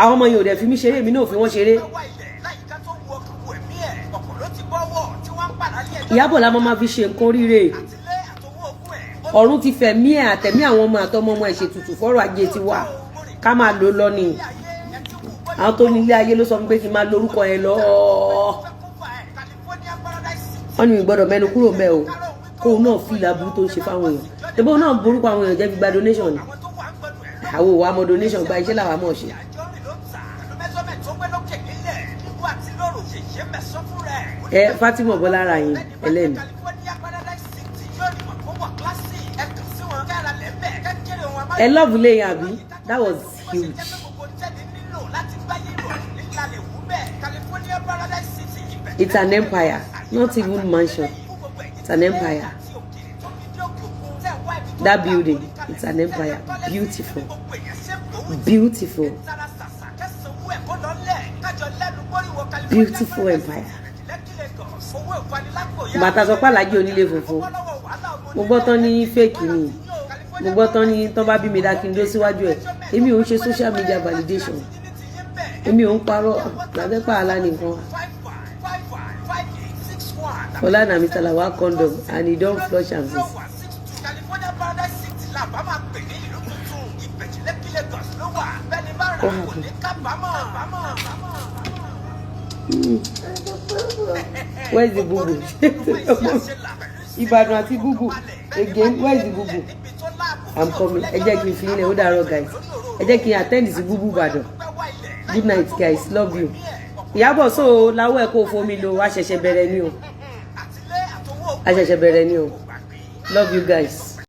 àwọn ọmọ yìí ò dẹ̀ fi mí ṣeré èmi náà ò fi wọ́n ṣeré Iyabo la máa fi ṣe nǹkan oríire ọ̀run ti fẹ̀mí ẹ̀ àtẹ̀mí àwọn ọmọ àtọmọ ọmọ ẹ̀ ṣètùtù fọ́rọ̀ ajé ti wà ká máa lò lọ ni àwọn tó ní ilé ayé ló sọ fún pé kí n máa lórúkọ yẹn lọ wọn ni mi gbọ́dọ̀ mẹ́nu kúrò mẹ́ o kóun náà fi ìlàbúrú tó ń ṣe fáwọn èèyàn tẹ́bọ́ náà borúkọ àwọn èèyàn jẹ́ fi gba donation ni àwọn òwò àmọ́ donation gba iṣẹ́ làwọn àmọ́ ṣe. Fatima Bọ́lára yín ẹlẹ́mi. I love Lay Abi. That was huge. It's an empire, not even mansion. It's an empire. That building, it's an empire. Beautiful. Beautiful. Beautiful empire. Bàtà sọ pé Alhaji onílé funfun. Mo gbọ́ tán ní fake ni. Mo gbọ́ tán ní tán bá bí mi dá kí n dó síwájú ẹ̀. Èmi ò ń ṣe social media validation. Èmi ò ń parọ́ làbẹ́pà alá nìkan. Fola na Mr. Lawal condom and he don flush am since. Where's the boo boo? Ibadan àti boo boo again. Where's the boo boo? I'm coming. Ẹ jẹ́ kí n fi ilẹ̀ ó dàárọ̀ guys. Ẹ jẹ́ kí n attend sí boo boo Ìbàdàn. Good night guys. Love you. Iyabo so láwọ̀ ẹ̀ kó fomi lo àṣẹ̀ṣẹ̀ bẹ̀rẹ̀ ni o. Àṣẹ̀ṣẹ̀ bẹ̀rẹ̀ ni o. Love you guys.